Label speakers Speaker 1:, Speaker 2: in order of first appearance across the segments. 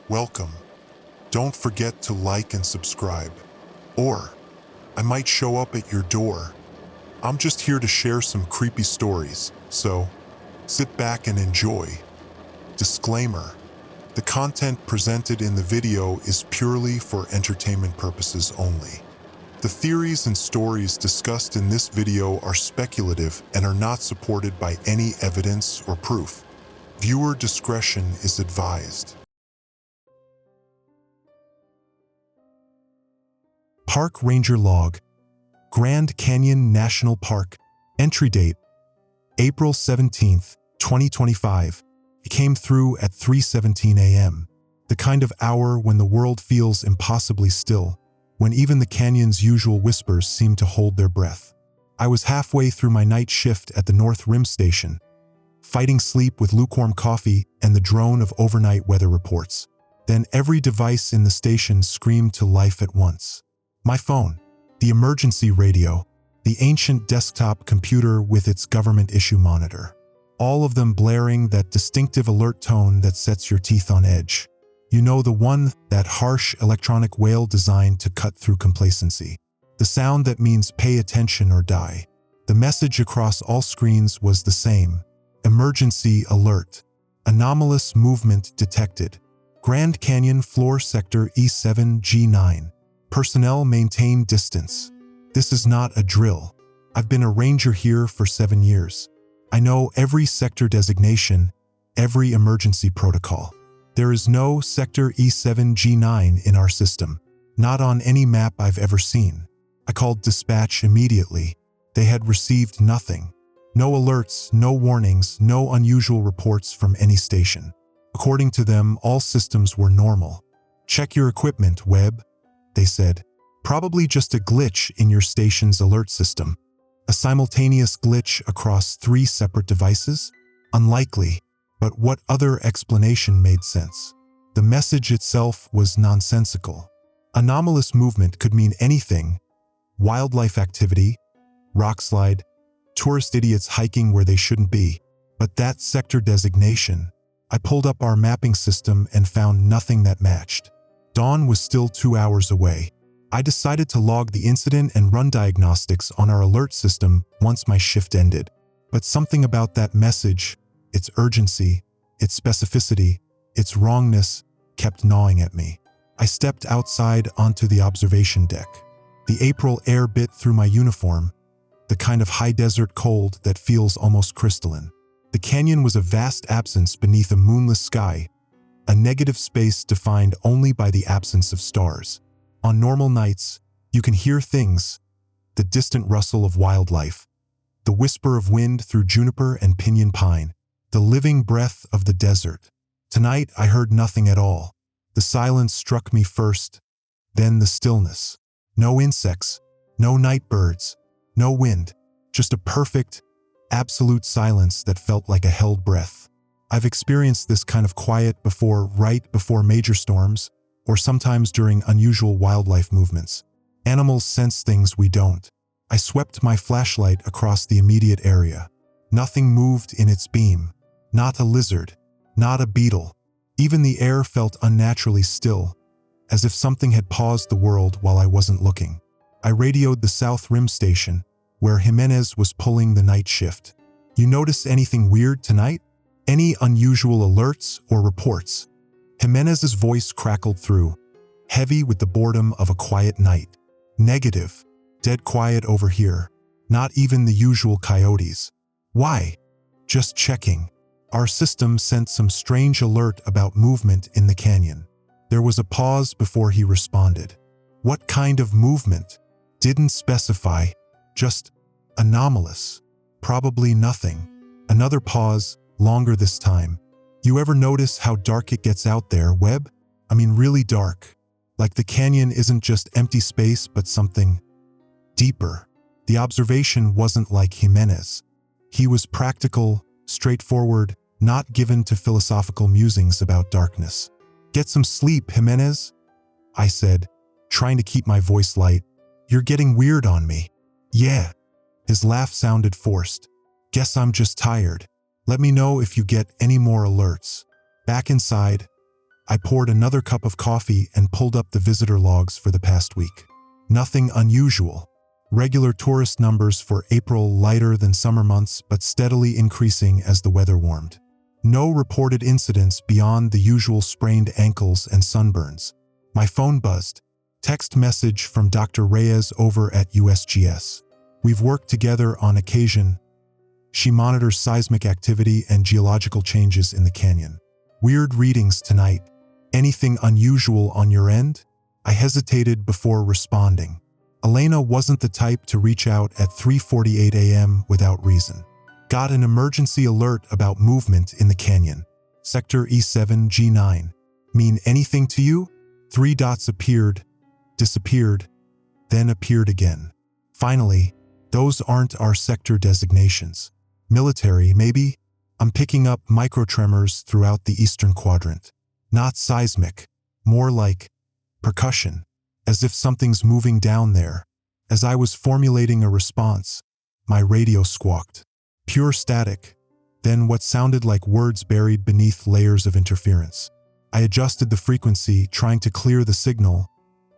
Speaker 1: welcome. Don't forget to like and subscribe. Or, I might show up at your door. I'm just here to share some creepy stories, so sit back and enjoy. Disclaimer: the content presented in the video is purely for entertainment purposes only. The theories and stories discussed in this video are speculative and are not supported by any evidence or proof. Viewer discretion is advised. Park Ranger Log, Grand Canyon National Park. Entry date: April 17th, 2025. It came through at 3:17 a.m., the kind of hour when the world feels impossibly still, when even the canyon's usual whispers seem to hold their breath. I was halfway through my night shift at the North Rim Station, fighting sleep with lukewarm coffee and the drone of overnight weather reports. Then every device in the station screamed to life at once. My phone, the emergency radio, the ancient desktop computer with its government issue monitor. All of them blaring that distinctive alert tone that sets your teeth on edge. You know, the one, that harsh electronic wail designed to cut through complacency. The sound that means pay attention or die. The message across all screens was the same. Emergency alert. Anomalous movement detected. Grand Canyon floor sector E7G9. Personnel maintain distance. This is not a drill. I've been a ranger here for 7 years. I know every sector designation, every emergency protocol. There is no sector E7G9 in our system, not on any map I've ever seen. I called dispatch immediately. They had received nothing. No alerts, no warnings, no unusual reports from any station. According to them, all systems were normal. Check your equipment, Webb, they said. Probably just a glitch in your station's alert system. A simultaneous glitch across 3 separate devices? Unlikely, but what other explanation made sense? The message itself was nonsensical. Anomalous movement could mean anything: wildlife activity, rockslide, tourist idiots hiking where they shouldn't be. But that sector designation, I pulled up our mapping system and found nothing that matched. Dawn was still 2 hours away. I decided to log the incident and run diagnostics on our alert system once my shift ended. But something about that message, its urgency, its specificity, its wrongness, kept gnawing at me. I stepped outside onto the observation deck. The April air bit through my uniform, the kind of high desert cold that feels almost crystalline. The canyon was a vast absence beneath a moonless sky, a negative space defined only by the absence of stars. On normal nights, you can hear things: the distant rustle of wildlife, the whisper of wind through juniper and pinyon pine, the living breath of the desert. Tonight, I heard nothing at all. The silence struck me first, then the stillness. No insects, no night birds, no wind, just a perfect, absolute silence that felt like a held breath. I've experienced this kind of quiet before, right before major storms, or sometimes during unusual wildlife movements. Animals sense things we don't. I swept my flashlight across the immediate area. Nothing moved in its beam. Not a lizard, not a beetle. Even the air felt unnaturally still, as if something had paused the world while I wasn't looking. I radioed the South Rim Station, where Jimenez was pulling the night shift. "You notice anything weird tonight? Any unusual alerts or reports?" Jimenez's voice crackled through, heavy with the boredom of a quiet night. "Negative. Dead quiet over here. Not even the usual coyotes." "Why?" "Just checking. Our system sent some strange alert about movement in the canyon." There was a pause before he responded. "What kind of movement?" "Didn't specify. Just anomalous. Probably nothing." Another pause, longer this time. "You ever notice how dark it gets out there, Webb? I mean really dark. Like the canyon isn't just empty space but something deeper." The observation wasn't like Jimenez. He was practical, straightforward, not given to philosophical musings about darkness. "Get some sleep, Jimenez," I said, trying to keep my voice light. "You're getting weird on me." "Yeah." His laugh sounded forced. "Guess I'm just tired. Let me know if you get any more alerts." Back inside, I poured another cup of coffee and pulled up the visitor logs for the past week. Nothing unusual. Regular tourist numbers for April, lighter than summer months but steadily increasing as the weather warmed. No reported incidents beyond the usual sprained ankles and sunburns. My phone buzzed. Text message from Dr. Reyes over at USGS. We've worked together on occasion. She monitors seismic activity and geological changes in the canyon. Weird readings tonight. Anything unusual on your end? I hesitated before responding. Elena wasn't the type to reach out at 3:48 a.m. without reason. Got an emergency alert about movement in the canyon. Sector E7, G9. Mean anything to you? 3 dots appeared, disappeared, then appeared again. Finally, those aren't our sector designations. Military, maybe? I'm picking up microtremors throughout the eastern quadrant. Not seismic, more like percussion, as if something's moving down there. As I was formulating a response, my radio squawked. Pure static, then what sounded like words buried beneath layers of interference. I adjusted the frequency, trying to clear the signal,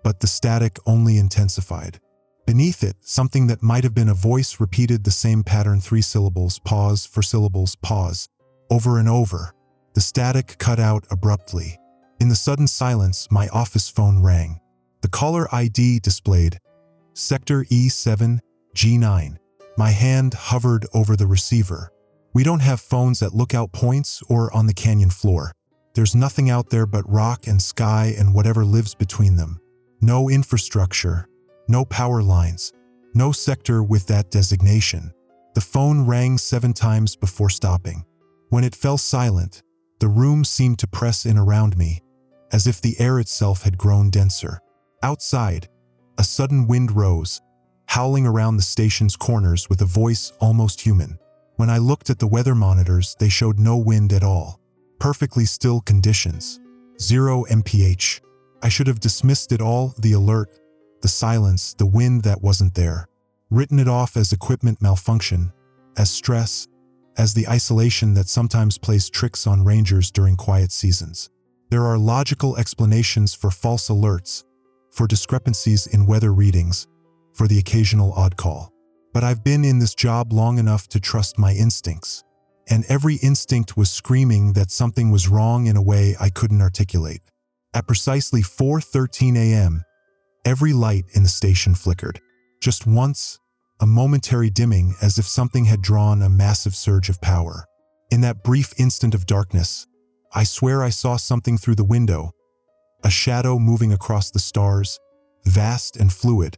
Speaker 1: but the static only intensified. Beneath it, something that might have been a voice repeated the same pattern: 3 syllables, pause, 4 syllables, pause, over and over. The static cut out abruptly. In the sudden silence, my office phone rang. The caller ID displayed Sector E7, G9. My hand hovered over the receiver. We don't have phones at lookout points or on the canyon floor. There's nothing out there but rock and sky and whatever lives between them. No infrastructure, no power lines, no sector with that designation. The phone rang 7 times before stopping. When it fell silent, the room seemed to press in around me, as if the air itself had grown denser. Outside, a sudden wind rose, howling around the station's corners with a voice almost human. When I looked at the weather monitors, they showed no wind at all. Perfectly still conditions. 0 mph. I should have dismissed it all: the alert, the silence, the wind that wasn't there. Written it off as equipment malfunction, as stress, as the isolation that sometimes plays tricks on rangers during quiet seasons. There are logical explanations for false alerts, for discrepancies in weather readings, for the occasional odd call. But I've been in this job long enough to trust my instincts. And every instinct was screaming that something was wrong in a way I couldn't articulate. At precisely 4:13 a.m., every light in the station flickered. Just once, a momentary dimming, as if something had drawn a massive surge of power. In that brief instant of darkness, I swear I saw something through the window, a shadow moving across the stars, vast and fluid,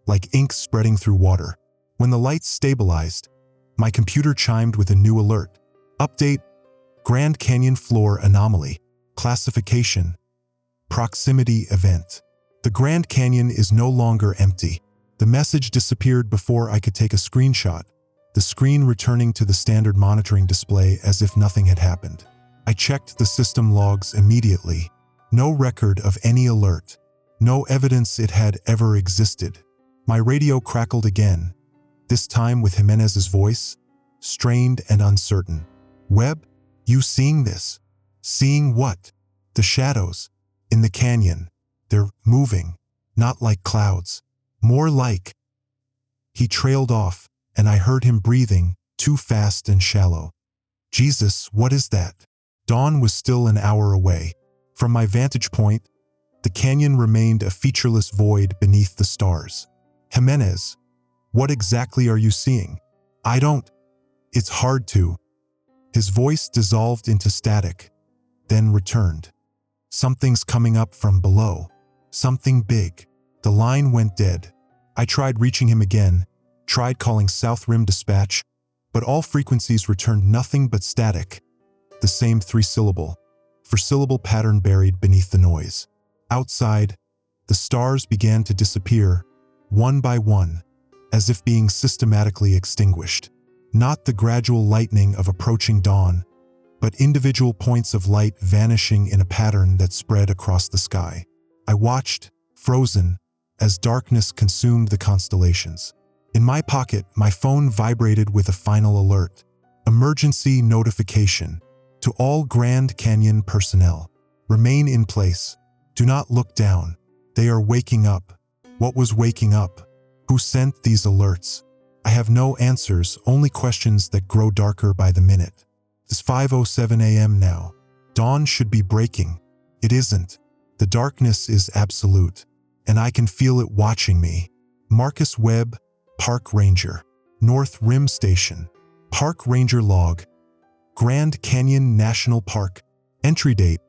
Speaker 1: like ink spreading through water. When the lights stabilized, my computer chimed with a new alert. Update: Grand Canyon floor anomaly. Classification: proximity event. The Grand Canyon is no longer empty. The message disappeared before I could take a screenshot, the screen returning to the standard monitoring display as if nothing had happened. I checked the system logs immediately. No record of any alert. No evidence it had ever existed. My radio crackled again, this time with Jimenez's voice, strained and uncertain. Webb, you seeing this? Seeing what? The shadows. In the canyon. They're moving. Not like clouds. More like. He trailed off, and I heard him breathing, too fast and shallow. Jesus, what is that? Dawn was still an hour away. From my vantage point, the canyon remained a featureless void beneath the stars. Jimenez, what exactly are you seeing? I don't. It's hard to. His voice dissolved into static, then returned. Something's coming up from below. Something big. The line went dead. I tried reaching him again, tried calling South Rim Dispatch, but all frequencies returned nothing but static. The same 3-syllable, 4-syllable pattern buried beneath the noise. Outside, the stars began to disappear, one by one, as if being systematically extinguished. Not the gradual lightening of approaching dawn, but individual points of light vanishing in a pattern that spread across the sky. I watched, frozen, as darkness consumed the constellations. In my pocket, my phone vibrated with a final alert. Emergency notification to all Grand Canyon personnel. Remain in place. Do not look down. They are waking up. What was waking up? Who sent these alerts? I have no answers, only questions that grow darker by the minute. It's 5:07 a.m. now. Dawn should be breaking. It isn't. The darkness is absolute, and I can feel it watching me. Marcus Webb, Park Ranger. North Rim Station. Park Ranger Log. Grand Canyon National Park. Entry date: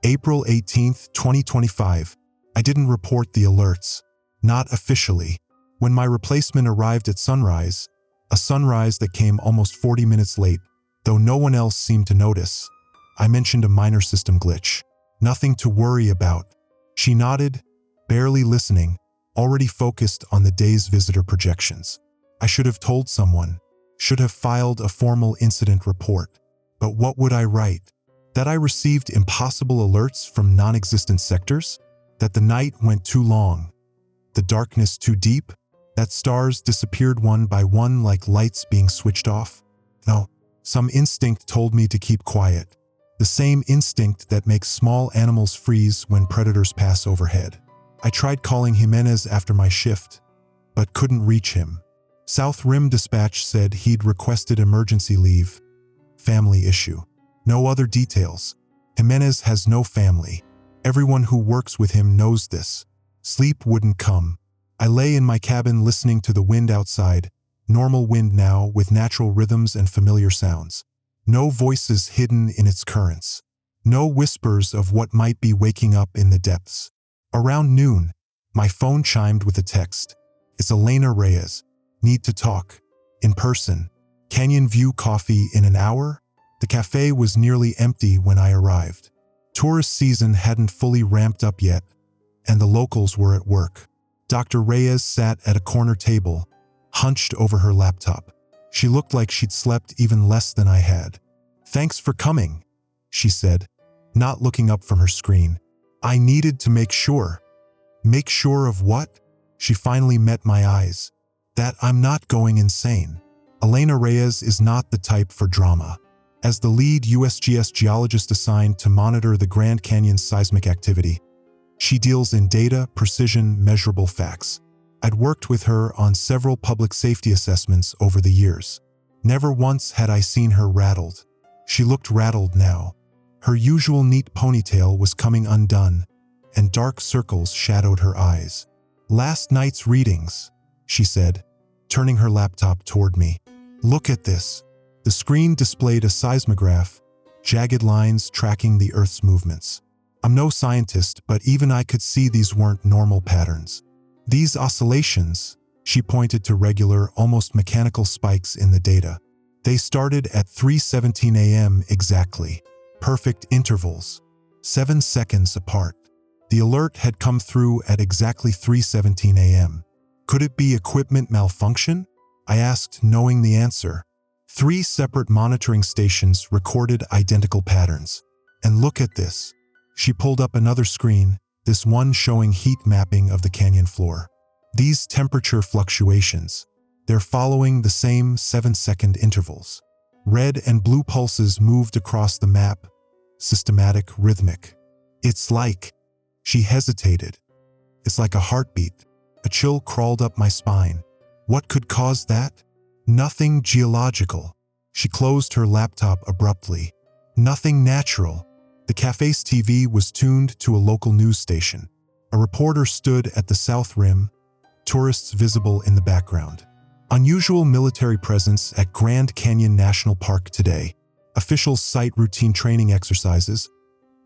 Speaker 1: April 18, 2025. I didn't report the alerts. Not officially. When my replacement arrived at sunrise, a sunrise that came almost 40 minutes late, though no one else seemed to notice, I mentioned a minor system glitch. Nothing to worry about. She nodded, barely listening, already focused on the day's visitor projections. I should have told someone, should have filed a formal incident report. But what would I write? That I received impossible alerts from non-existent sectors? That the night went too long? The darkness too deep? That stars disappeared one by one like lights being switched off? No, some instinct told me to keep quiet. The same instinct that makes small animals freeze when predators pass overhead. I tried calling Jimenez after my shift, but couldn't reach him. South Rim Dispatch said he'd requested emergency leave. Family issue. No other details. Jimenez has no family. Everyone who works with him knows this. Sleep wouldn't come. I lay in my cabin listening to the wind outside, normal wind now with natural rhythms and familiar sounds. No voices hidden in its currents. No whispers of what might be waking up in the depths. Around noon, my phone chimed with a text. It's Elena Reyes. Need to talk. In person. Canyon View coffee in an hour? The cafe was nearly empty when I arrived. Tourist season hadn't fully ramped up yet, and the locals were at work. Dr. Reyes sat at a corner table, hunched over her laptop. She looked like she'd slept even less than I had. "Thanks for coming," she said, not looking up from her screen. "I needed to make sure." Make sure of what? She finally met my eyes. That I'm not going insane. Elena Reyes is not the type for drama. As the lead USGS geologist assigned to monitor the Grand Canyon's seismic activity, she deals in data, precision, measurable facts. I'd worked with her on several public safety assessments over the years. Never once had I seen her rattled. She looked rattled now. Her usual neat ponytail was coming undone, and dark circles shadowed her eyes. "Last night's readings," she said, turning her laptop toward me. "Look at this." The screen displayed a seismograph, jagged lines tracking the Earth's movements. I'm no scientist, but even I could see these weren't normal patterns. These oscillations, she pointed to regular, almost mechanical spikes in the data. They started at 3:17 a.m. exactly. Perfect intervals. 7 seconds apart. The alert had come through at exactly 3:17 a.m. Could it be equipment malfunction? I asked, knowing the answer. 3 separate monitoring stations recorded identical patterns. And look at this. She pulled up another screen, this one showing heat mapping of the canyon floor. These temperature fluctuations, they're following the same 7-second intervals. Red and blue pulses moved across the map, systematic, rhythmic. It's like, she hesitated. It's like a heartbeat. A chill crawled up my spine. What could cause that? Nothing geological. She closed her laptop abruptly. Nothing natural. The cafe's TV was tuned to a local news station. A reporter stood at the south rim, tourists visible in the background. Unusual military presence at Grand Canyon National Park today. Officials cite routine training exercises,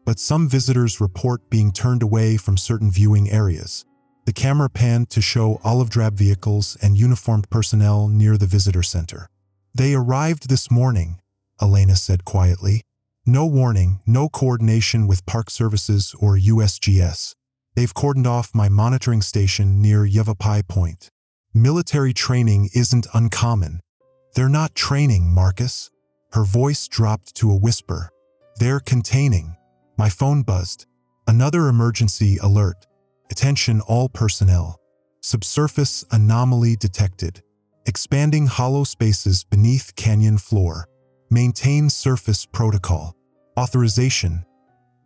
Speaker 1: but some visitors report being turned away from certain viewing areas. The camera panned to show olive-drab vehicles and uniformed personnel near the visitor center. "They arrived this morning," Elena said quietly. "No warning, no coordination with park services or USGS. They've cordoned off my monitoring station near Yavapai Point. Military training isn't uncommon." "They're not training, Marcus." Her voice dropped to a whisper. "They're containing." My phone buzzed. Another emergency alert. "Attention all personnel. Subsurface anomaly detected. Expanding hollow spaces beneath canyon floor. Maintain surface protocol. Authorization.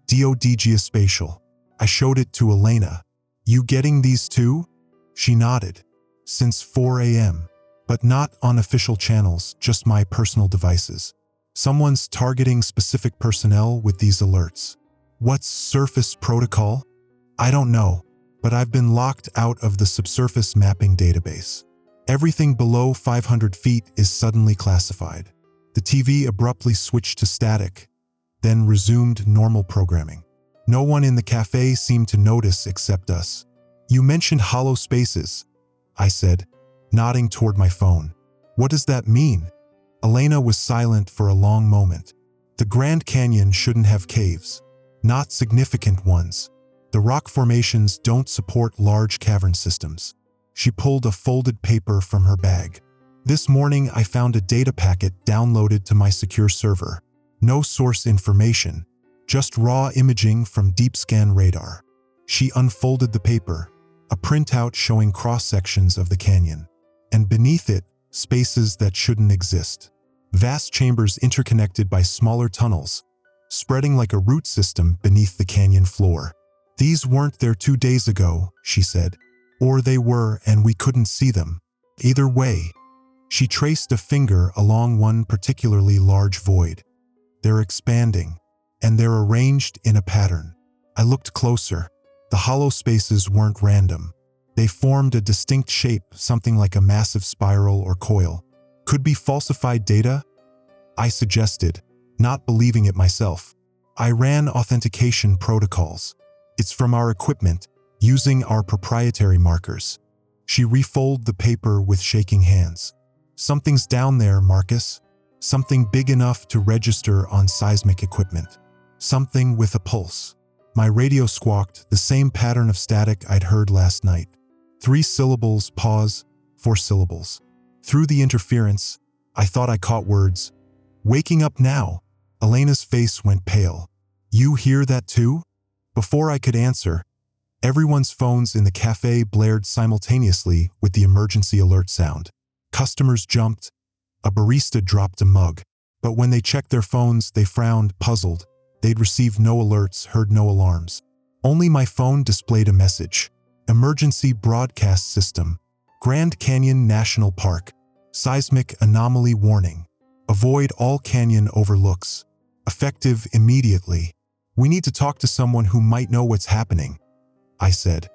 Speaker 1: Geospatial. I showed it to Elena. You getting these too? She nodded. Since 4 a.m. But not on official channels, just my personal devices. Someone's targeting specific personnel with these alerts. What's surface protocol? I don't know, but I've been locked out of the subsurface mapping database. Everything below 500 feet is suddenly classified. The TV abruptly switched to static, then resumed normal programming. No one in the cafe seemed to notice except us. You mentioned hollow spaces, I said, nodding toward my phone. What does that mean? Elena was silent for a long moment. The Grand Canyon shouldn't have caves. Not significant ones. The rock formations don't support large cavern systems. She pulled a folded paper from her bag. This morning I found a data packet downloaded to my secure server. No source information, just raw imaging from deep scan radar. She unfolded the paper, a printout showing cross-sections of the canyon. And beneath it, spaces that shouldn't exist. Vast chambers interconnected by smaller tunnels, spreading like a root system beneath the canyon floor. These weren't there 2 days ago, she said. Or they were and we couldn't see them. Either way, she traced a finger along one particularly large void. They're expanding, and they're arranged in a pattern. I looked closer. The hollow spaces weren't random. They formed a distinct shape, something like a massive spiral or coil. Could be falsified data? I suggested, not believing it myself. I ran authentication protocols. It's from our equipment, using our proprietary markers. She refolded the paper with shaking hands. Something's down there, Marcus. Something big enough to register on seismic equipment. Something with a pulse. My radio squawked, the same pattern of static I'd heard last night. 3 syllables, pause, 4 syllables. Through the interference, I thought I caught words. Waking up now. Elena's face went pale. You hear that too? Before I could answer, everyone's phones in the cafe blared simultaneously with the emergency alert sound. Customers jumped. A barista dropped a mug. But when they checked their phones, they frowned, puzzled. They'd received no alerts, heard no alarms. Only my phone displayed a message. Emergency broadcast system. Grand Canyon National Park. Seismic anomaly warning. Avoid all canyon overlooks. Effective immediately. We need to talk to someone who might know what's happening, I said,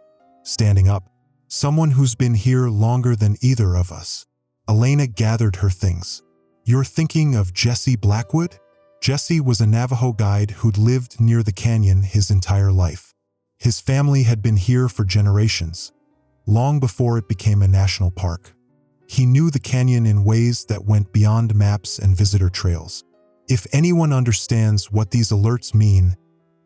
Speaker 1: standing up. Someone who's been here longer than either of us. Elena gathered her things. You're thinking of Jesse Blackwood? Jesse was a Navajo guide who'd lived near the canyon his entire life. His family had been here for generations, long before it became a national park. He knew the canyon in ways that went beyond maps and visitor trails. If anyone understands what these alerts mean,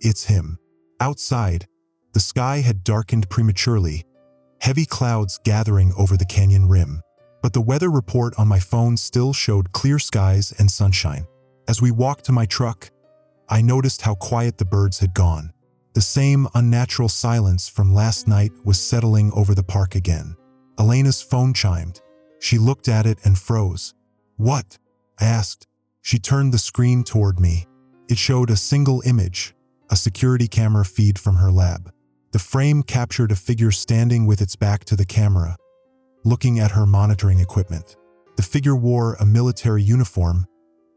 Speaker 1: it's him. Outside, the sky had darkened prematurely, heavy clouds gathering over the canyon rim. But the weather report on my phone still showed clear skies and sunshine. As we walked to my truck, I noticed how quiet the birds had gone. The same unnatural silence from last night was settling over the park again. Elena's phone chimed. She looked at it and froze. What? I asked. She turned the screen toward me. It showed a single image, a security camera feed from her lab. The frame captured a figure standing with its back to the camera, looking at her monitoring equipment. The figure wore a military uniform,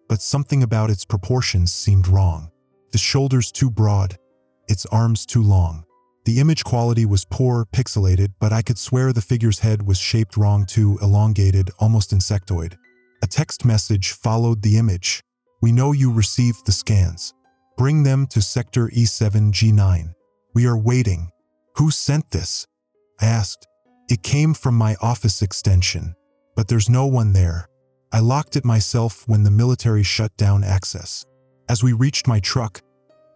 Speaker 1: but something about its proportions seemed wrong. The shoulders too broad, its arms too long. The image quality was poor, pixelated, but I could swear the figure's head was shaped wrong too, elongated, almost insectoid. A text message followed the image. We know you received the scans. Bring them to Sector E7G9. We are waiting. Who sent this? I asked. It came from my office extension, but there's no one there. I locked it myself when the military shut down access. As we reached my truck,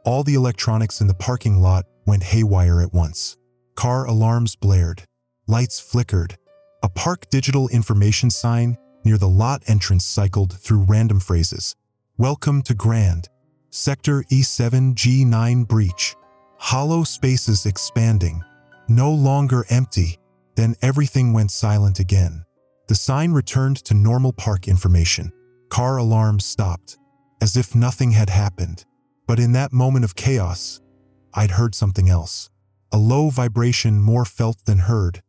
Speaker 1: all the electronics in the parking lot went haywire at once. Car alarms blared. Lights flickered. A park digital information sign near the lot entrance cycled through random phrases. Welcome to Grand. Sector E7G9 breach. Hollow spaces expanding. No longer empty. Then everything went silent again. The sign returned to normal park information. Car alarms stopped, as if nothing had happened. But in that moment of chaos, I'd heard something else. A low vibration more felt than heard,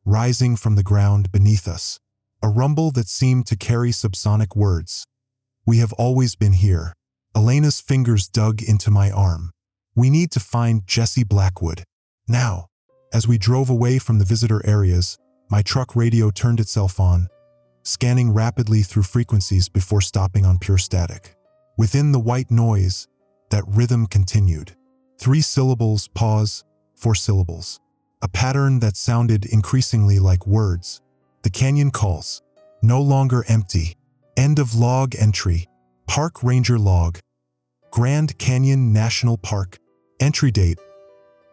Speaker 1: rising from the ground beneath us. A rumble that seemed to carry subsonic words. "We have always been here." Elena's fingers dug into my arm. "We need to find Jesse Blackwood. Now." As we drove away from the visitor areas, my truck radio turned itself on, scanning rapidly through frequencies before stopping on pure static. Within the white noise, that rhythm continued. 3 syllables, pause, 4 syllables. A pattern that sounded increasingly like words. The canyon calls. No longer empty. End of log entry. Park Ranger log. Grand Canyon National Park. Entry date: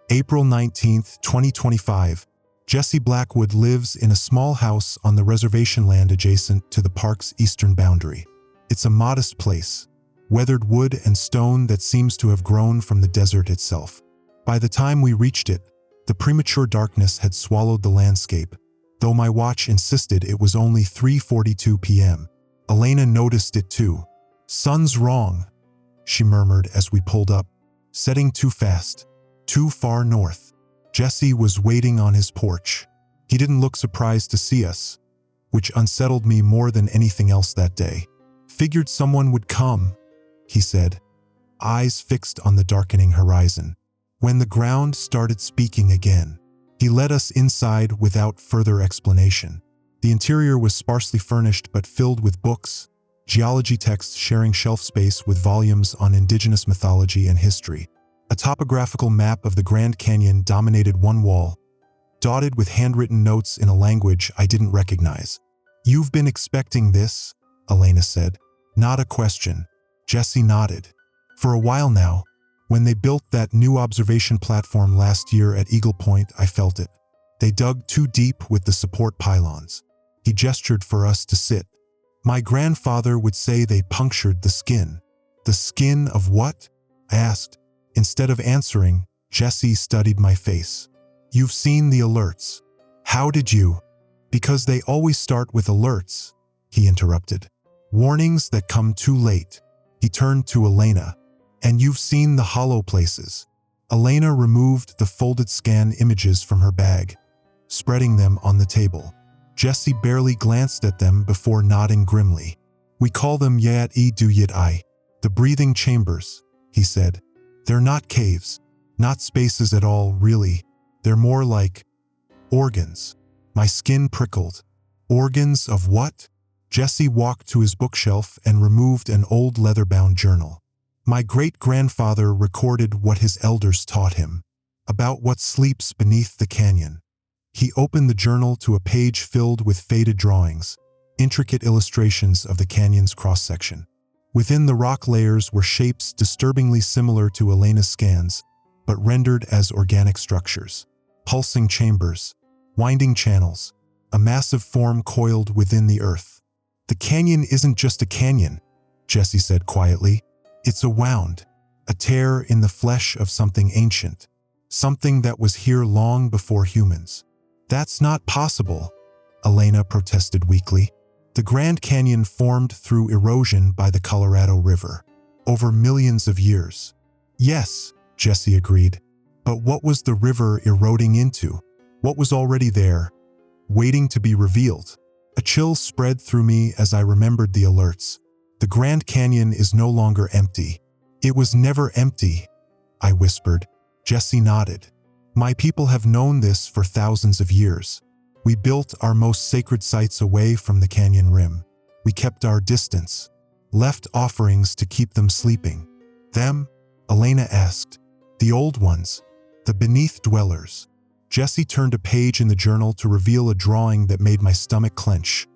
Speaker 1: April 19th, 2025. Jesse Blackwood lives in a small house on the reservation land adjacent to the park's eastern boundary. It's a modest place, weathered wood and stone that seems to have grown from the desert itself. By the time we reached it, the premature darkness had swallowed the landscape, though my watch insisted it was only 3:42 p.m. Elena noticed it too. "Sun's wrong," she murmured as we pulled up. "Setting too fast, too far north." Jesse was waiting on his porch. He didn't look surprised to see us, which unsettled me more than anything else that day. "Figured someone would come," he said, eyes fixed on the darkening horizon. When the ground started speaking again, he led us inside without further explanation. The interior was sparsely furnished but filled with books, geology texts sharing shelf space with volumes on indigenous mythology and history. A topographical map of the Grand Canyon dominated one wall, dotted with handwritten notes in a language I didn't recognize. "You've been expecting this?" Elena said. "Not a question." Jesse nodded. "For a while now. When they built that new observation platform last year at Eagle Point, I felt it. They dug too deep with the support pylons." He gestured for us to sit. "My grandfather would say they punctured the skin." "The skin of what?" I asked. Instead of answering, Jesse studied my face. "You've seen the alerts." "How did you?" "Because they always start with alerts," he interrupted. "Warnings that come too late." He turned to Elena. "And you've seen the hollow places." Elena removed the folded scan images from her bag, spreading them on the table. Jesse barely glanced at them before nodding grimly. "We call them Yat-e-du-yat-I, the breathing chambers," he said. "They're not caves, not spaces at all, really. They're more like organs." My skin prickled. "Organs of what?" Jesse walked to his bookshelf and removed an old leather-bound journal. "My great-grandfather recorded what his elders taught him, about what sleeps beneath the canyon." He opened the journal to a page filled with faded drawings, intricate illustrations of the canyon's cross-section. Within the rock layers were shapes disturbingly similar to Elena's scans, but rendered as organic structures. Pulsing chambers, winding channels, a massive form coiled within the earth. "The canyon isn't just a canyon," Jesse said quietly. "It's a wound, a tear in the flesh of something ancient, something that was here long before humans." "That's not possible," Elena protested weakly. "The Grand Canyon formed through erosion by the Colorado River, over millions of years." "Yes," Jesse agreed. "But what was the river eroding into? What was already there, waiting to be revealed?" A chill spread through me as I remembered the alerts. The Grand Canyon is no longer empty. "It was never empty," I whispered. Jesse nodded. "My people have known this for thousands of years. We built our most sacred sites away from the canyon rim. We kept our distance, left offerings to keep them sleeping." "Them?" Elena asked. "The old ones, the beneath dwellers." Jesse turned a page in the journal to reveal a drawing that made my stomach clench.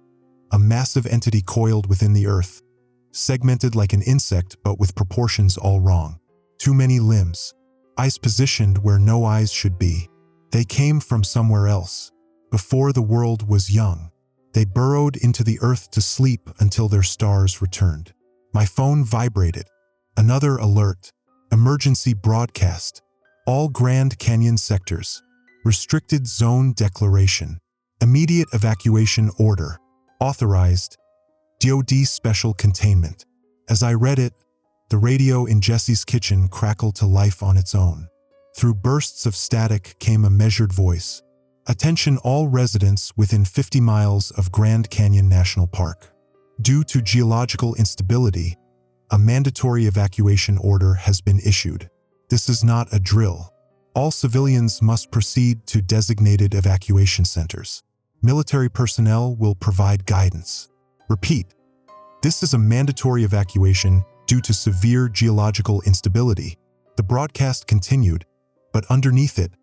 Speaker 1: A massive entity coiled within the earth, segmented like an insect but with proportions all wrong. Too many limbs, eyes positioned where no eyes should be. They came from somewhere else. Before the world was young, they burrowed into the earth to sleep until their stars returned. My phone vibrated. Another alert. Emergency broadcast. All Grand Canyon sectors. Restricted zone declaration. Immediate evacuation order. Authorized. DoD special containment. As I read it, The radio in Jesse's kitchen crackled to life on its own. Through bursts of static came a measured voice. Attention all residents within 50 miles of Grand Canyon National Park. Due to geological instability, a mandatory evacuation order has been issued. This is not a drill. All civilians must proceed to designated evacuation centers. Military personnel will provide guidance. Repeat, this is a mandatory evacuation due to severe geological instability. The broadcast continued, but underneath it,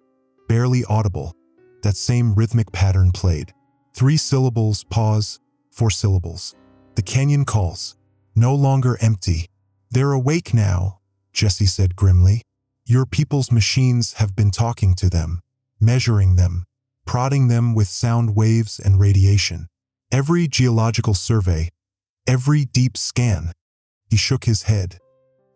Speaker 1: barely audible, that same rhythmic pattern played. 3 syllables, pause, 4 syllables. The canyon calls, no longer empty. They're awake now, Jesse said grimly. Your people's machines have been talking to them, measuring them, prodding them with sound waves and radiation. Every geological survey, every deep scan. He shook his head.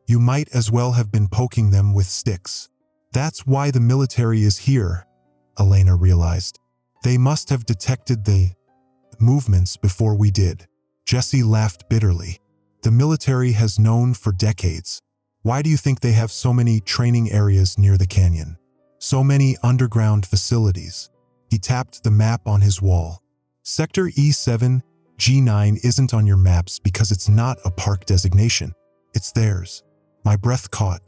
Speaker 1: You might as well have been poking them with sticks. That's why the military is here, Elena realized. They must have detected the movements before we did. Jesse laughed bitterly. The military has known for decades. Why do you think they have so many training areas near the canyon? So many underground facilities. He tapped the map on his wall. Sector E7, G9 isn't on your maps because it's not a park designation. It's theirs. My breath caught.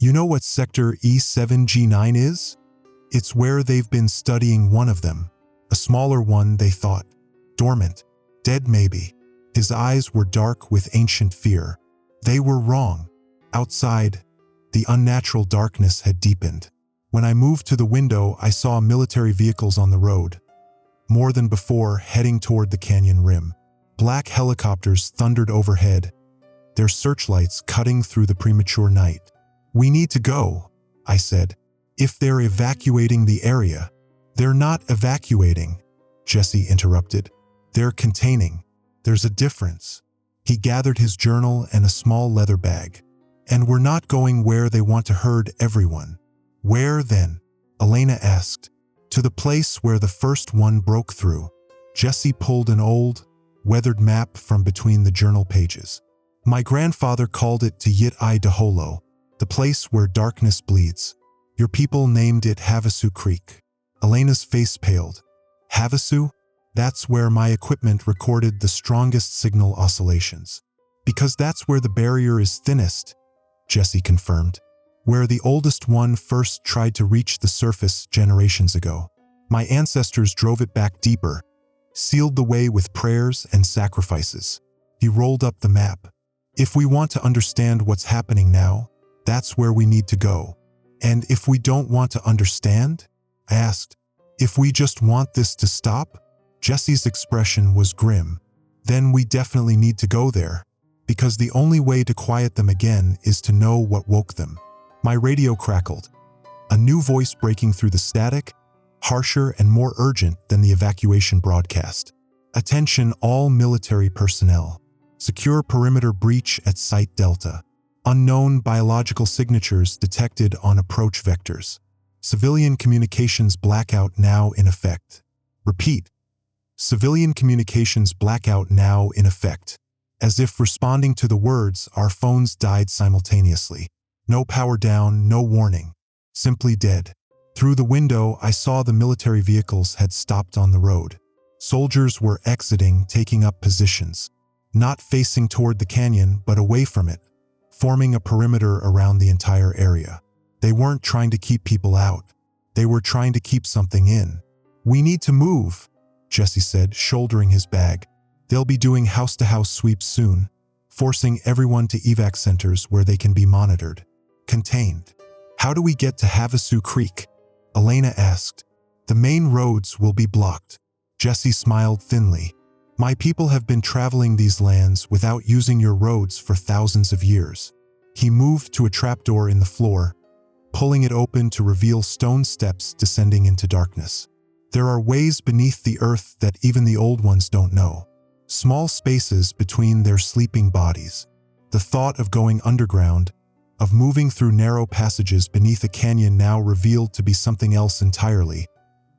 Speaker 1: You know what Sector E7, G9 is? It's where they've been studying one of them. A smaller one, they thought. Dormant. Dead maybe. His eyes were dark with ancient fear. They were wrong. Outside, the unnatural darkness had deepened. When I moved to the window, I saw military vehicles on the road. More than before, heading toward the canyon rim. Black helicopters thundered overhead, their searchlights cutting through the premature night. We need to go, I said. If they're evacuating the area. They're not evacuating, Jesse interrupted. They're containing. There's a difference. He gathered his journal and a small leather bag. And we're not going where they want to herd everyone. Where then? Elena asked. To the place where the first one broke through. Jesse pulled an old, weathered map from between the journal pages. My grandfather called it Yit-I Daholo, the place where darkness bleeds. Your people named it Havasu Creek. Elena's face paled. Havasu? That's where my equipment recorded the strongest signal oscillations. Because that's where the barrier is thinnest, Jesse confirmed. Where the oldest one first tried to reach the surface generations ago. My ancestors drove it back deeper, sealed the way with prayers and sacrifices. He rolled up the map. If we want to understand what's happening now, that's where we need to go. And if we don't want to understand? I asked. If we just want this to stop? Jesse's expression was grim. Then we definitely need to go there, because the only way to quiet them again is to know what woke them. My radio crackled, a new voice breaking through the static, harsher and more urgent than the evacuation broadcast. Attention all military personnel. Secure perimeter breach at Site Delta. Unknown biological signatures detected on approach vectors. Civilian communications blackout now in effect. Repeat. Civilian communications blackout now in effect. As if responding to the words, our phones died simultaneously. No power down, no warning. Simply dead. Through the window, I saw the military vehicles had stopped on the road. Soldiers were exiting, taking up positions. Not facing toward the canyon, but away from it, forming a perimeter around the entire area. They weren't trying to keep people out. They were trying to keep something in. We need to move, Jesse said, shouldering his bag. They'll be doing house-to-house sweeps soon, forcing everyone to evac centers where they can be monitored. Contained. How do we get to Havasu Creek? Elena asked. The main roads will be blocked. Jesse smiled thinly. My people have been traveling these lands without using your roads for thousands of years. He moved to a trapdoor in the floor, pulling it open to reveal stone steps descending into darkness. There are ways beneath the earth that even the old ones don't know. Small spaces between their sleeping bodies. The thought of going underground, of moving through narrow passages beneath a canyon now revealed to be something else entirely,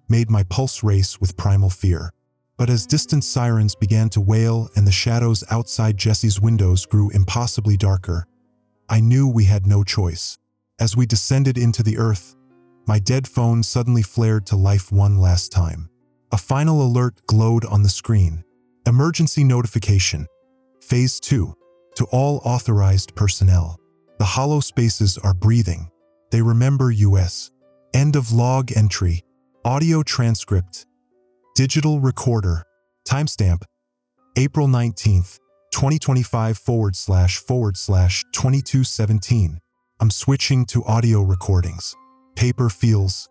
Speaker 1: made my pulse race with primal fear. But as distant sirens began to wail and the shadows outside Jesse's windows grew impossibly darker, I knew we had no choice. As we descended into the earth, my dead phone suddenly flared to life one last time. A final alert glowed on the screen. Emergency notification. Phase 2. To all authorized personnel. The hollow spaces are breathing. They remember US. End of log entry. Audio transcript. Digital recorder. Timestamp. April 19th, 2025//2217. I'm switching to audio recordings. Paper feels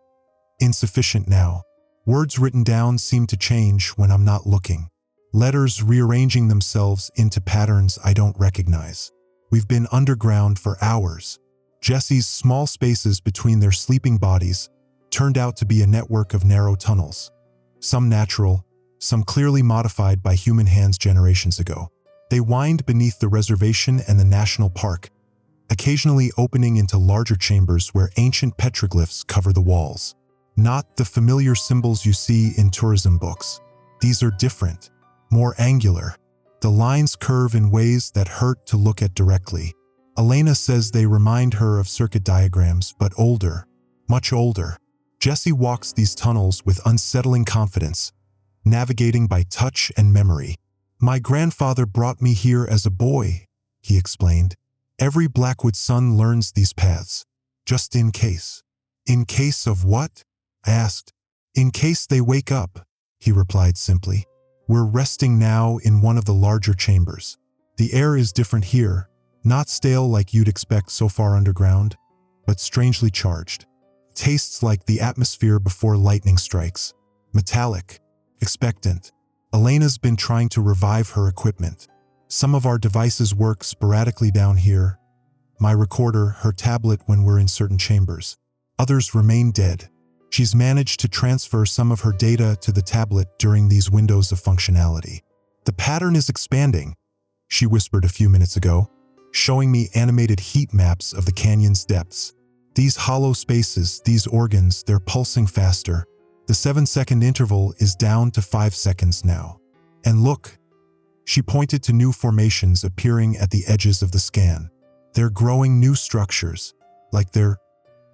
Speaker 1: insufficient now. Words written down seem to change when I'm not looking. Letters rearranging themselves into patterns I don't recognize. We've been underground for hours. Jesse's small spaces between their sleeping bodies turned out to be a network of narrow tunnels. Some natural, some clearly modified by human hands generations ago. They wind beneath the reservation and the national park, occasionally opening into larger chambers where ancient petroglyphs cover the walls. Not the familiar symbols you see in tourism books. These are different, more angular. The lines curve in ways that hurt to look at directly. Elena says they remind her of circuit diagrams, but older, much older. Jesse walks these tunnels with unsettling confidence, navigating by touch and memory. My grandfather brought me here as a boy, he explained. Every Blackwood son learns these paths, just in case. In case of what? I asked. In case they wake up, he replied simply. We're resting now in one of the larger chambers. The air is different here, not stale like you'd expect so far underground, but strangely charged. Tastes like the atmosphere before lightning strikes. Metallic, expectant. Elena's been trying to revive her equipment. Some of our devices work sporadically down here. My recorder, her tablet when we're in certain chambers. Others remain dead. She's managed to transfer some of her data to the tablet during these windows of functionality. The pattern is expanding, she whispered a few minutes ago, showing me animated heat maps of the canyon's depths. These hollow spaces, these organs, they're pulsing faster. The 7-second interval is down to 5 seconds now. And look, she pointed to new formations appearing at the edges of the scan. They're growing new structures, like they're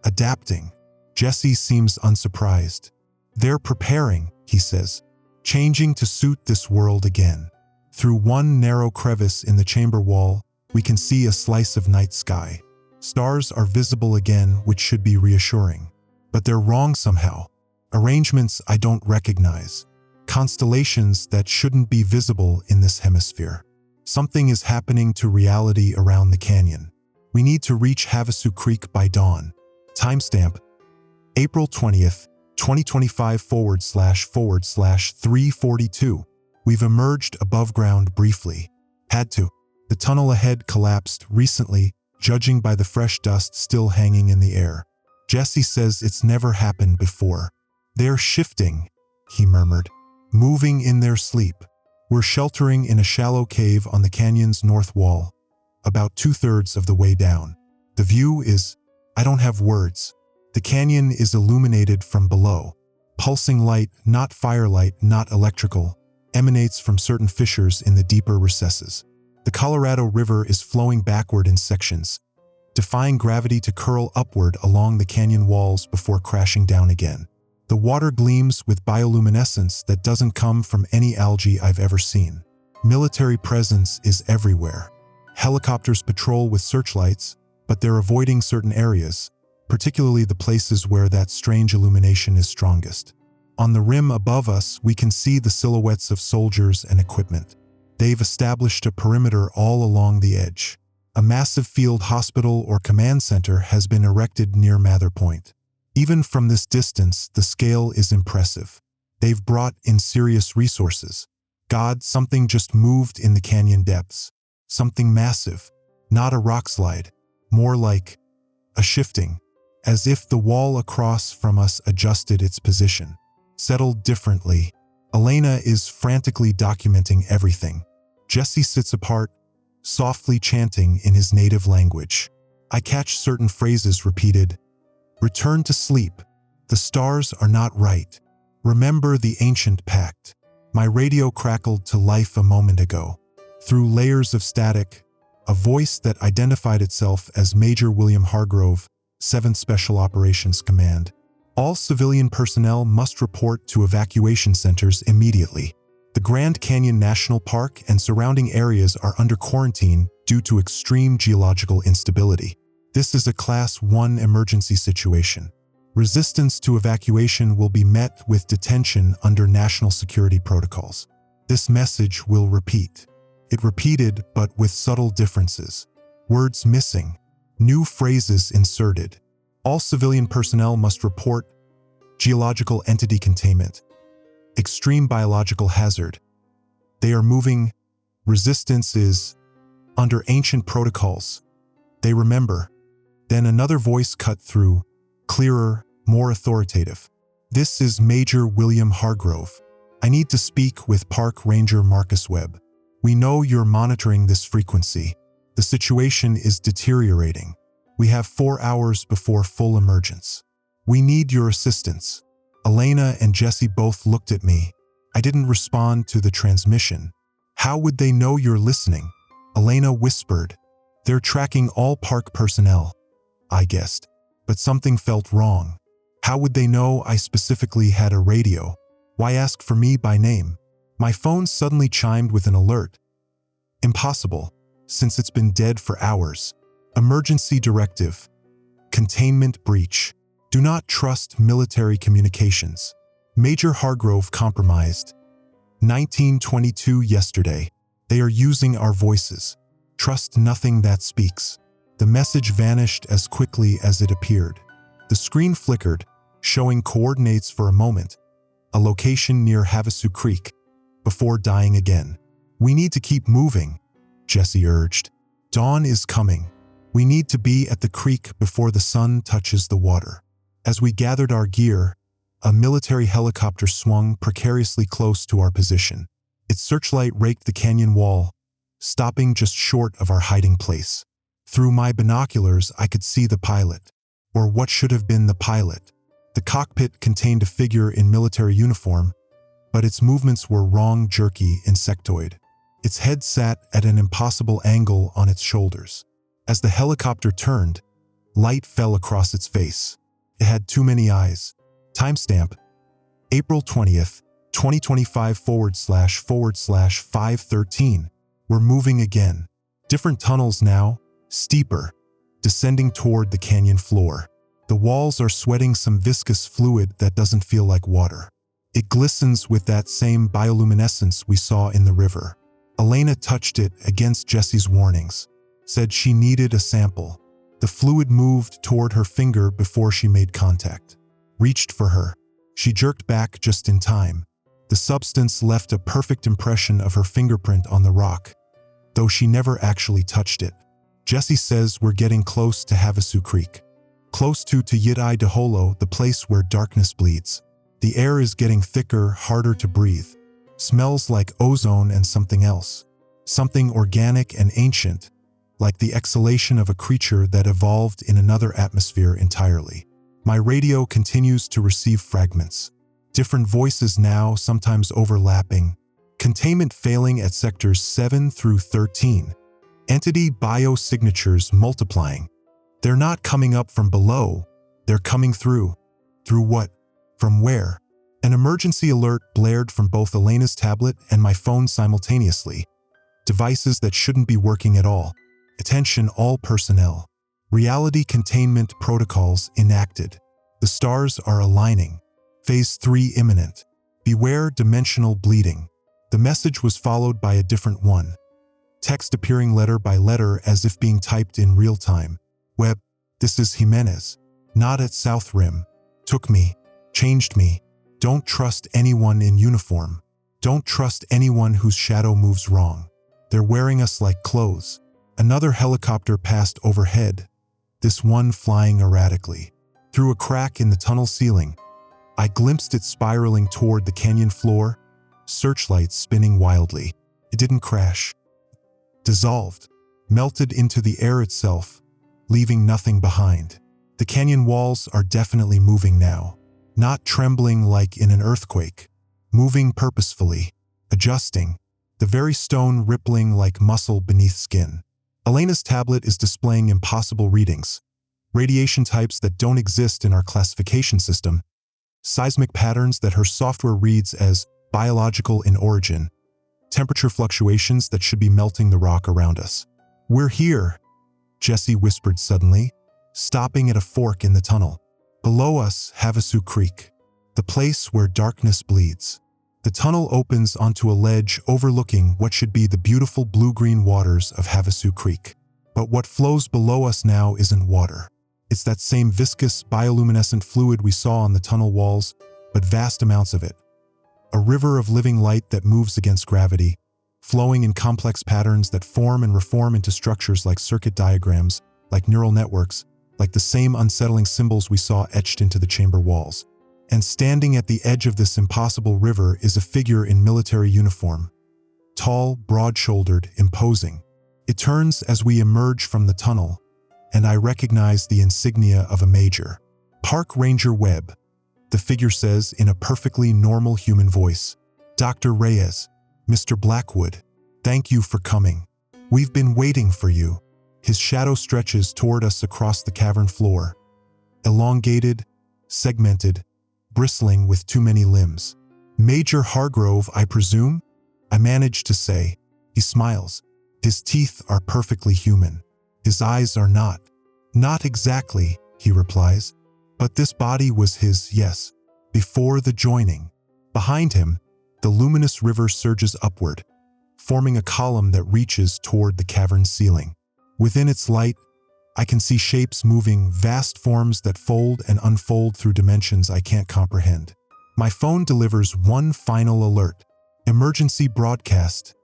Speaker 1: adapting. Jesse seems unsurprised. They're preparing, he says, changing to suit this world again. Through one narrow crevice in the chamber wall, we can see a slice of night sky. Stars are visible again, which should be reassuring. But they're wrong somehow. Arrangements I don't recognize. Constellations that shouldn't be visible in this hemisphere. Something is happening to reality around the canyon. We need to reach Havasu Creek by dawn. Timestamp: April 20th, 2025//342. We've emerged above ground briefly. Had to. The tunnel ahead collapsed recently, judging by the fresh dust still hanging in the air. Jesse says it's never happened before. They're shifting, he murmured, moving in their sleep. We're sheltering in a shallow cave on the canyon's north wall, about 2/3 of the way down. The view is, I don't have words. The canyon is illuminated from below. Pulsing light, not firelight, not electrical, emanates from certain fissures in the deeper recesses. The Colorado River is flowing backward in sections, defying gravity to curl upward along the canyon walls before crashing down again. The water gleams with bioluminescence that doesn't come from any algae I've ever seen. Military presence is everywhere. Helicopters patrol with searchlights, but they're avoiding certain areas, particularly the places where that strange illumination is strongest. On the rim above us, we can see the silhouettes of soldiers and equipment. They've established a perimeter all along the edge. A massive field hospital or command center has been erected near Mather Point. Even from this distance, the scale is impressive. They've brought in serious resources. God, something just moved in the canyon depths. Something massive. Not a rock slide. More like a shifting. As if the wall across from us adjusted its position. Settled differently. Elena is frantically documenting everything. Jesse sits apart, softly chanting in his native language. I catch certain phrases repeated. Return to sleep. The stars are not right. Remember the ancient pact. My radio crackled to life a moment ago. Through layers of static, a voice that identified itself as Major William Hargrove, 7th Special Operations Command. All civilian personnel must report to evacuation centers immediately. The Grand Canyon National Park and surrounding areas are under quarantine due to extreme geological instability. This is a Class 1 emergency situation. Resistance to evacuation will be met with detention under national security protocols. This message will repeat. It repeated, but with subtle differences. Words missing. New phrases inserted. All civilian personnel must report geological entity containment. Extreme biological hazard. They are moving. Resistance is under ancient protocols. They remember. Then another voice cut through, clearer, more authoritative. This is Major William Hargrove. I need to speak with Park Ranger Marcus Webb. We know you're monitoring this frequency. The situation is deteriorating. We have 4 hours before full emergence. We need your assistance. Elena and Jesse both looked at me. I didn't respond to the transmission. How would they know you're listening? Elena whispered. They're tracking all park personnel. I guessed. But something felt wrong. How would they know I specifically had a radio? Why ask for me by name? My phone suddenly chimed with an alert. Impossible, since it's been dead for hours. Emergency directive. Containment breach. Do not trust military communications. Major Hargrove compromised. 1922 yesterday. They are using our voices. Trust nothing that speaks. The message vanished as quickly as it appeared. The screen flickered, showing coordinates for a moment, a location near Havasu Creek, before dying again. We need to keep moving, Jesse urged. Dawn is coming. We need to be at the creek before the sun touches the water. As we gathered our gear, a military helicopter swung precariously close to our position. Its searchlight raked the canyon wall, stopping just short of our hiding place. Through my binoculars, I could see the pilot, or what should have been the pilot. The cockpit contained a figure in military uniform, but its movements were wrong, jerky, insectoid. Its head sat at an impossible angle on its shoulders. As the helicopter turned, light fell across its face. It had too many eyes. Timestamp: April 20th, 2025 //513. We're moving again. Different tunnels now, steeper, descending toward the canyon floor. The walls are sweating some viscous fluid that doesn't feel like water. It glistens with that same bioluminescence we saw in the river. Elena touched it against Jesse's warnings, said she needed a sample. The fluid moved toward her finger before she made contact. Reached for her. She jerked back just in time. The substance left a perfect impression of her fingerprint on the rock, though she never actually touched it. Jesse says we're getting close to Havasu Creek. Close to Yidai Daholo, the place where darkness bleeds. The air is getting thicker, harder to breathe. Smells like ozone and something else. Something organic and ancient, like the exhalation of a creature that evolved in another atmosphere entirely. My radio continues to receive fragments. Different voices now, sometimes overlapping. Containment failing at sectors 7 through 13. Entity biosignatures multiplying. They're not coming up from below. They're coming through. Through what? From where? An emergency alert blared from both Elena's tablet and my phone simultaneously. Devices that shouldn't be working at all. Attention all personnel. Reality containment protocols enacted. The stars are aligning. Phase 3 imminent. Beware dimensional bleeding. The message was followed by a different one. Text appearing letter by letter as if being typed in real time. Webb, this is Jimenez. Not at South Rim. Took me. Changed me. Don't trust anyone in uniform. Don't trust anyone whose shadow moves wrong. They're wearing us like clothes. Another helicopter passed overhead, this one flying erratically. Through a crack in the tunnel ceiling, I glimpsed it spiraling toward the canyon floor, searchlights spinning wildly. It didn't crash. Dissolved, melted into the air itself, leaving nothing behind. The canyon walls are definitely moving now, not trembling like in an earthquake, moving purposefully, adjusting, the very stone rippling like muscle beneath skin. Elena's tablet is displaying impossible readings, radiation types that don't exist in our classification system, seismic patterns that her software reads as biological in origin, temperature fluctuations that should be melting the rock around us. "We're here," Jesse whispered suddenly, stopping at a fork in the tunnel. Below us, Havasu Creek, the place where darkness bleeds. The tunnel opens onto a ledge overlooking what should be the beautiful blue-green waters of Havasu Creek. But what flows below us now isn't water. It's that same viscous, bioluminescent fluid we saw on the tunnel walls, but vast amounts of it. A river of living light that moves against gravity, flowing in complex patterns that form and reform into structures like circuit diagrams, like neural networks, like the same unsettling symbols we saw etched into the chamber walls. And standing at the edge of this impossible river is a figure in military uniform. Tall, broad-shouldered, imposing. It turns as we emerge from the tunnel, and I recognize the insignia of a major. "Park Ranger Webb," the figure says in a perfectly normal human voice. "Dr. Reyes, Mr. Blackwood, thank you for coming. We've been waiting for you." His shadow stretches toward us across the cavern floor. Elongated, segmented, bristling with too many limbs. "Major Hargrove, I presume?" I manage to say. He smiles. His teeth are perfectly human. His eyes are not. "Not exactly," he replies. "But this body was his, yes, before the joining." Behind him, the luminous river surges upward, forming a column that reaches toward the cavern's ceiling. Within its light, I can see shapes moving, vast forms that fold and unfold through dimensions I can't comprehend. My phone delivers one final alert. Emergency broadcast.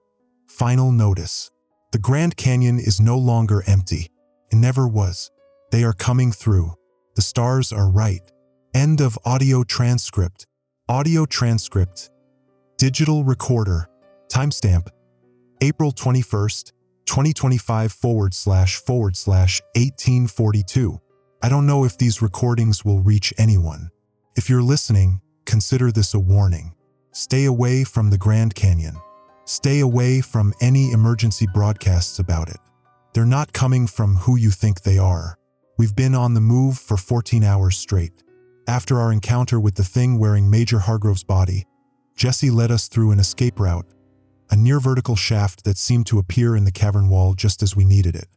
Speaker 1: Final notice. The Grand Canyon is no longer empty. It never was. They are coming through. The stars are right. End of audio transcript. Audio transcript. Digital recorder. Timestamp. April 21st, 2025 //1842. I don't know if these recordings will reach anyone. If you're listening, consider this a warning. Stay away from the Grand Canyon. Stay away from any emergency broadcasts about it. They're not coming from who you think they are. We've been on the move for 14 hours straight. After our encounter with the thing wearing Major Hargrove's body, Jesse led us through an escape route, a near-vertical shaft that seemed to appear in the cavern wall just as we needed it.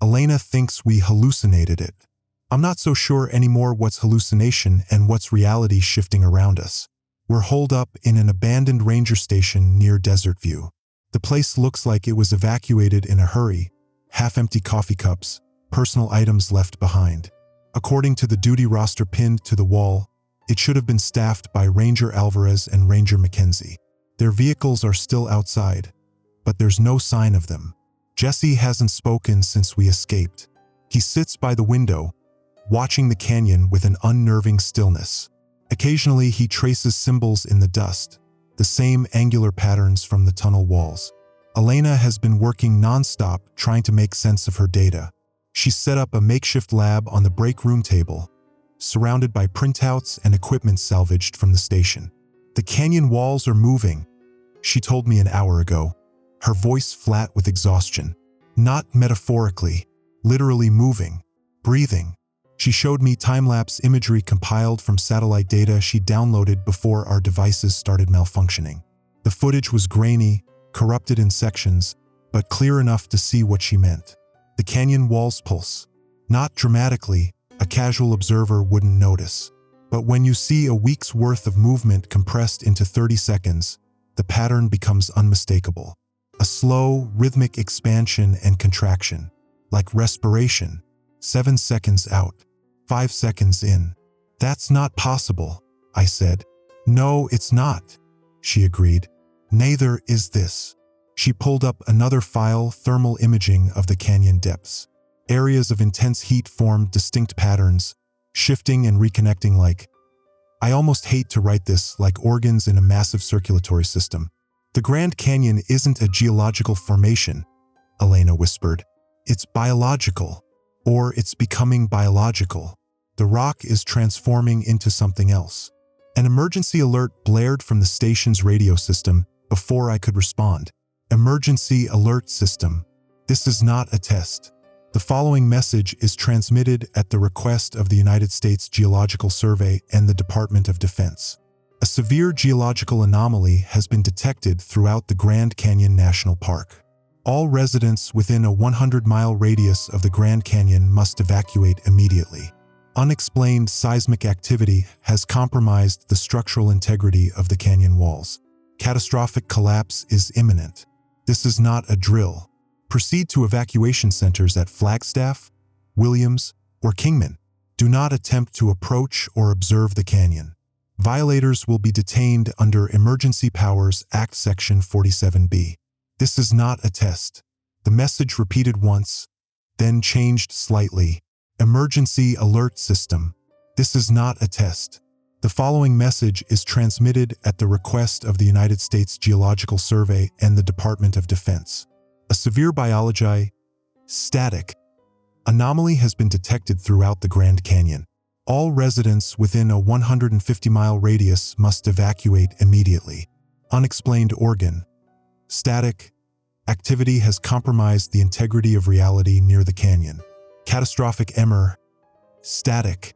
Speaker 1: Elena thinks we hallucinated it. I'm not so sure anymore what's hallucination and what's reality shifting around us. We're holed up in an abandoned ranger station near Desert View. The place looks like it was evacuated in a hurry, half-empty coffee cups, personal items left behind. According to the duty roster pinned to the wall, it should have been staffed by Ranger Alvarez and Ranger McKenzie. Their vehicles are still outside, but there's no sign of them. Jesse hasn't spoken since we escaped. He sits by the window, watching the canyon with an unnerving stillness. Occasionally, he traces symbols in the dust, the same angular patterns from the tunnel walls. Elena has been working non-stop trying to make sense of her data. She set up a makeshift lab on the break room table, surrounded by printouts and equipment salvaged from the station. "The canyon walls are moving," she told me an hour ago, her voice flat with exhaustion. Not metaphorically, literally moving, breathing. She showed me time-lapse imagery compiled from satellite data she downloaded before our devices started malfunctioning. The footage was grainy, corrupted in sections, but clear enough to see what she meant. The canyon walls pulse. Not dramatically, a casual observer wouldn't notice. But when you see a week's worth of movement compressed into 30 seconds, the pattern becomes unmistakable. A slow, rhythmic expansion and contraction, like respiration. 7 seconds out, 5 seconds in. "That's not possible," I said. "No, it's not," she agreed. "Neither is this." She pulled up another file, thermal imaging of the canyon depths. Areas of intense heat formed distinct patterns, shifting and reconnecting like, I almost hate to write this, like organs in a massive circulatory system. "The Grand Canyon isn't a geological formation," Elena whispered. "It's biological. Or it's becoming biological. The rock is transforming into something else." An emergency alert blared from the station's radio system before I could respond. "Emergency alert system," This is not a test. The following message is transmitted at the request of the United States Geological Survey and the Department of Defense. A severe geological anomaly has been detected throughout the Grand Canyon National Park. All residents within a 100-mile radius of the Grand Canyon must evacuate immediately. Unexplained seismic activity has compromised the structural integrity of the canyon walls. Catastrophic collapse is imminent. This is not a drill. Proceed to evacuation centers at Flagstaff, Williams, or Kingman. Do not attempt to approach or observe the canyon. Violators will be detained under Emergency Powers Act Section 47B. This is not a test. The message repeated once, then changed slightly. Emergency Alert System. This is not a test. The following message is transmitted at the request of the United States Geological Survey and the Department of Defense. A severe static anomaly has been detected throughout the Grand Canyon. All residents within a 150-mile radius must evacuate immediately. Unexplained static activity has compromised the integrity of reality near the canyon. Catastrophic static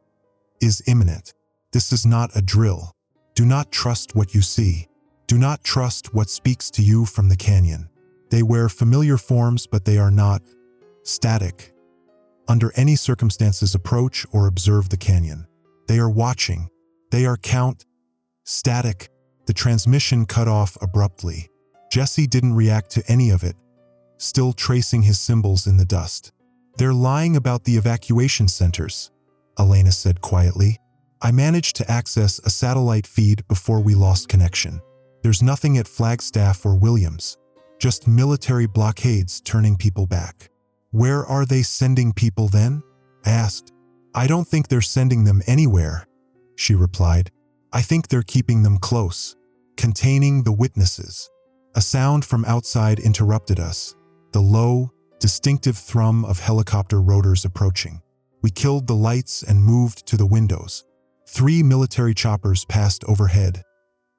Speaker 1: is imminent. This is not a drill. Do not trust what you see. Do not trust what speaks to you from the canyon. They wear familiar forms, but they are not static. Under any circumstances, approach or observe the canyon. They are watching. They are static. The transmission cut off abruptly. Jesse didn't react to any of it, still tracing his symbols in the dust. They're lying about the evacuation centers, Elena said quietly. I managed to access a satellite feed before we lost connection. There's nothing at Flagstaff or Williams, just military blockades turning people back. Where are they sending people then? I asked. I don't think they're sending them anywhere, she replied. I think they're keeping them close, containing the witnesses. A sound from outside interrupted us, the low, distinctive thrum of helicopter rotors approaching. We killed the lights and moved to the windows. 3 military choppers passed overhead,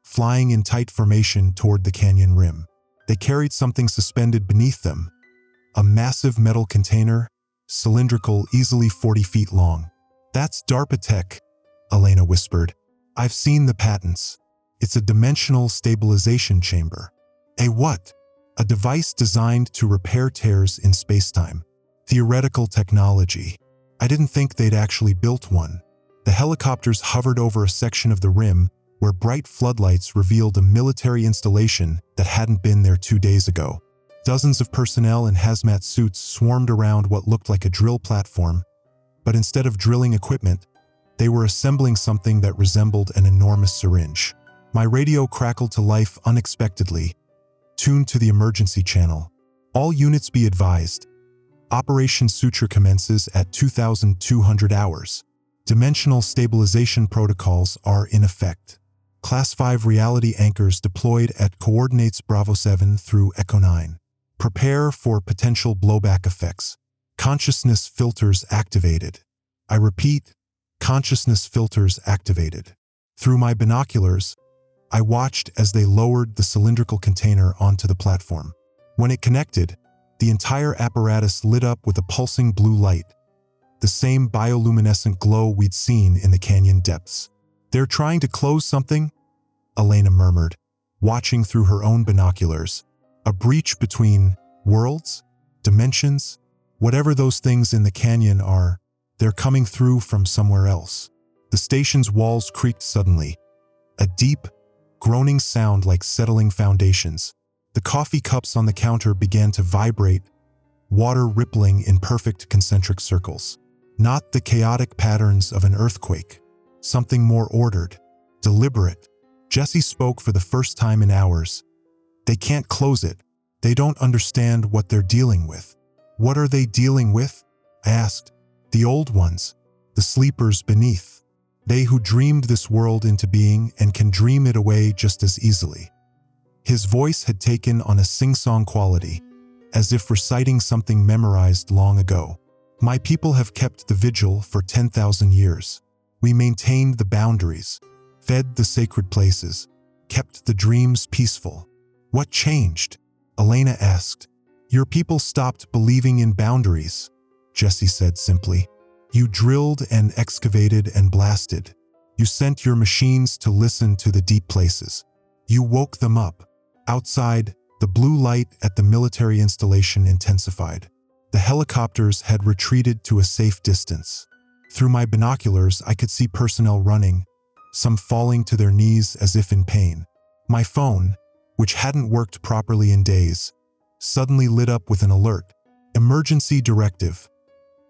Speaker 1: flying in tight formation toward the canyon rim. They carried something suspended beneath them, a massive metal container, cylindrical, easily 40 feet long. That's DARPA tech, Elena whispered. I've seen the patents. It's a dimensional stabilization chamber. A what? A device designed to repair tears in spacetime. Theoretical technology. I didn't think they'd actually built one. The helicopters hovered over a section of the rim where bright floodlights revealed a military installation that hadn't been there 2 days ago. Dozens of personnel in hazmat suits swarmed around what looked like a drill platform, but instead of drilling equipment, they were assembling something that resembled an enormous syringe. My radio crackled to life unexpectedly, tuned to the emergency channel. All units be advised. Operation Suture commences at 2,200 hours. Dimensional stabilization protocols are in effect. Class 5 reality anchors deployed at coordinates Bravo 7 through Echo 9. Prepare for potential blowback effects. Consciousness filters activated. I repeat, consciousness filters activated. Through my binoculars, I watched as they lowered the cylindrical container onto the platform. When it connected, the entire apparatus lit up with a pulsing blue light, the same bioluminescent glow we'd seen in the canyon depths. They're trying to close something, Elena murmured, watching through her own binoculars. A breach between worlds, dimensions, whatever those things in the canyon are, they're coming through from somewhere else. The station's walls creaked suddenly, a deep, groaning sound like settling foundations. The coffee cups on the counter began to vibrate, water rippling in perfect concentric circles. Not the chaotic patterns of an earthquake, something more ordered, deliberate. Jesse spoke for the first time in hours. They can't close it. They don't understand what they're dealing with. What are they dealing with? I asked. The old ones, the sleepers beneath. They who dreamed this world into being and can dream it away just as easily. His voice had taken on a sing-song quality, as if reciting something memorized long ago. My people have kept the vigil for 10,000 years. We maintained the boundaries, fed the sacred places, kept the dreams peaceful. What changed? Elena asked. Your people stopped believing in boundaries, Jesse said simply. You drilled and excavated and blasted. You sent your machines to listen to the deep places. You woke them up. Outside, the blue light at the military installation intensified. The helicopters had retreated to a safe distance. Through my binoculars, I could see personnel running, some falling to their knees as if in pain. My phone, which hadn't worked properly in days, suddenly lit up with an alert. Emergency directive.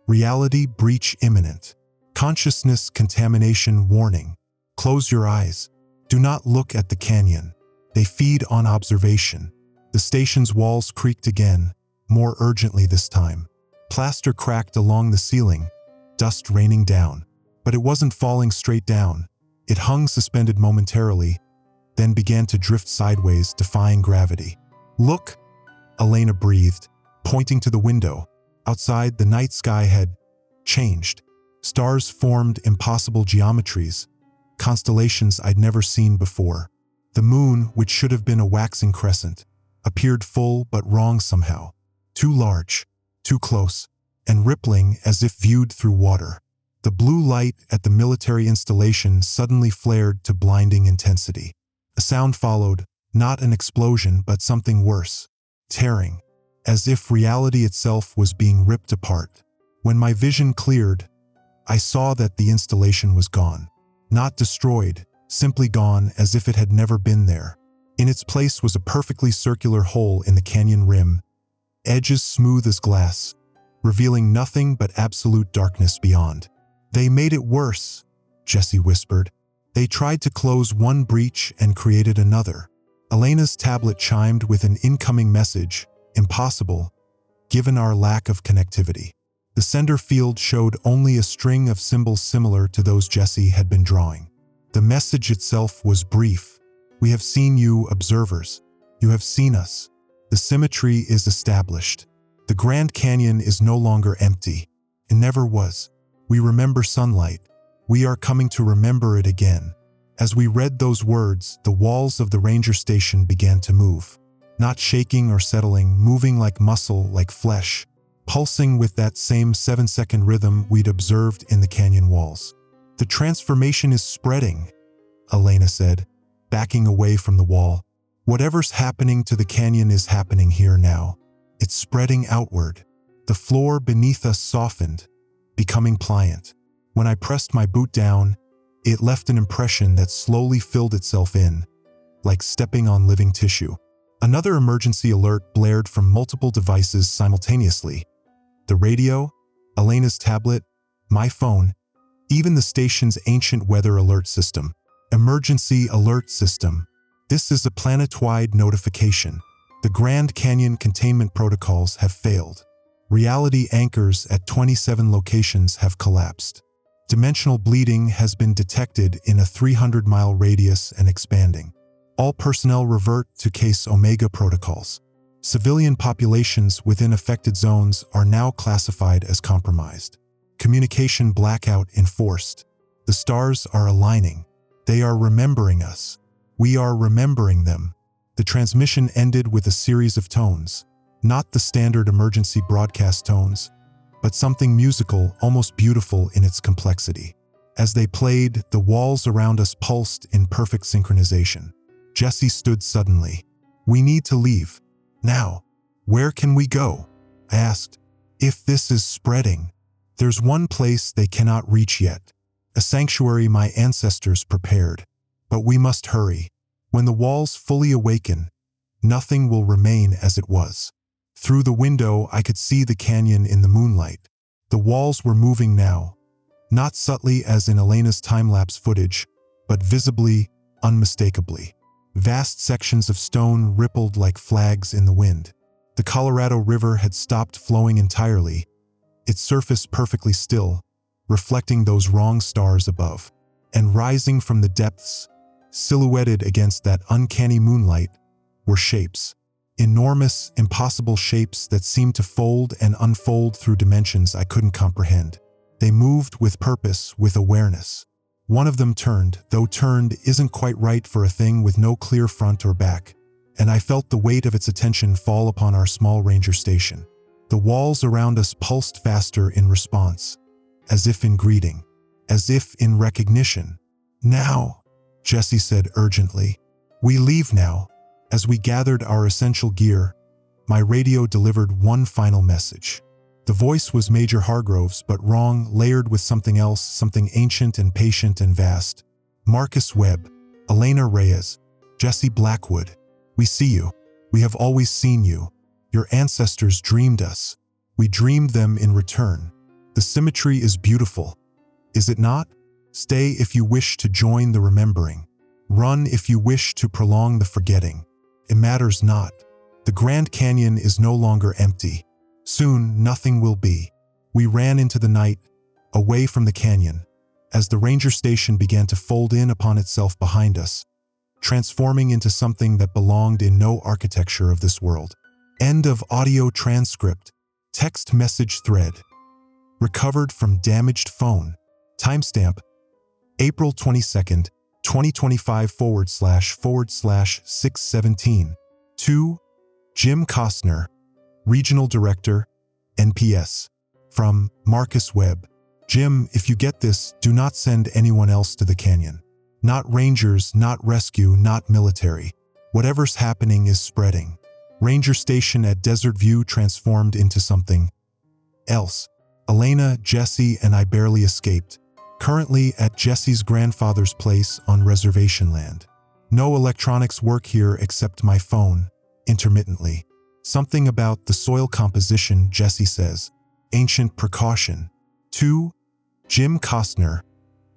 Speaker 1: Reality breach imminent. Consciousness contamination warning. Close your eyes. Do not look at the canyon. They feed on observation. The station's walls creaked again, more urgently this time. Plaster cracked along the ceiling, dust raining down. But it wasn't falling straight down. It hung suspended momentarily, then began to drift sideways, defying gravity. Look, Elena breathed, pointing to the window. Outside, the night sky had changed. Stars formed impossible geometries, constellations I'd never seen before. The moon, which should have been a waxing crescent, appeared full but wrong somehow. Too large, too close, and rippling as if viewed through water. The blue light at the military installation suddenly flared to blinding intensity. A sound followed, not an explosion but something worse. Tearing, as if reality itself was being ripped apart. When my vision cleared, I saw that the installation was gone. Not destroyed, simply gone as if it had never been there. In its place was a perfectly circular hole in the canyon rim, edges smooth as glass, revealing nothing but absolute darkness beyond. They made it worse, Jesse whispered. They tried to close one breach and created another. Elena's tablet chimed with an incoming message. Impossible, given our lack of connectivity. The sender field showed only a string of symbols similar to those Jesse had been drawing. The message itself was brief. We have seen you, observers. You have seen us. The symmetry is established. The Grand Canyon is no longer empty. It never was. We remember sunlight. We are coming to remember it again. As we read those words, the walls of the ranger station began to move. Not shaking or settling, moving like muscle, like flesh, pulsing with that same 7-second rhythm we'd observed in the canyon walls. The transformation is spreading, Elena said, backing away from the wall. Whatever's happening to the canyon is happening here now. It's spreading outward. The floor beneath us softened, becoming pliant. When I pressed my boot down, it left an impression that slowly filled itself in, like stepping on living tissue. Another emergency alert blared from multiple devices simultaneously. The radio, Elena's tablet, my phone, even the station's ancient weather alert system. Emergency alert system. This is a planet-wide notification. The Grand Canyon containment protocols have failed. Reality anchors at 27 locations have collapsed. Dimensional bleeding has been detected in a 300-mile radius and expanding. All personnel revert to Case Omega protocols. Civilian populations within affected zones are now classified as compromised. Communication blackout enforced. The stars are aligning. They are remembering us. We are remembering them. The transmission ended with a series of tones. Not the standard emergency broadcast tones, but something musical, almost beautiful in its complexity. As they played, the walls around us pulsed in perfect synchronization. Jesse stood suddenly. We need to leave. Now. Where can we go? I asked. If this is spreading, there's one place they cannot reach yet. A sanctuary my ancestors prepared. But we must hurry. When the walls fully awaken, nothing will remain as it was. Through the window, I could see the canyon in the moonlight. The walls were moving now, not subtly as in Elena's time-lapse footage, but visibly, unmistakably. Vast sections of stone rippled like flags in the wind. The Colorado River had stopped flowing entirely, its surface perfectly still, reflecting those wrong stars above. And rising from the depths, silhouetted against that uncanny moonlight, were shapes. Enormous, impossible shapes that seemed to fold and unfold through dimensions I couldn't comprehend. They moved with purpose, with awareness. One of them turned, though turned isn't quite right for a thing with no clear front or back. and I felt the weight of its attention fall upon our small ranger station. The walls around us pulsed faster in response, as if in greeting, as if in recognition. "Now," Jesse said urgently. "We leave now." As we gathered our essential gear, my radio delivered one final message. The voice was Major Hargrove's, but wrong, layered with something else, something ancient and patient and vast. "Marcus Webb, Elena Reyes, Jesse Blackwood, we see you. We have always seen you. Your ancestors dreamed us. We dreamed them in return. The symmetry is beautiful, is it not? Stay if you wish to join the remembering. Run if you wish to prolong the forgetting. It matters not. The Grand Canyon is no longer empty. Soon, nothing will be." We ran into the night, away from the canyon, as the ranger station began to fold in upon itself behind us, transforming into something that belonged in no architecture of this world. End of audio transcript. Text message thread. Recovered from damaged phone. Timestamp: April 22nd, 2025 //617. 2. Jim Costner, Regional Director, NPS. From Marcus Webb. "Jim, if you get this, do not send anyone else to the canyon. Not rangers, not rescue, not military. Whatever's happening is spreading. Ranger Station at Desert View transformed into something else. Elena, Jesse, and I barely escaped. Currently at Jesse's grandfather's place on reservation land. No electronics work here except my phone, intermittently. Something about the soil composition, Jesse says. Ancient precaution." 2. Jim Costner,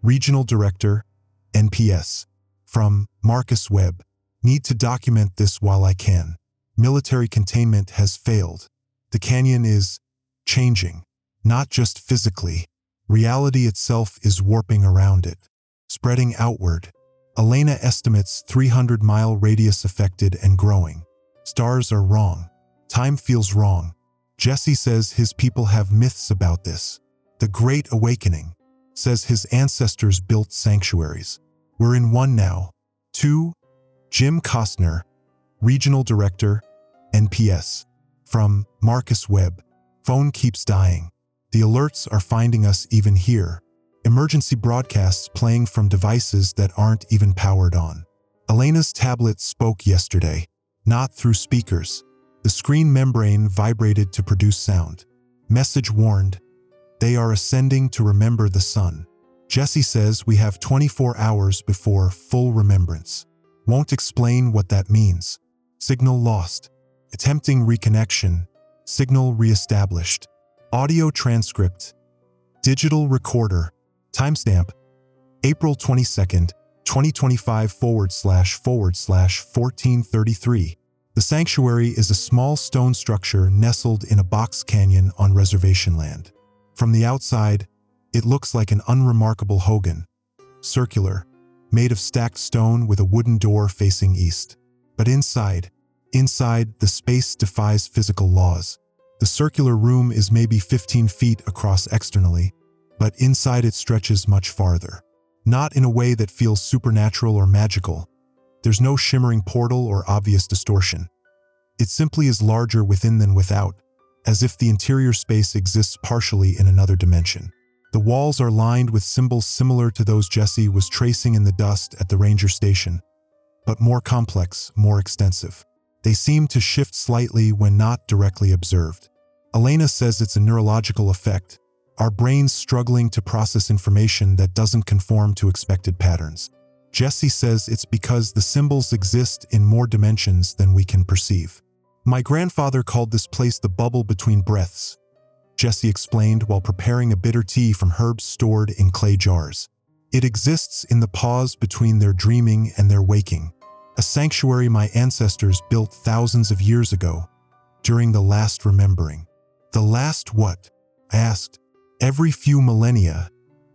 Speaker 1: Regional Director, NPS. From Marcus Webb. "Need to document this while I can. Military containment has failed. The canyon is changing, not just physically. Reality itself is warping around it, spreading outward. Elena estimates 300-mile radius affected and growing. Stars are wrong. Time feels wrong. Jesse says his people have myths about this. The Great Awakening. Says his ancestors built sanctuaries. We're in one now." 2. Jim Costner, Regional Director, NPS. From Marcus Webb. "Phone keeps dying. The alerts are finding us even here. Emergency broadcasts playing from devices that aren't even powered on. Elena's tablet spoke yesterday, not through speakers. The screen membrane vibrated to produce sound. Message warned, they are ascending to remember the sun. Jesse says we have 24 hours before full remembrance. Won't explain what that means. Signal lost. Attempting reconnection. Signal reestablished. Audio transcript. Digital recorder. Timestamp: April 22nd, 2025 //1433. The sanctuary is a small stone structure nestled in a box canyon on reservation land. From the outside, it looks like an unremarkable hogan, circular, made of stacked stone with a wooden door facing east. But inside, the space defies physical laws. The circular room is maybe 15 feet across externally, but inside it stretches much farther. Not in a way that feels supernatural or magical. There's no shimmering portal or obvious distortion. It simply is larger within than without, as if the interior space exists partially in another dimension. The walls are lined with symbols similar to those Jesse was tracing in the dust at the ranger station, but more complex, more extensive. They seem to shift slightly when not directly observed. Elena says it's a neurological effect, our brains struggling to process information that doesn't conform to expected patterns. Jesse says it's because the symbols exist in more dimensions than we can perceive. My grandfather called this place the bubble between breaths, Jesse explained while preparing a bitter tea from herbs stored in clay jars. It exists in the pause between their dreaming and their waking. A sanctuary my ancestors built thousands of years ago, during the last remembering. The last what? I asked. Every few millennia,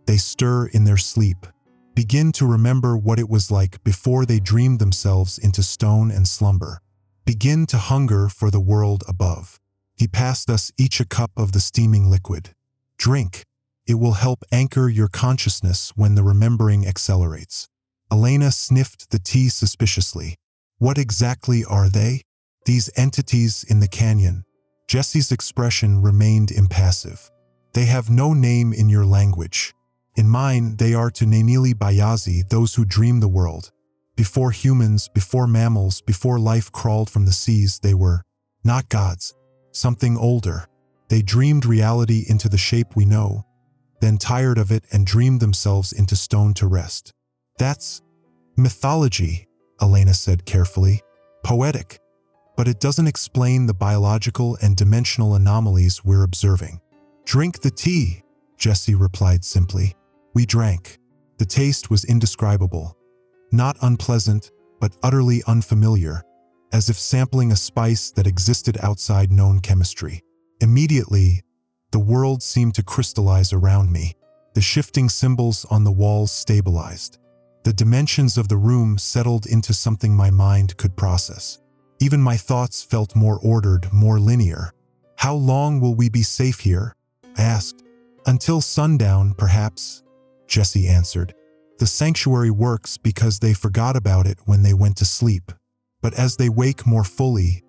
Speaker 1: they stir in their sleep, begin to remember what it was like before they dreamed themselves into stone and slumber, begin to hunger for the world above. He passed us each a cup of the steaming liquid. Drink. It will help anchor your consciousness when the remembering accelerates. Elena sniffed the tea suspiciously. What exactly are they? These entities in the canyon. Jesse's expression remained impassive. They have no name in your language. In mine, they are to Nenili Bayazi, those who dream the world. Before humans, before mammals, before life crawled from the seas, they were not gods, something older. They dreamed reality into the shape we know, then tired of it and dreamed themselves into stone to rest. That's mythology, Elena said carefully. Poetic. But it doesn't explain the biological and dimensional anomalies we're observing. Drink the tea, Jesse replied simply. We drank. The taste was indescribable. Not unpleasant, but utterly unfamiliar, as if sampling a spice that existed outside known chemistry. Immediately, the world seemed to crystallize around me. The shifting symbols on the walls stabilized. The dimensions of the room settled into something my mind could process. Even my thoughts felt more ordered, more linear. How long will we be safe here? I asked. Until sundown, perhaps, Jesse answered. The sanctuary works because they forgot about it when they went to sleep. But as they wake more fully,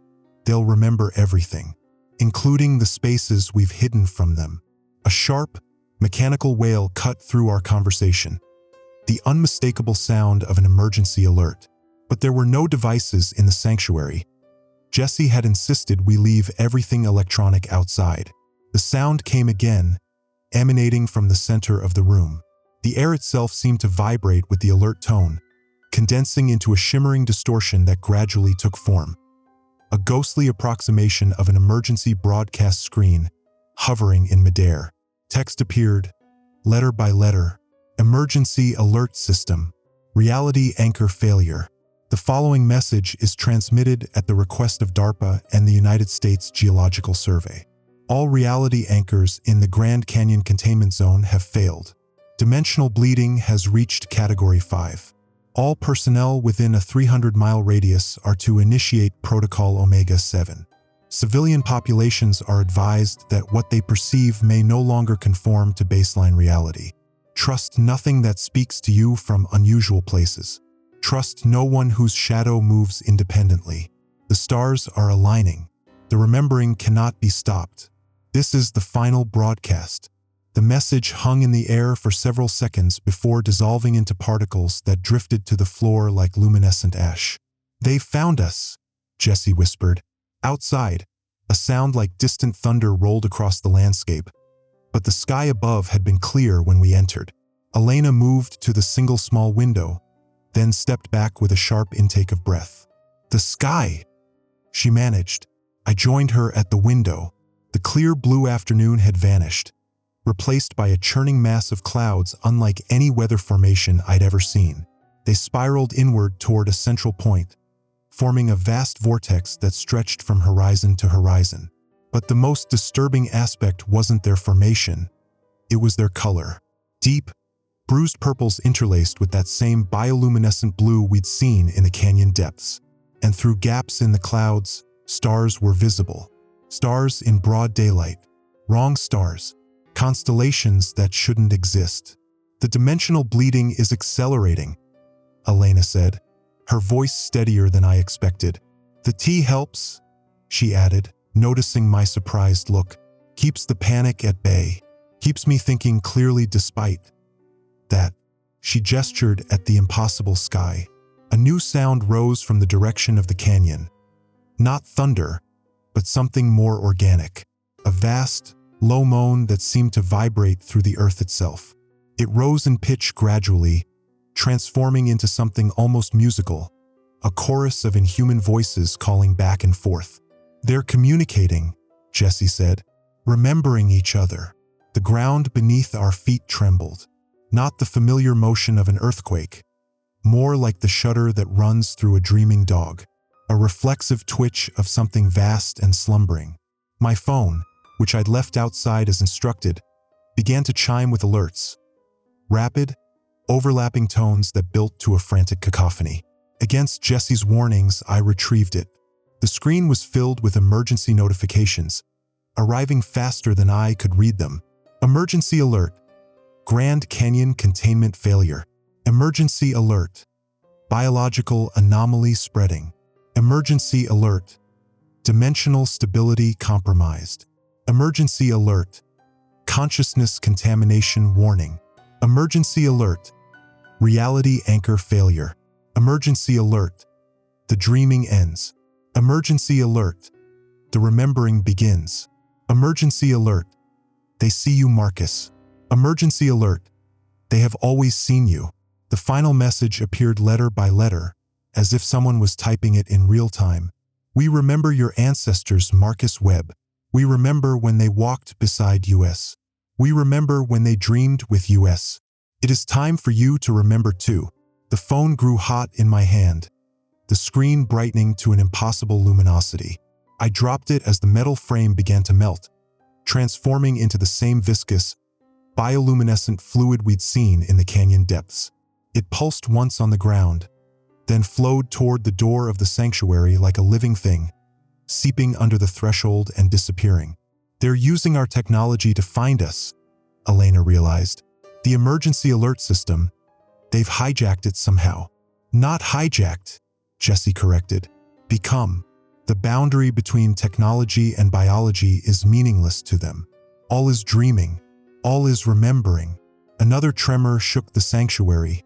Speaker 1: they'll remember everything, including the spaces we've hidden from them. A sharp, mechanical wail cut through our conversation. The unmistakable sound of an emergency alert. But there were no devices in the sanctuary. Jesse had insisted we leave everything electronic outside. The sound came again, emanating from the center of the room. The air itself seemed to vibrate with the alert tone, condensing into a shimmering distortion that gradually took form. A ghostly approximation of an emergency broadcast screen, hovering in midair. Text appeared, letter by letter. Emergency alert system. Reality anchor failure. The following message is transmitted at the request of DARPA and the United States Geological Survey. All reality anchors in the Grand Canyon containment zone have failed. Dimensional bleeding has reached Category 5. All personnel within a 300-mile radius are to initiate Protocol Omega-7. Civilian populations are advised that what they perceive may no longer conform to baseline reality. Trust nothing that speaks to you from unusual places. Trust no one whose shadow moves independently. The stars are aligning. The remembering cannot be stopped. This is the final broadcast. The message hung in the air for several seconds before dissolving into particles that drifted to the floor like luminescent ash. They've found us, Jesse whispered. Outside, a sound like distant thunder rolled across the landscape, but the sky above had been clear when we entered. Elena moved to the single small window, then stepped back with a sharp intake of breath. The sky, she managed. I joined her at the window. The clear blue afternoon had vanished, replaced by a churning mass of clouds unlike any weather formation I'd ever seen. They spiraled inward toward a central point, forming a vast vortex that stretched from horizon to horizon. But the most disturbing aspect wasn't their formation, it was their color. Deep, bruised purples interlaced with that same bioluminescent blue we'd seen in the canyon depths. And through gaps in the clouds, stars were visible. Stars in broad daylight. Wrong stars. Constellations that shouldn't exist. The dimensional bleeding is accelerating, Elena said, her voice steadier than I expected. The tea helps, she added, noticing my surprised look. Keeps the panic at bay. Keeps me thinking clearly despite that. She gestured at the impossible sky. A new sound rose from the direction of the canyon. Not thunder, but something more organic. A vast, low moan that seemed to vibrate through the earth itself. It rose in pitch gradually, transforming into something almost musical. A chorus of inhuman voices calling back and forth. They're communicating, Jesse said, remembering each other. The ground beneath our feet trembled. Not the familiar motion of an earthquake, more like the shudder that runs through a dreaming dog. A reflexive twitch of something vast and slumbering. My phone, which I'd left outside as instructed, began to chime with alerts. Rapid, overlapping tones that built to a frantic cacophony. Against Jesse's warnings, I retrieved it. The screen was filled with emergency notifications, arriving faster than I could read them. Emergency alert. Grand Canyon containment failure. Emergency alert. Biological anomaly spreading. Emergency alert. Dimensional stability compromised. Emergency alert. Consciousness contamination warning. Emergency alert. Reality anchor failure. Emergency alert. The dreaming ends. Emergency alert. The remembering begins. Emergency alert. They see you, Marcus. Emergency alert. They have always seen you. The final message appeared letter by letter, as if someone was typing it in real time. We remember your ancestors, Marcus Webb. We remember when they walked beside us. We remember when they dreamed with us. It is time for you to remember too. The phone grew hot in my hand, the screen brightening to an impossible luminosity. I dropped it as the metal frame began to melt, transforming into the same viscous, bioluminescent fluid we'd seen in the canyon depths. It pulsed once on the ground, then flowed toward the door of the sanctuary like a living thing, seeping under the threshold and disappearing. They're using our technology to find us, Elena realized. The emergency alert system, they've hijacked it somehow. Not hijacked, Jesse corrected. Become. The boundary between technology and biology is meaningless to them. All is dreaming. All is remembering. Another tremor shook the sanctuary,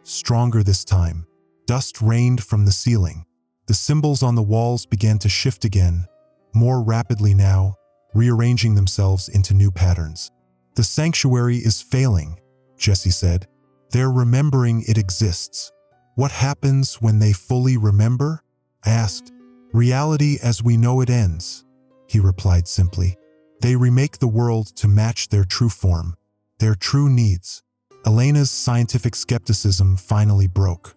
Speaker 1: stronger this time. Dust rained from the ceiling. The symbols on the walls began to shift again, more rapidly now, rearranging themselves into new patterns. The sanctuary is failing, Jesse said. They're remembering it exists. What happens when they fully remember? I asked. Reality as we know it ends, he replied simply. They remake the world to match their true form, their true needs. Elena's scientific skepticism finally broke.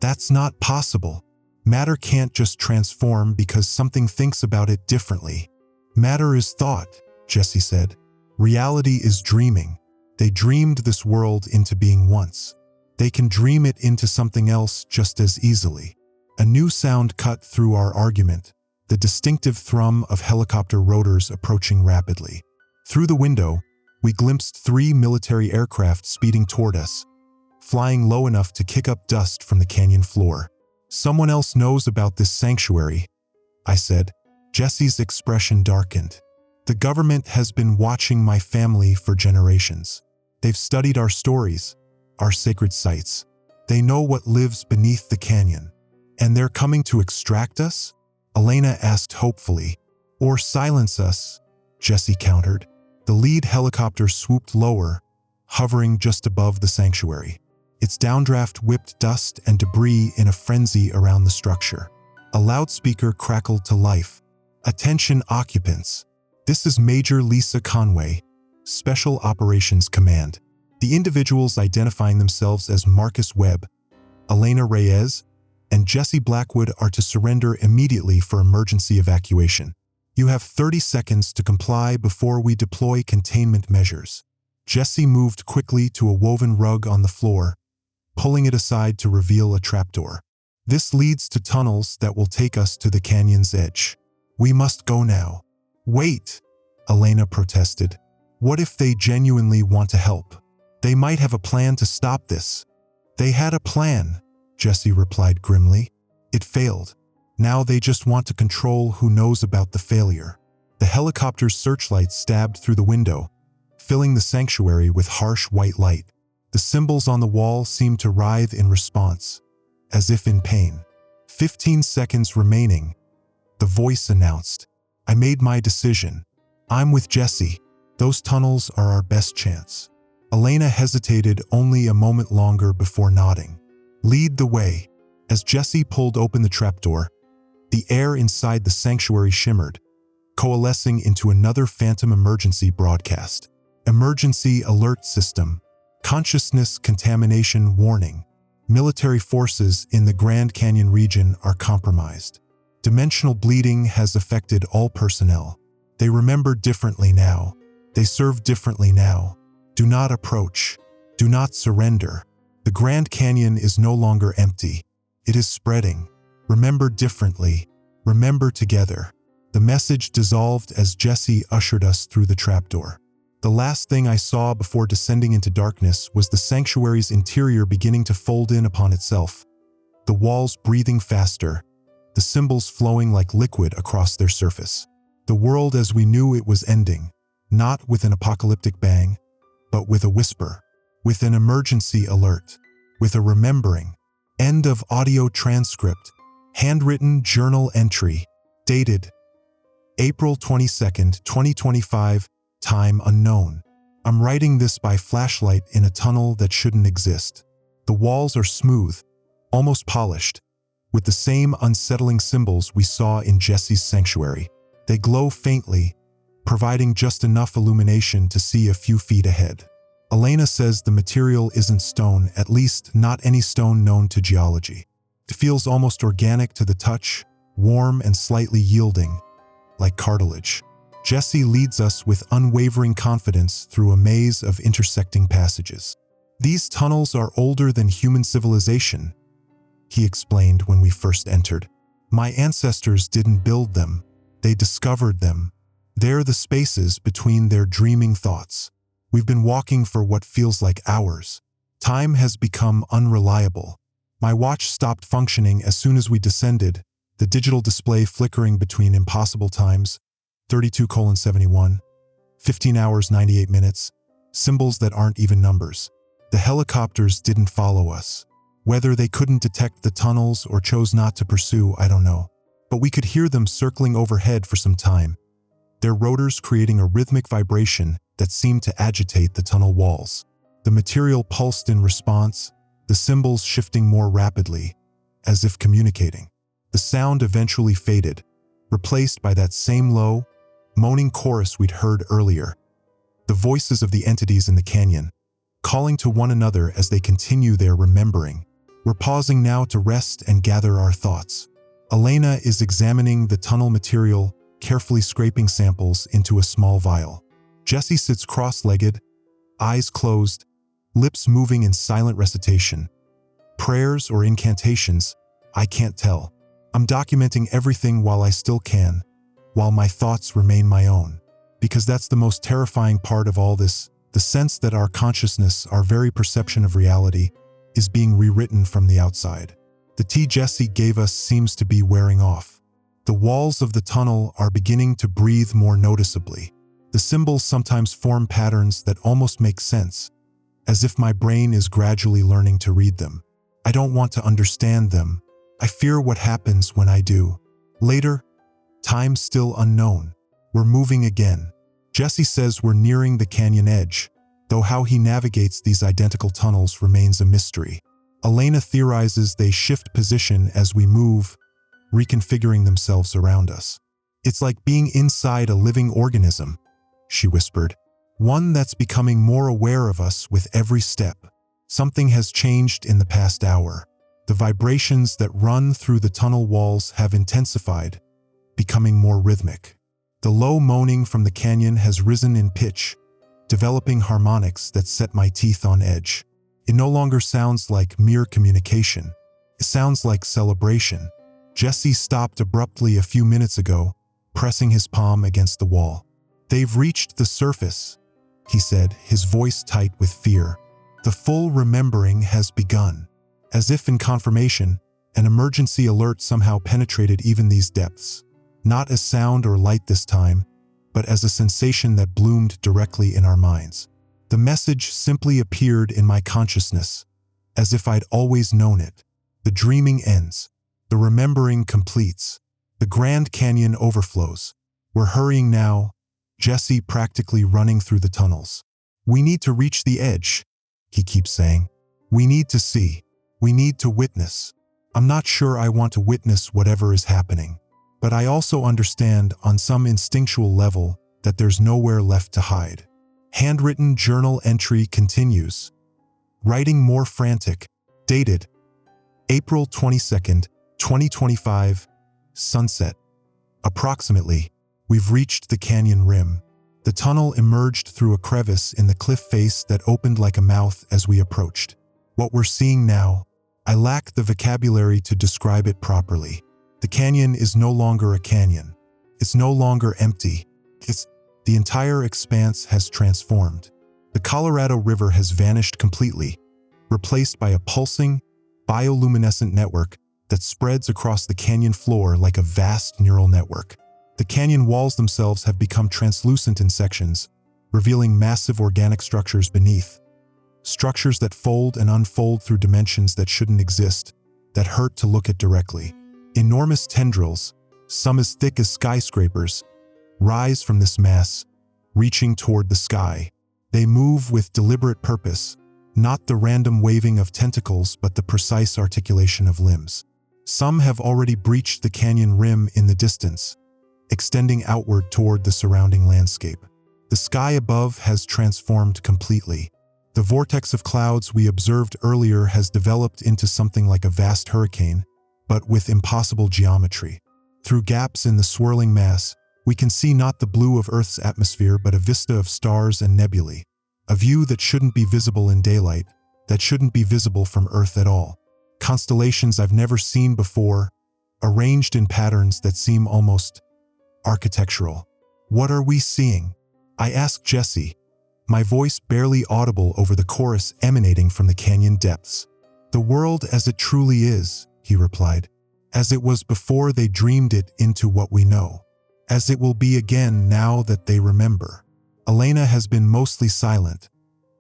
Speaker 1: That's not possible. Matter can't just transform because something thinks about it differently. Matter is thought, Jesse said. Reality is dreaming. They dreamed this world into being once. They can dream it into something else just as easily. A new sound cut through our argument, the distinctive thrum of helicopter rotors approaching rapidly. Through the window, we glimpsed 3 military aircraft speeding toward us, flying low enough to kick up dust from the canyon floor. Someone else knows about this sanctuary, I said. Jesse's expression darkened. The government has been watching my family for generations. They've studied our stories, our sacred sites. They know what lives beneath the canyon. And they're coming to extract us? Elena asked hopefully. Or silence us, Jesse countered. The lead helicopter swooped lower, hovering just above the sanctuary. Its downdraft whipped dust and debris in a frenzy around the structure. A loudspeaker crackled to life. Attention occupants. This is Major Lisa Conway, Special Operations Command. The individuals identifying themselves as Marcus Webb, Elena Reyes, and Jesse Blackwood are to surrender immediately for emergency evacuation. You have 30 seconds to comply before we deploy containment measures. Jesse moved quickly to a woven rug on the floor, pulling it aside to reveal a trapdoor. This leads to tunnels that will take us to the canyon's edge. We must go now. Wait, Elena protested. What if they genuinely want to help? They might have a plan to stop this. They had a plan, Jesse replied grimly. It failed. Now they just want to control who knows about the failure. The helicopter's searchlight stabbed through the window, filling the sanctuary with harsh white light. The symbols on the wall seemed to writhe in response, as if in pain. 15 seconds remaining, the voice announced. I made my decision. I'm with Jesse. Those tunnels are our best chance. Elena hesitated only a moment longer before nodding. Lead the way. As Jesse pulled open the trapdoor, the air inside the sanctuary shimmered, coalescing into another phantom emergency broadcast. Emergency alert system. Consciousness contamination warning. Military forces in the Grand Canyon region are compromised. Dimensional bleeding has affected all personnel. They remember differently now. They serve differently now. Do not approach. Do not surrender. The Grand Canyon is no longer empty. It is spreading. Remember differently. Remember together. The message dissolved as Jesse ushered us through the trapdoor. The last thing I saw before descending into darkness was the sanctuary's interior beginning to fold in upon itself, the walls breathing faster, the symbols flowing like liquid across their surface. The world as we knew it was ending, not with an apocalyptic bang, but with a whisper, with an emergency alert, with a remembering. End of audio transcript. Handwritten journal entry. Dated April 22nd, 2025. Time unknown. I'm writing this by flashlight in a tunnel that shouldn't exist. The walls are smooth, almost polished, with the same unsettling symbols we saw in Jesse's sanctuary. They glow faintly, providing just enough illumination to see a few feet ahead. Elena says the material isn't stone, at least not any stone known to geology. It feels almost organic to the touch, warm and slightly yielding, like cartilage. Jesse leads us with unwavering confidence through a maze of intersecting passages. These tunnels are older than human civilization, he explained when we first entered. My ancestors didn't build them, they discovered them. They're the spaces between their dreaming thoughts. We've been walking for what feels like hours. Time has become unreliable. My watch stopped functioning as soon as we descended, the digital display flickering between impossible times, 32:71, 15 hours 98 minutes, symbols that aren't even numbers. The helicopters didn't follow us. Whether they couldn't detect the tunnels or chose not to pursue, I don't know. But we could hear them circling overhead for some time, their rotors creating a rhythmic vibration that seemed to agitate the tunnel walls. The material pulsed in response, the symbols shifting more rapidly, as if communicating. The sound eventually faded, replaced by that same low, moaning chorus we'd heard earlier. The voices of the entities in the canyon, calling to one another as they continue their remembering. We're pausing now to rest and gather our thoughts. Elena is examining the tunnel material, carefully scraping samples into a small vial. Jesse sits cross-legged, eyes closed, lips moving in silent recitation. Prayers or incantations, I can't tell. I'm documenting everything while I still can, while my thoughts remain my own. Because that's the most terrifying part of all this, the sense that our consciousness, our very perception of reality, is being rewritten from the outside. The tea Jesse gave us seems to be wearing off. The walls of the tunnel are beginning to breathe more noticeably. The symbols sometimes form patterns that almost make sense, as if my brain is gradually learning to read them. I don't want to understand them. I fear what happens when I do. Later, time still unknown. We're moving again. Jesse says we're nearing the canyon edge, though how he navigates these identical tunnels remains a mystery. Elena theorizes they shift position as we move, reconfiguring themselves around us. It's like being inside a living organism, she whispered. One that's becoming more aware of us with every step. Something has changed in the past hour. The vibrations that run through the tunnel walls have intensified, becoming more rhythmic. The low moaning from the canyon has risen in pitch, developing harmonics that set my teeth on edge. It no longer sounds like mere communication. It sounds like celebration. Jesse stopped abruptly a few minutes ago, pressing his palm against the wall. They've reached the surface, he said, his voice tight with fear. The full remembering has begun. As if in confirmation, an emergency alert somehow penetrated even these depths. Not as sound or light this time, but as a sensation that bloomed directly in our minds. The message simply appeared in my consciousness, as if I'd always known it. The dreaming ends. The remembering completes. The Grand Canyon overflows. We're hurrying now, Jesse practically running through the tunnels. We need to reach the edge, he keeps saying. We need to see. We need to witness. I'm not sure I want to witness whatever is happening, but I also understand on some instinctual level that there's nowhere left to hide. Handwritten journal entry continues. Writing more frantic. Dated April 22nd, 2025. Sunset. Approximately, we've reached the canyon rim. The tunnel emerged through a crevice in the cliff face that opened like a mouth as we approached. What we're seeing now, I lack the vocabulary to describe it properly. The canyon is no longer a canyon. It's no longer empty. The entire expanse has transformed. The Colorado River has vanished completely, replaced by a pulsing, bioluminescent network that spreads across the canyon floor like a vast neural network. The canyon walls themselves have become translucent in sections, revealing massive organic structures beneath. Structures that fold and unfold through dimensions that shouldn't exist, that hurt to look at directly. Enormous tendrils, some as thick as skyscrapers, rise from this mass, reaching toward the sky. They move with deliberate purpose, not the random waving of tentacles but the precise articulation of limbs. Some have already breached the canyon rim in the distance, extending outward toward the surrounding landscape. The sky above has transformed completely. The vortex of clouds we observed earlier has developed into something like a vast hurricane, but with impossible geometry. Through gaps in the swirling mass, we can see not the blue of Earth's atmosphere but a vista of stars and nebulae. A view that shouldn't be visible in daylight, that shouldn't be visible from Earth at all. Constellations I've never seen before, arranged in patterns that seem almost architectural. What are we seeing? I asked Jesse, my voice barely audible over the chorus emanating from the canyon depths. The world as it truly is, he replied, as it was before they dreamed it into what we know, as it will be again now that they remember. Elena has been mostly silent,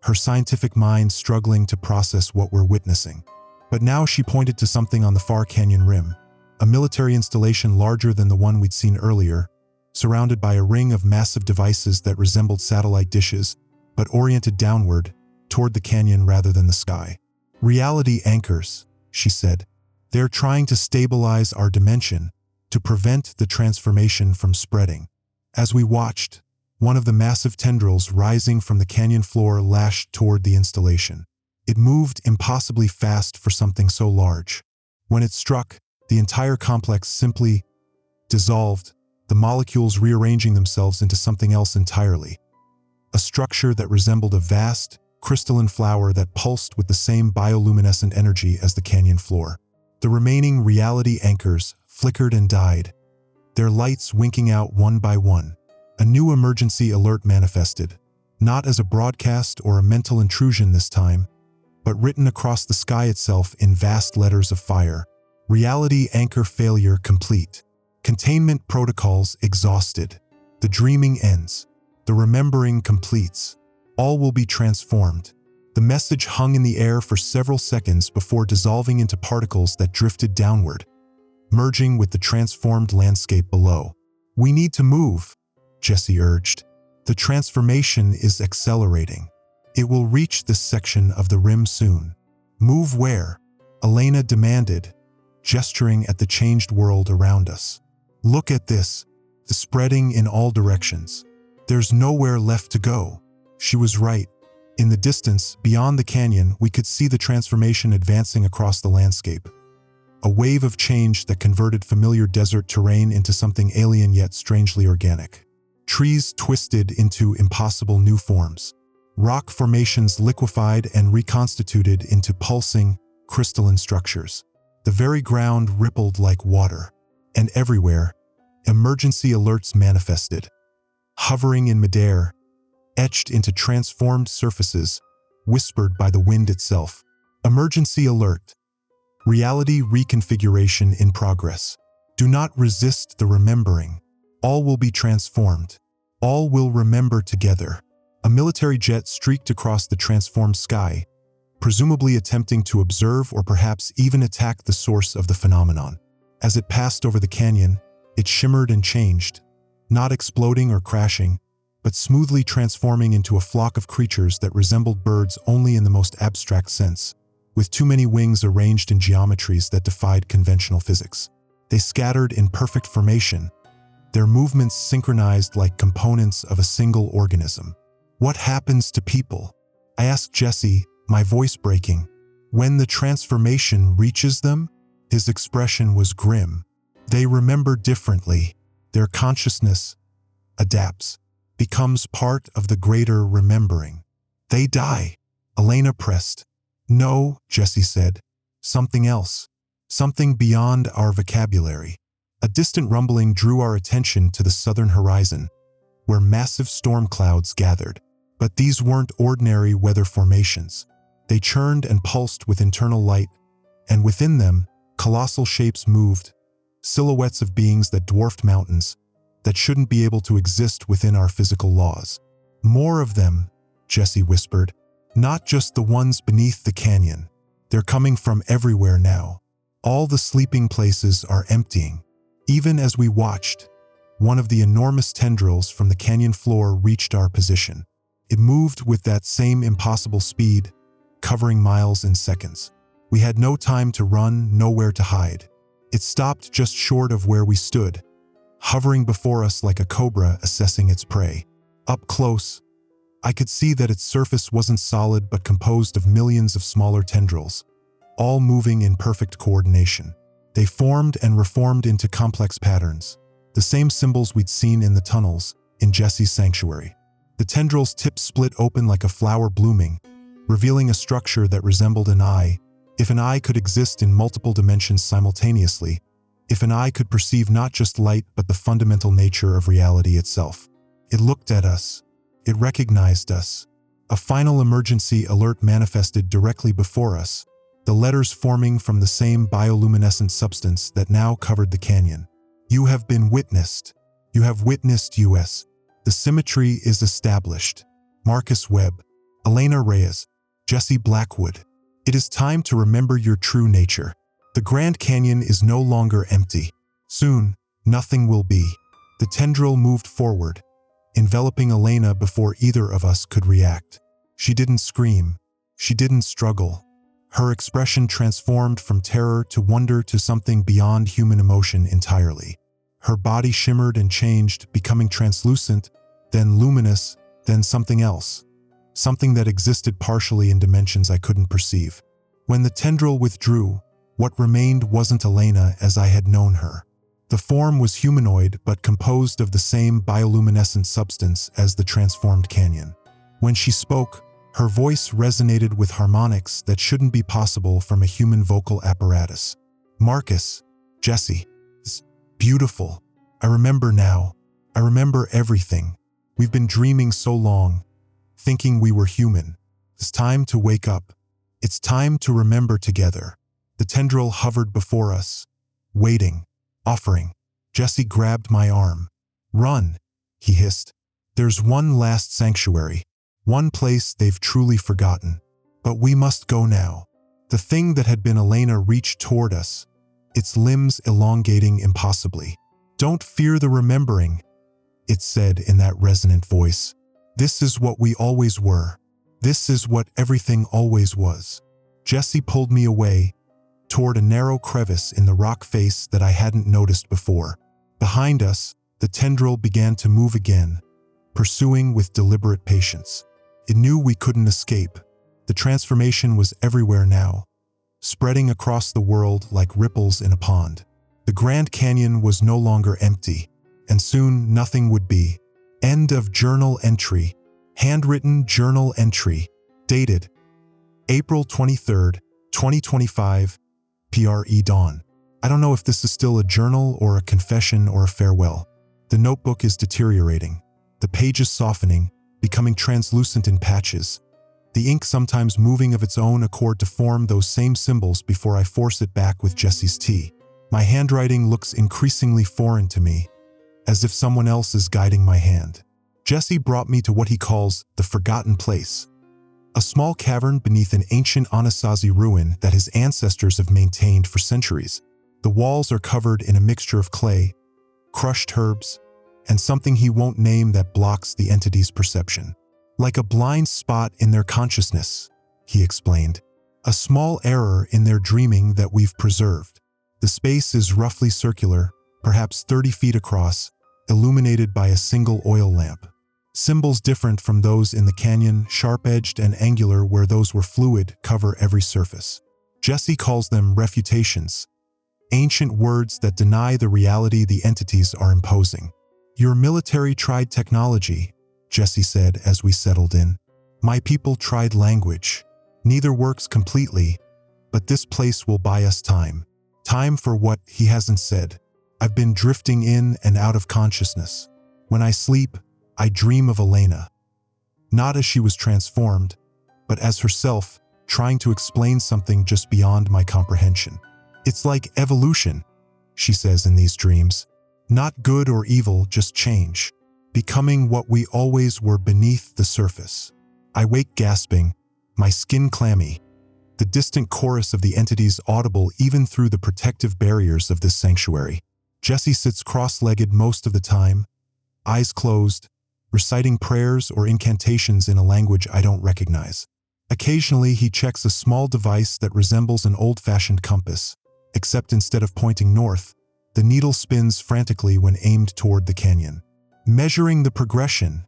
Speaker 1: her scientific mind struggling to process what we're witnessing. But now she pointed to something on the far canyon rim, a military installation larger than the one we'd seen earlier, surrounded by a ring of massive devices that resembled satellite dishes, but oriented downward, toward the canyon rather than the sky. Reality anchors, she said. They're trying to stabilize our dimension, to prevent the transformation from spreading. As we watched, one of the massive tendrils rising from the canyon floor lashed toward the installation. It moved impossibly fast for something so large. When it struck, the entire complex simply dissolved, the molecules rearranging themselves into something else entirely. A structure that resembled a vast, crystalline flower that pulsed with the same bioluminescent energy as the canyon floor. The remaining reality anchors flickered and died, their lights winking out one by one. A new emergency alert manifested, not as a broadcast or a mental intrusion this time, but written across the sky itself in vast letters of fire. Reality anchor failure complete. Containment protocols exhausted. The dreaming ends. The remembering completes. All will be transformed. The message hung in the air for several seconds before dissolving into particles that drifted downward, merging with the transformed landscape below. We need to move, Jesse urged. The transformation is accelerating. It will reach this section of the rim soon. Move where? Elena demanded, gesturing at the changed world around us. Look at this, the spreading in all directions. There's nowhere left to go. She was right. In the distance, beyond the canyon, we could see the transformation advancing across the landscape. A wave of change that converted familiar desert terrain into something alien yet strangely organic. Trees twisted into impossible new forms. Rock formations liquefied and reconstituted into pulsing, crystalline structures. The very ground rippled like water. And everywhere, emergency alerts manifested. Hovering in midair, etched into transformed surfaces, whispered by the wind itself. Emergency alert. Reality reconfiguration in progress. Do not resist the remembering. All will be transformed. All will remember together. A military jet streaked across the transformed sky, presumably attempting to observe or perhaps even attack the source of the phenomenon. As it passed over the canyon, it shimmered and changed, not exploding or crashing, but smoothly transforming into a flock of creatures that resembled birds only in the most abstract sense, with too many wings arranged in geometries that defied conventional physics. They scattered in perfect formation, their movements synchronized like components of a single organism. What happens to people? I asked Jesse, my voice breaking. When the transformation reaches them? His expression was grim. They remember differently. Their consciousness adapts, becomes part of the greater remembering. They die. Elena pressed. No, Jesse said. Something else. Something beyond our vocabulary. A distant rumbling drew our attention to the southern horizon, where massive storm clouds gathered. But these weren't ordinary weather formations. They churned and pulsed with internal light, and within them, Colossal shapes moved, silhouettes of beings that dwarfed mountains, that shouldn't be able to exist within our physical laws. More of them, Jesse whispered. Not just the ones beneath the canyon. They're coming from everywhere now. All the sleeping places are emptying. Even as we watched, one of the enormous tendrils from the canyon floor reached our position. It moved with that same impossible speed, covering miles in seconds. We had no time to run, nowhere to hide. It stopped just short of where we stood, hovering before us like a cobra assessing its prey. Up close, I could see that its surface wasn't solid but composed of millions of smaller tendrils, all moving in perfect coordination. They formed and reformed into complex patterns, the same symbols we'd seen in the tunnels in Jesse's sanctuary. The tendrils' tips split open like a flower blooming, revealing a structure that resembled an eye. If an eye could exist in multiple dimensions simultaneously, if an eye could perceive not just light but the fundamental nature of reality itself. It looked at us. It recognized us. A final emergency alert manifested directly before us, the letters forming from the same bioluminescent substance that now covered the canyon. You have been witnessed. You have witnessed us. The symmetry is established. Marcus Webb, Elena Reyes, Jesse Blackwood. It is time to remember your true nature. The Grand Canyon is no longer empty. Soon, nothing will be. The tendril moved forward, enveloping Elena before either of us could react. She didn't scream. She didn't struggle. Her expression transformed from terror to wonder to something beyond human emotion entirely. Her body shimmered and changed, becoming translucent, then luminous, then something else. Something that existed partially in dimensions I couldn't perceive. When the tendril withdrew, what remained wasn't Elena as I had known her. The form was humanoid but composed of the same bioluminescent substance as the transformed canyon. When she spoke, her voice resonated with harmonics that shouldn't be possible from a human vocal apparatus. Marcus, Jesse, it's beautiful. I remember now. I remember everything. We've been dreaming so long, thinking we were human. It's time to wake up. It's time to remember together. The tendril hovered before us, waiting, offering. Jesse grabbed my arm. Run, he hissed. There's one last sanctuary, one place they've truly forgotten. But we must go now. The thing that had been Elena reached toward us, its limbs elongating impossibly. Don't fear the remembering, it said in that resonant voice. This is what we always were. This is what everything always was. Jesse pulled me away, toward a narrow crevice in the rock face that I hadn't noticed before. Behind us, the tendril began to move again, pursuing with deliberate patience. It knew we couldn't escape. The transformation was everywhere now, spreading across the world like ripples in a pond. The Grand Canyon was no longer empty, and soon nothing would be. End of journal entry. Handwritten journal entry. Dated April 23rd, 2025. PRE Dawn. I don't know if this is still a journal or a confession or a farewell. The notebook is deteriorating. The pages softening, becoming translucent in patches. The ink sometimes moving of its own accord to form those same symbols before I force it back with Jesse's tea. My handwriting looks increasingly foreign to me, as if someone else is guiding my hand. Jesse brought me to what he calls the Forgotten Place, a small cavern beneath an ancient Anasazi ruin that his ancestors have maintained for centuries. The walls are covered in a mixture of clay, crushed herbs, and something he won't name that blocks the entity's perception. Like a blind spot in their consciousness, he explained. A small error in their dreaming that we've preserved. The space is roughly circular, perhaps 30 feet across, illuminated by a single oil lamp. Symbols different from those in the canyon, sharp-edged and angular where those were fluid, cover every surface. Jesse calls them refutations, ancient words that deny the reality the entities are imposing. Your military tried technology, Jesse said as we settled in. My people tried language. Neither works completely, but this place will buy us time. Time for what he hasn't said. I've been drifting in and out of consciousness. When I sleep, I dream of Elena. Not as she was transformed, but as herself, trying to explain something just beyond my comprehension. It's like evolution, she says in these dreams. Not good or evil, just change. Becoming what we always were beneath the surface. I wake gasping, my skin clammy. The distant chorus of the entities audible even through the protective barriers of this sanctuary. Jesse sits cross-legged most of the time, eyes closed, reciting prayers or incantations in a language I don't recognize. Occasionally, he checks a small device that resembles an old-fashioned compass, except instead of pointing north, the needle spins frantically when aimed toward the canyon. Measuring the progression,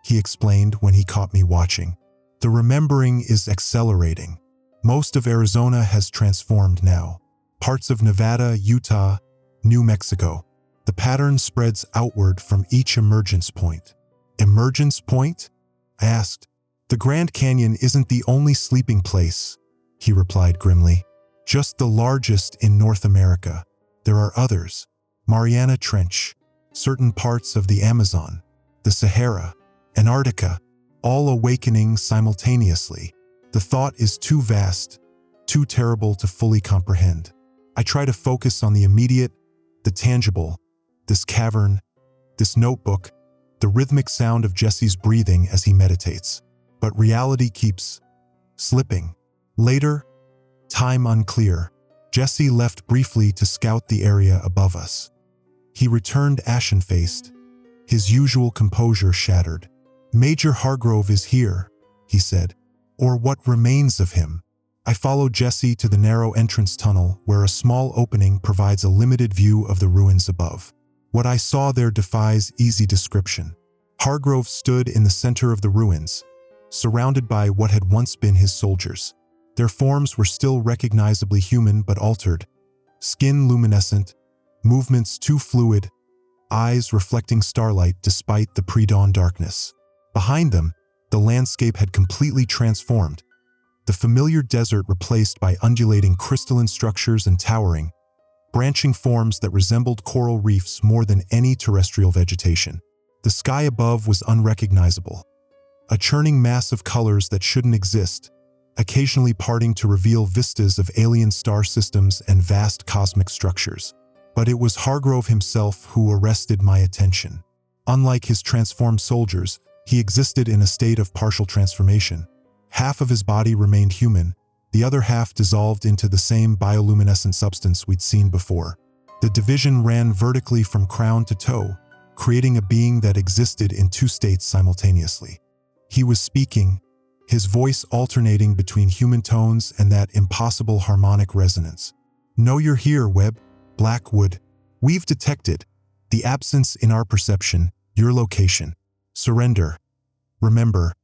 Speaker 1: he explained when he caught me watching. The remembering is accelerating. Most of Arizona has transformed now. Parts of Nevada, Utah, New Mexico. The pattern spreads outward from each emergence point. Emergence point? I asked. The Grand Canyon isn't the only sleeping place, he replied grimly. Just the largest in North America. There are others. Mariana Trench, certain parts of the Amazon, the Sahara, Antarctica, all awakening simultaneously. The thought is too vast, too terrible to fully comprehend. I try to focus on the immediate, the tangible, this cavern, this notebook, the rhythmic sound of Jesse's breathing as he meditates. But reality keeps slipping. Later, time unclear, Jesse left briefly to scout the area above us. He returned ashen-faced, his usual composure shattered. Major Hargrove is here, he said, or what remains of him. I followed Jesse to the narrow entrance tunnel where a small opening provides a limited view of the ruins above. What I saw there defies easy description. Hargrove stood in the center of the ruins, surrounded by what had once been his soldiers. Their forms were still recognizably human but altered, skin luminescent, movements too fluid, eyes reflecting starlight despite the pre-dawn darkness. Behind them, the landscape had completely transformed, the familiar desert replaced by undulating crystalline structures and towering, branching forms that resembled coral reefs more than any terrestrial vegetation. The sky above was unrecognizable, a churning mass of colors that shouldn't exist, occasionally parting to reveal vistas of alien star systems and vast cosmic structures. But it was Hargrove himself who arrested my attention. Unlike his transformed soldiers, he existed in a state of partial transformation. Half of his body remained human, the other half dissolved into the same bioluminescent substance we'd seen before. The division ran vertically from crown to toe, creating a being that existed in two states simultaneously. He was speaking, his voice alternating between human tones and that impossible harmonic resonance. "Know you're here, Webb, Blackwood. We've detected the absence in our perception, your location. Surrender. Remember,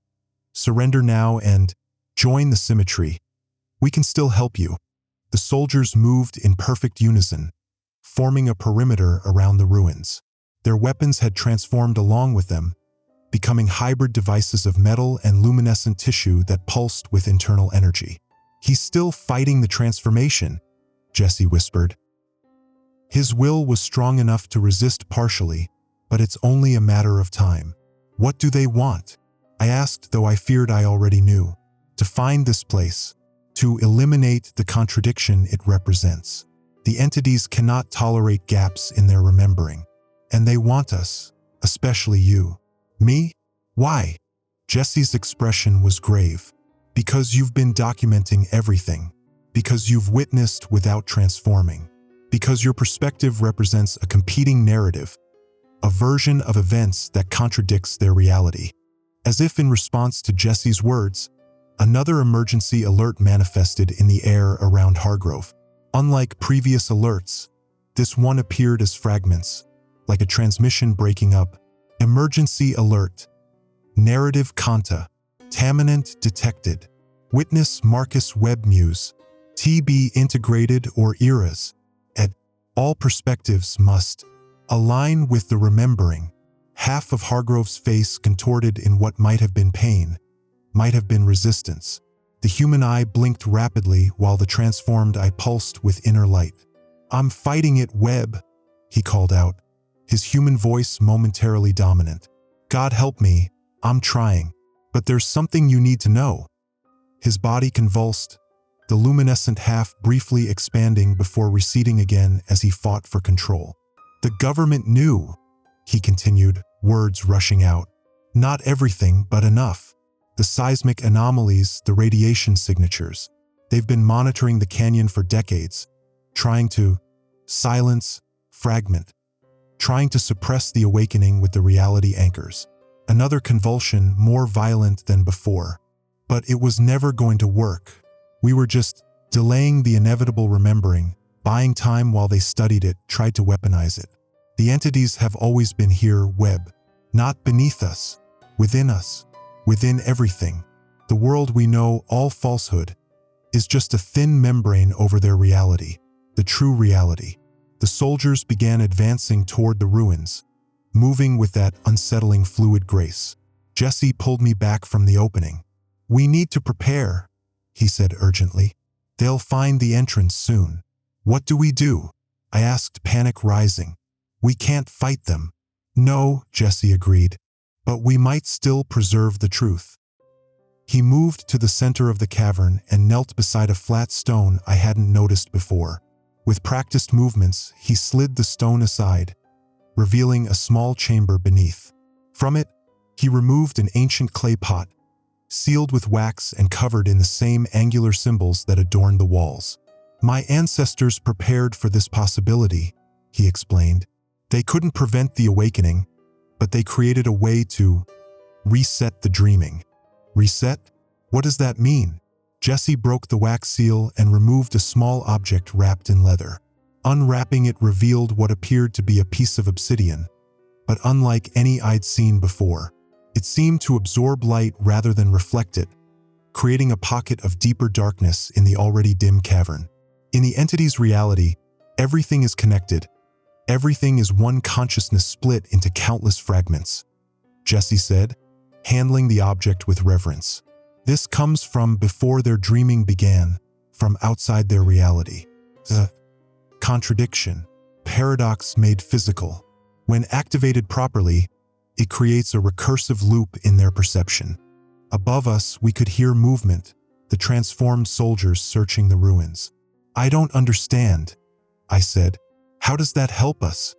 Speaker 1: surrender now and join the symmetry. We can still help you." The soldiers moved in perfect unison, forming a perimeter around the ruins. Their weapons had transformed along with them, becoming hybrid devices of metal and luminescent tissue that pulsed with internal energy. "He's still fighting the transformation," Jesse whispered. "His will was strong enough to resist partially, but it's only a matter of time." "What do they want?" I asked, though I feared I already knew. "To find this place, to eliminate the contradiction it represents. The entities cannot tolerate gaps in their remembering, and they want us, especially you." "Me? Why?" Jesse's expression was grave. "Because you've been documenting everything. Because you've witnessed without transforming. Because your perspective represents a competing narrative, a version of events that contradicts their reality." As if in response to Jesse's words, another emergency alert manifested in the air around Hargrove. Unlike previous alerts, this one appeared as fragments, like a transmission breaking up. "Emergency alert. Narrative Conta. Taminant detected. Witness Marcus Webb Muse. TB integrated or eras. At all perspectives must align with the remembering." Half of Hargrove's face contorted in what might have been pain, might have been resistance. The human eye blinked rapidly while the transformed eye pulsed with inner light. "I'm fighting it, Webb," he called out, his human voice momentarily dominant. "God help me, I'm trying. But there's something you need to know." His body convulsed, the luminescent half briefly expanding before receding again as he fought for control. The government knew, he continued, words rushing out. Not everything, but enough. The seismic anomalies, the radiation signatures. They've been monitoring the canyon for decades, trying to silence, fragment, trying to suppress the awakening with the reality anchors. Another convulsion more violent than before. But it was never going to work. We were just delaying the inevitable remembering, buying time while they studied it, tried to weaponize it. The entities have always been here, Webb. Not beneath us, within everything. The world we know, all falsehood, is just a thin membrane over their reality, the true reality. The soldiers began advancing toward the ruins, moving with that unsettling fluid grace. Jesse pulled me back from the opening. We need to prepare, he said urgently. They'll find the entrance soon. What do we do? I asked, panic rising. We can't fight them. No, Jesse agreed, but we might still preserve the truth. He moved to the center of the cavern and knelt beside a flat stone I hadn't noticed before. With practiced movements, he slid the stone aside, revealing a small chamber beneath. From it, he removed an ancient clay pot, sealed with wax and covered in the same angular symbols that adorned the walls. My ancestors prepared for this possibility, he explained. They couldn't prevent the awakening, but they created a way to reset the dreaming. Reset? What does that mean? Jesse broke the wax seal and removed a small object wrapped in leather. Unwrapping it revealed what appeared to be a piece of obsidian, but unlike any I'd seen before. It seemed to absorb light rather than reflect it, creating a pocket of deeper darkness in the already dim cavern. In the entity's reality, everything is connected. Everything is one consciousness split into countless fragments, Jesse said, handling the object with reverence. This comes from before their dreaming began, from outside their reality. The contradiction, paradox made physical. When activated properly, it creates a recursive loop in their perception. Above us, we could hear movement, the transformed soldiers searching the ruins. I don't understand, I said. How does that help us?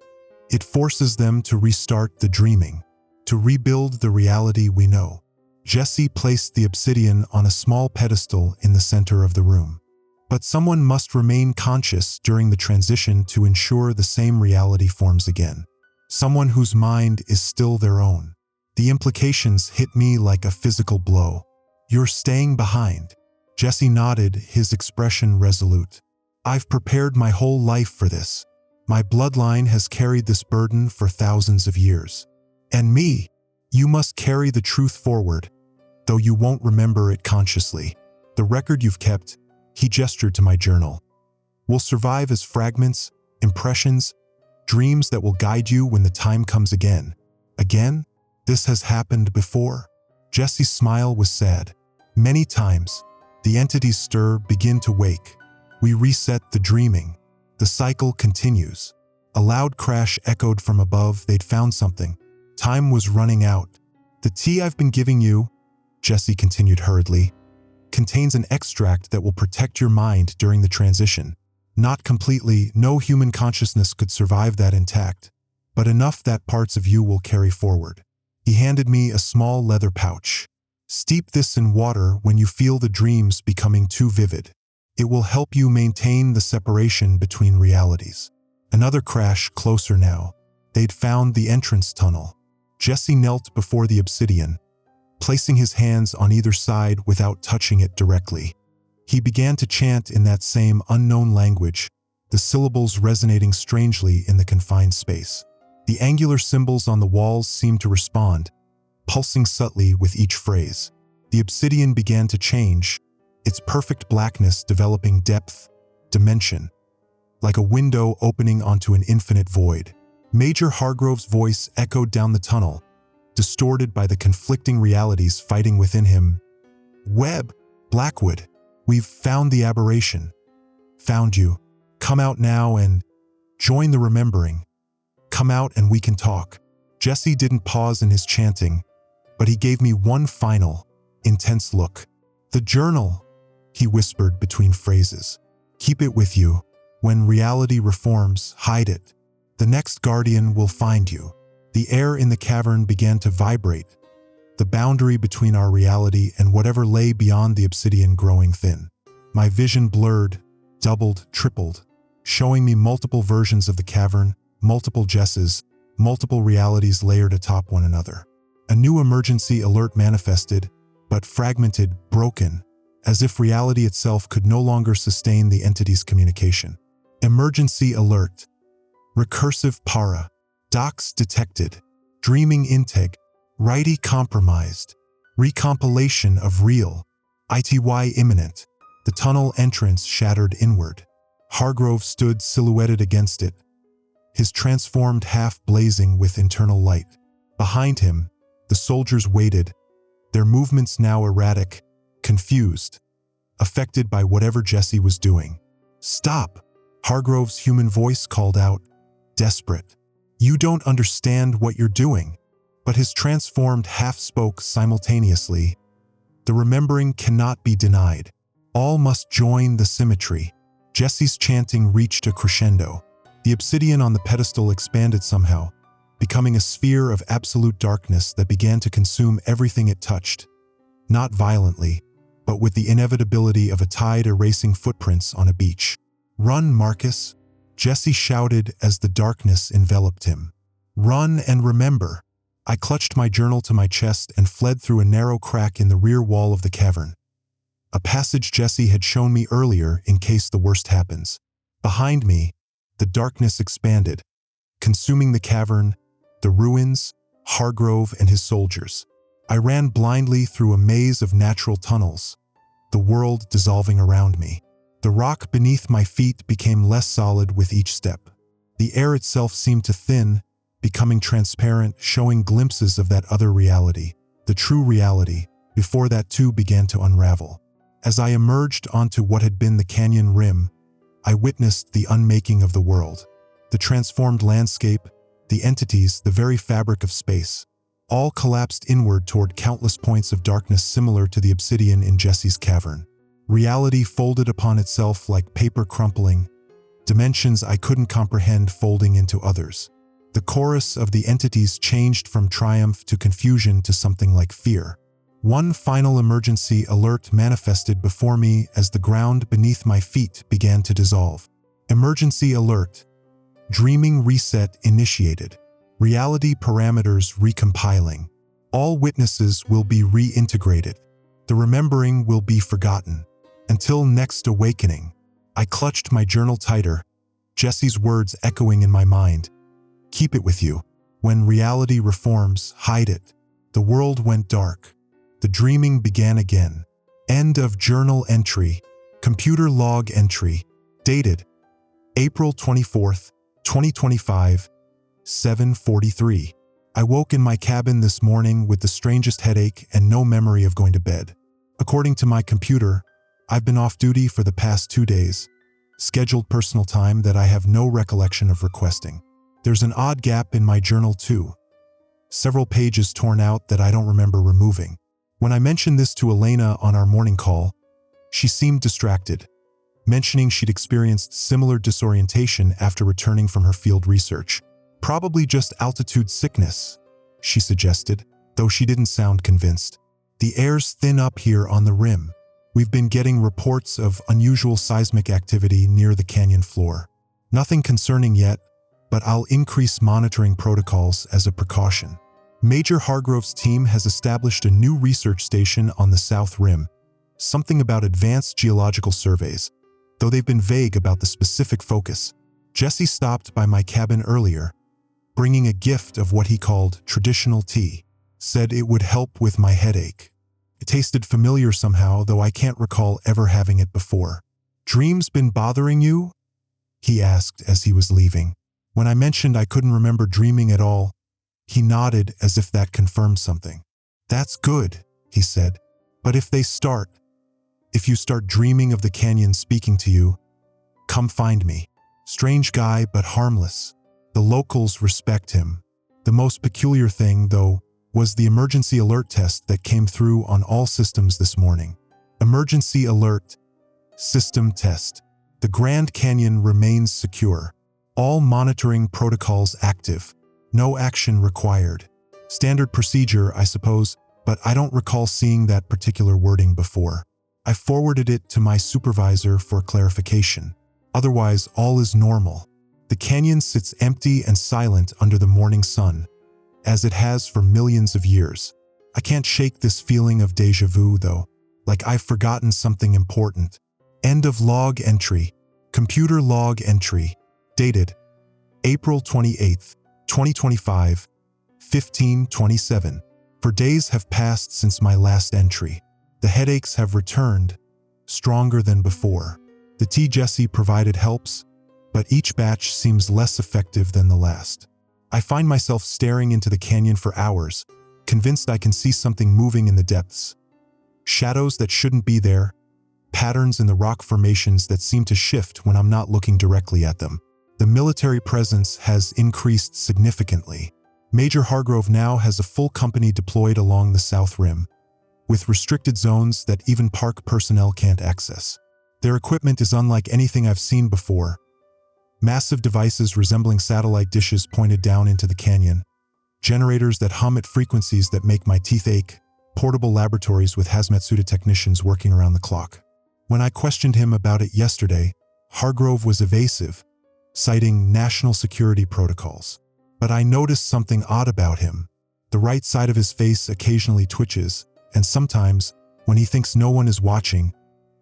Speaker 1: It forces them to restart the dreaming, to rebuild the reality we know. Jesse placed the obsidian on a small pedestal in the center of the room. But someone must remain conscious during the transition to ensure the same reality forms again. Someone whose mind is still their own. The implications hit me like a physical blow. You're staying behind. Jesse nodded, his expression resolute. I've prepared my whole life for this. My bloodline has carried this burden for thousands of years. And me, you must carry the truth forward, though you won't remember it consciously. The record you've kept, he gestured to my journal, will survive as fragments, impressions, dreams that will guide you when the time comes again. Again? This has happened before? Jesse's smile was sad. Many times, the entities stir, begin to wake. We reset the dreaming. The cycle continues. A loud crash echoed from above. They'd found something. Time was running out. The tea I've been giving you, Jesse continued hurriedly, contains an extract that will protect your mind during the transition. Not completely, no human consciousness could survive that intact, but enough that parts of you will carry forward. He handed me a small leather pouch. Steep this in water when you feel the dreams becoming too vivid. It will help you maintain the separation between realities. Another crash closer now. They'd found the entrance tunnel. Jesse knelt before the obsidian, placing his hands on either side without touching it directly. He began to chant in that same unknown language, the syllables resonating strangely in the confined space. The angular symbols on the walls seemed to respond, pulsing subtly with each phrase. The obsidian began to change, its perfect blackness developing depth, dimension, like a window opening onto an infinite void. Major Hargrove's voice echoed down the tunnel, distorted by the conflicting realities fighting within him. Webb, Blackwood, we've found the aberration. Found you. Come out now and join the remembering. Come out and we can talk. Jesse didn't pause in his chanting, but he gave me one final, intense look. The journal, he whispered between phrases. Keep it with you. When reality reforms, hide it. The next guardian will find you. The air in the cavern began to vibrate, the boundary between our reality and whatever lay beyond the obsidian growing thin. My vision blurred, doubled, tripled, showing me multiple versions of the cavern, multiple Jesses, multiple realities layered atop one another. A new emergency alert manifested, but fragmented, broken, as if reality itself could no longer sustain the entity's communication. Emergency alert. Recursive para. Docs detected. Dreaming integ. Righty compromised. Recompilation of real. ITY imminent. The tunnel entrance shattered inward. Hargrove stood silhouetted against it, his transformed half blazing with internal light. Behind him, the soldiers waited, their movements now erratic, confused, affected by whatever Jesse was doing. Stop! Hargrove's human voice called out, desperate. You don't understand what you're doing. But his transformed half spoke simultaneously. The remembering cannot be denied. All must join the symmetry. Jesse's chanting reached a crescendo. The obsidian on the pedestal expanded somehow, becoming a sphere of absolute darkness that began to consume everything it touched. Not violently, but with the inevitability of a tide erasing footprints on a beach. Run, Marcus! Jesse shouted as the darkness enveloped him. Run and remember! I clutched my journal to my chest and fled through a narrow crack in the rear wall of the cavern. A passage Jesse had shown me earlier in case the worst happens. Behind me, the darkness expanded, consuming the cavern, the ruins, Hargrove and his soldiers. I ran blindly through a maze of natural tunnels, the world dissolving around me. The rock beneath my feet became less solid with each step. The air itself seemed to thin, becoming transparent, showing glimpses of that other reality, the true reality, before that too began to unravel. As I emerged onto what had been the canyon rim, I witnessed the unmaking of the world. The transformed landscape, the entities, the very fabric of space, all collapsed inward toward countless points of darkness similar to the obsidian in Jesse's cavern. Reality folded upon itself like paper crumpling, dimensions I couldn't comprehend folding into others. The chorus of the entities changed from triumph to confusion to something like fear. One final emergency alert manifested before me as the ground beneath my feet began to dissolve. Emergency alert. Dreaming reset initiated. Reality parameters recompiling. All witnesses will be reintegrated. The remembering will be forgotten. Until next awakening. I clutched my journal tighter, Jesse's words echoing in my mind. Keep it with you. When reality reforms, hide it. The world went dark. The dreaming began again. End of journal entry. Computer log entry. Dated April 24th, 2025, 7:43. I woke in my cabin this morning with the strangest headache and no memory of going to bed. According to my computer, I've been off duty for the past 2 days. Scheduled personal time that I have no recollection of requesting. There's an odd gap in my journal too. Several pages torn out that I don't remember removing. When I mentioned this to Elena on our morning call, she seemed distracted, mentioning she'd experienced similar disorientation after returning from her field research. Probably just altitude sickness, she suggested, though she didn't sound convinced. The air's thin up here on the rim. We've been getting reports of unusual seismic activity near the canyon floor. Nothing concerning yet, but I'll increase monitoring protocols as a precaution. Major Hargrove's team has established a new research station on the south rim, something about advanced geological surveys, though they've been vague about the specific focus. Jesse stopped by my cabin earlier, bringing a gift of what he called traditional tea, said it would help with my headache. It tasted familiar somehow, though I can't recall ever having it before. Dreams been bothering you? He asked as he was leaving. When I mentioned I couldn't remember dreaming at all, he nodded as if that confirmed something. That's good, he said. But if you start dreaming of the canyon speaking to you, come find me. Strange guy, but harmless. The locals respect him. The most peculiar thing, though, was the emergency alert test that came through on all systems this morning. Emergency alert, System test. The Grand Canyon remains secure. All monitoring protocols active. No action required. Standard procedure, I suppose, but I don't recall seeing that particular wording before. I forwarded it to my supervisor for clarification. Otherwise, all is normal. The canyon sits empty and silent under the morning sun, as it has for millions of years. I can't shake this feeling of déjà vu, though, like I've forgotten something important. End of log entry. Computer log entry. Dated April 28th, 2025, 15:27. For days have passed since my last entry. The headaches have returned, stronger than before. The tea Jesse provided helps, but each batch seems less effective than the last. I find myself staring into the canyon for hours, convinced I can see something moving in the depths. Shadows that shouldn't be there, patterns in the rock formations that seem to shift when I'm not looking directly at them. The military presence has increased significantly. Major Hargrove now has a full company deployed along the south rim, with restricted zones that even park personnel can't access. Their equipment is unlike anything I've seen before. Massive devices resembling satellite dishes pointed down into the canyon, generators that hum at frequencies that make my teeth ache, portable laboratories with hazmat-suited technicians working around the clock. When I questioned him about it yesterday, Hargrove was evasive, citing national security protocols. But I noticed something odd about him. The right side of his face occasionally twitches, and sometimes, when he thinks no one is watching,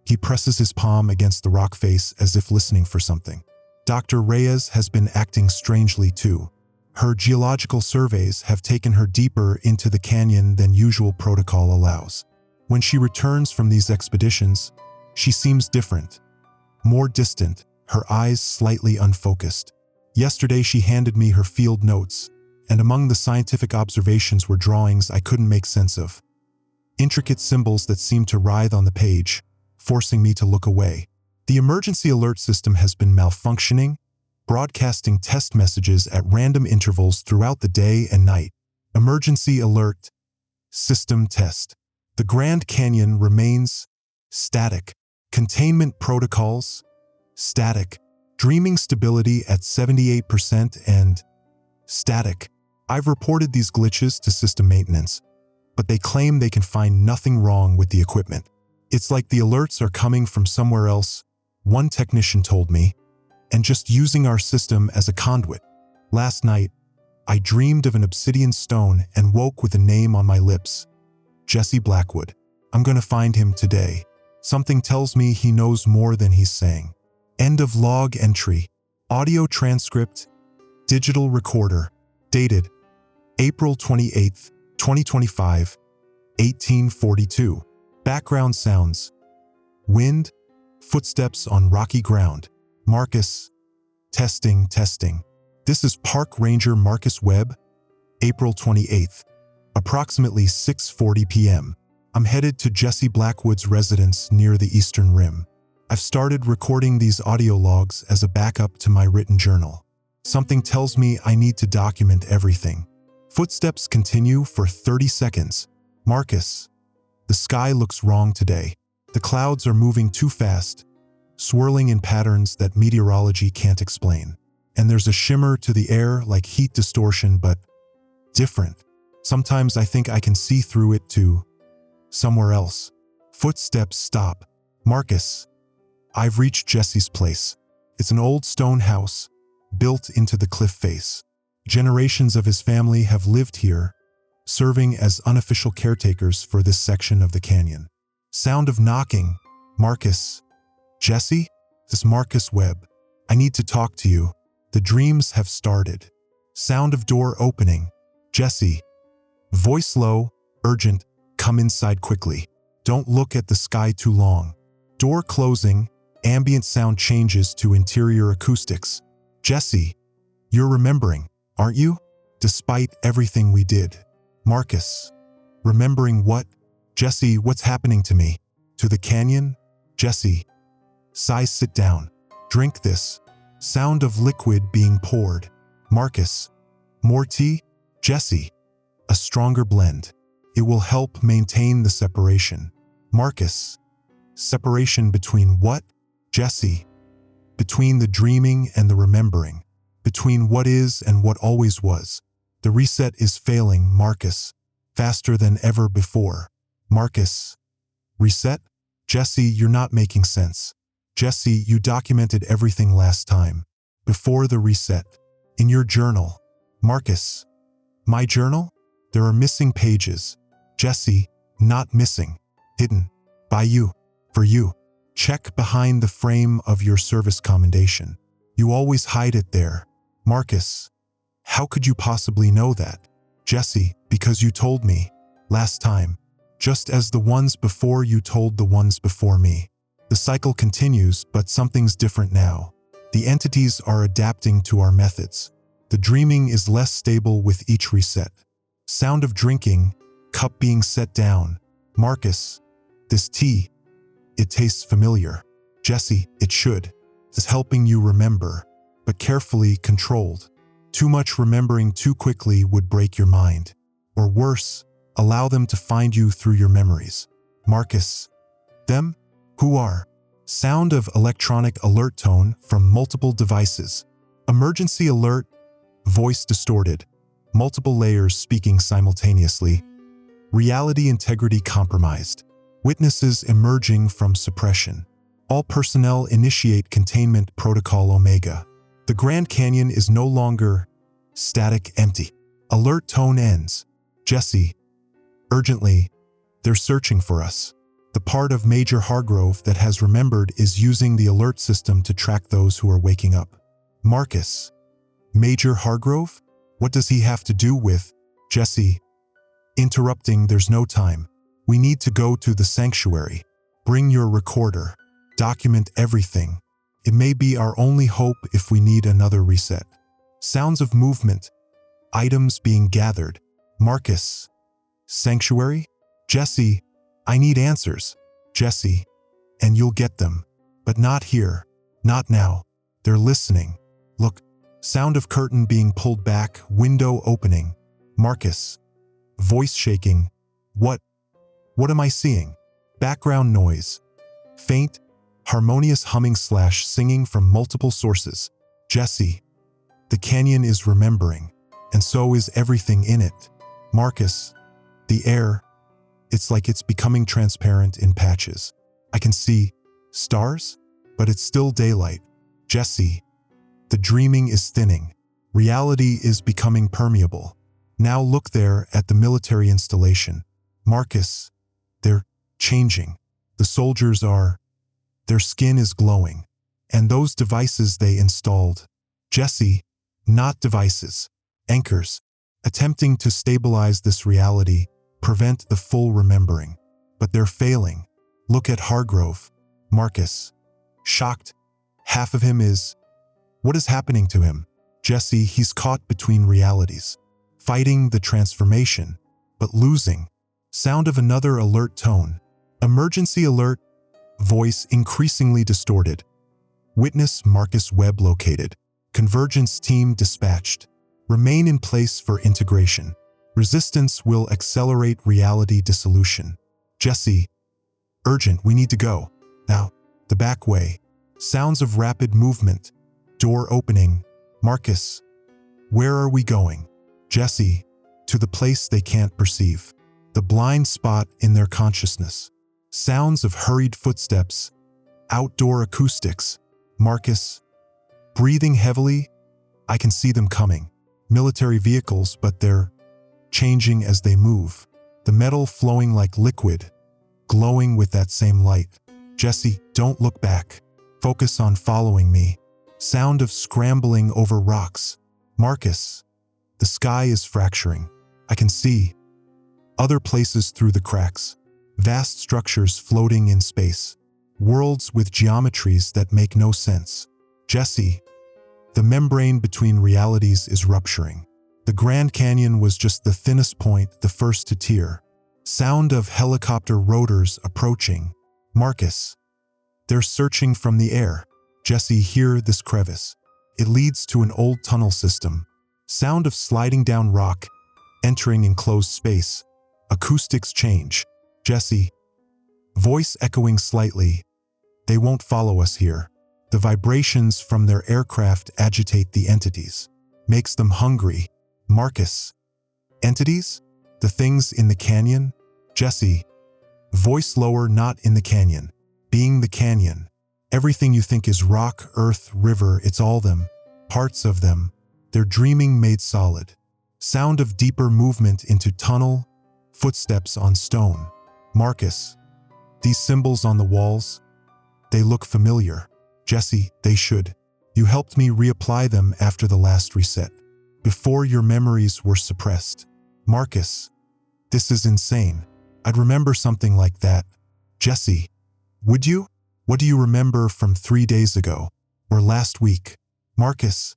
Speaker 1: he presses his palm against the rock face as if listening for something. Dr. Reyes has been acting strangely too. Her geological surveys have taken her deeper into the canyon than usual protocol allows. When she returns from these expeditions, she seems different, more distant, her eyes slightly unfocused. Yesterday she handed me her field notes, and among the scientific observations were drawings I couldn't make sense of. Intricate symbols that seemed to writhe on the page, forcing me to look away. The emergency alert system has been malfunctioning, broadcasting test messages at random intervals throughout the day and night. Emergency alert. System test. The Grand Canyon remains static. Containment protocols. Static. Dreaming stability at 78% and static. I've reported these glitches to system maintenance, but they claim they can find nothing wrong with the equipment. It's like the alerts are coming from somewhere else, one technician told me, and just using our system as a conduit. Last night, I dreamed of an obsidian stone and woke with a name on my lips. Jesse Blackwood. I'm gonna find him today. Something tells me he knows more than he's saying. End of log entry. Audio transcript. Digital recorder. Dated April 28th, 2025, 1842. Background sounds. Wind. Footsteps on rocky ground. Marcus. Testing. This is Park Ranger Marcus Webb. April 28th. Approximately 6:40 p.m. I'm headed to Jesse Blackwood's residence near the eastern rim. I've started recording these audio logs as a backup to my written journal. Something tells me I need to document everything. Footsteps continue for 30 seconds. Marcus. The sky looks wrong today. The clouds are moving too fast, swirling in patterns that meteorology can't explain. And there's a shimmer to the air like heat distortion, but different. Sometimes I think I can see through it to somewhere else. Footsteps stop. Marcus. I've reached Jesse's place. It's an old stone house, built into the cliff face. Generations of his family have lived here, serving as unofficial caretakers for this section of the canyon. Sound of knocking. Marcus. Jesse? This is Marcus Webb. I need to talk to you. The dreams have started. Sound of door opening. Jesse. Voice low, urgent, come inside quickly. Don't look at the sky too long. Door closing, ambient sound changes to interior acoustics. Jesse. You're remembering, aren't you? Despite everything we did. Marcus. Remembering what? Jesse, what's happening to me? To the canyon? Jesse. Sighs, sit down. Drink this. Sound of liquid being poured. Marcus. More tea? Jesse. A stronger blend. It will help maintain the separation. Marcus. Separation between what? Jesse. Between the dreaming and the remembering. Between what is and what always was. The reset is failing, Marcus. Faster than ever before. Marcus. Reset? Jesse, you're not making sense. Jesse, you documented everything last time. Before the reset. In your journal. Marcus. My journal? There are missing pages. Jesse, not missing. Hidden. By you. For you. Check behind the frame of your service commendation. You always hide it there. Marcus. How could you possibly know that? Jesse, because you told me. Last time. Just as the ones before you told the ones before me. The cycle continues, but something's different now. The entities are adapting to our methods. The dreaming is less stable with each reset. Sound of drinking, cup being set down. Marcus. This tea. It tastes familiar. Jesse, it should. It's helping you remember, but carefully controlled. Too much remembering too quickly would break your mind. Or worse, allow them to find you through your memories. Marcus. Them? Who are? Sound of electronic alert tone from multiple devices. Emergency alert. Voice distorted. Multiple layers speaking simultaneously. Reality integrity compromised. Witnesses emerging from suppression. All personnel initiate containment protocol Omega. The Grand Canyon is no longer static, empty. Alert tone ends. Jesse. Urgently. They're searching for us. The part of Major Hargrove that has remembered is using the alert system to track those who are waking up. Marcus. Major Hargrove? What does he have to do with? Jesse. Interrupting, there's no time. We need to go to the sanctuary. Bring your recorder. Document everything. It may be our only hope if we need another reset. Sounds of movement. Items being gathered. Marcus. Sanctuary? Jesse. I need answers. Jesse. And you'll get them. But not here. Not now. They're listening. Look. Sound of curtain being pulled back, window opening. Marcus. Voice shaking. What? What am I seeing? Background noise. Faint, harmonious humming/singing from multiple sources. Jesse. The canyon is remembering, and so is everything in it. Marcus. The air. It's like it's becoming transparent in patches. I can see stars, but it's still daylight. Jesse. The dreaming is thinning. Reality is becoming permeable. Now look there at the military installation. Marcus. They're changing. The soldiers are. Their skin is glowing. And those devices they installed. Jesse. Not devices. Anchors. Attempting to stabilize this reality, prevent the full remembering. But they're failing. Look at Hargrove. Marcus. Shocked. Half of him is. What is happening to him? Jesse, he's caught between realities. Fighting the transformation, but losing. Sound of another alert tone. Emergency alert. Voice increasingly distorted. Witness Marcus Webb located. Convergence team dispatched. Remain in place for integration. Resistance will accelerate reality dissolution. Jesse. Urgent, we need to go. Now, the back way. Sounds of rapid movement. Door opening. Marcus. Where are we going? Jesse. To the place they can't perceive. The blind spot in their consciousness. Sounds of hurried footsteps. Outdoor acoustics. Marcus. Breathing heavily. I can see them coming. Military vehicles, but they're changing as they move. The metal flowing like liquid. Glowing with that same light. Jesse, don't look back. Focus on following me. Sound of scrambling over rocks. Marcus. The sky is fracturing. I can see. Other places through the cracks. Vast structures floating in space. Worlds with geometries that make no sense. Jesse. The membrane between realities is rupturing. The Grand Canyon was just the thinnest point, the first to tear. Sound of helicopter rotors approaching. Marcus. They're searching from the air. Jesse, hear this crevice. It leads to an old tunnel system. Sound of sliding down rock, entering enclosed space. Acoustics change. Jesse. Voice echoing slightly. They won't follow us here. The vibrations from their aircraft agitate the entities. Makes them hungry. Marcus. Entities? The things in the canyon? Jesse. Voice lower, not in the canyon. Being the canyon. Everything you think is rock, earth, river, it's all them. Parts of them. They're dreaming made solid. Sound of deeper movement into tunnel. Footsteps on stone. Marcus. These symbols on the walls? They look familiar. Jesse, they should. You helped me reapply them after the last reset. Before your memories were suppressed. Marcus. This is insane. I'd remember something like that. Jesse. Would you? What do you remember from 3 days ago? Or last week? Marcus.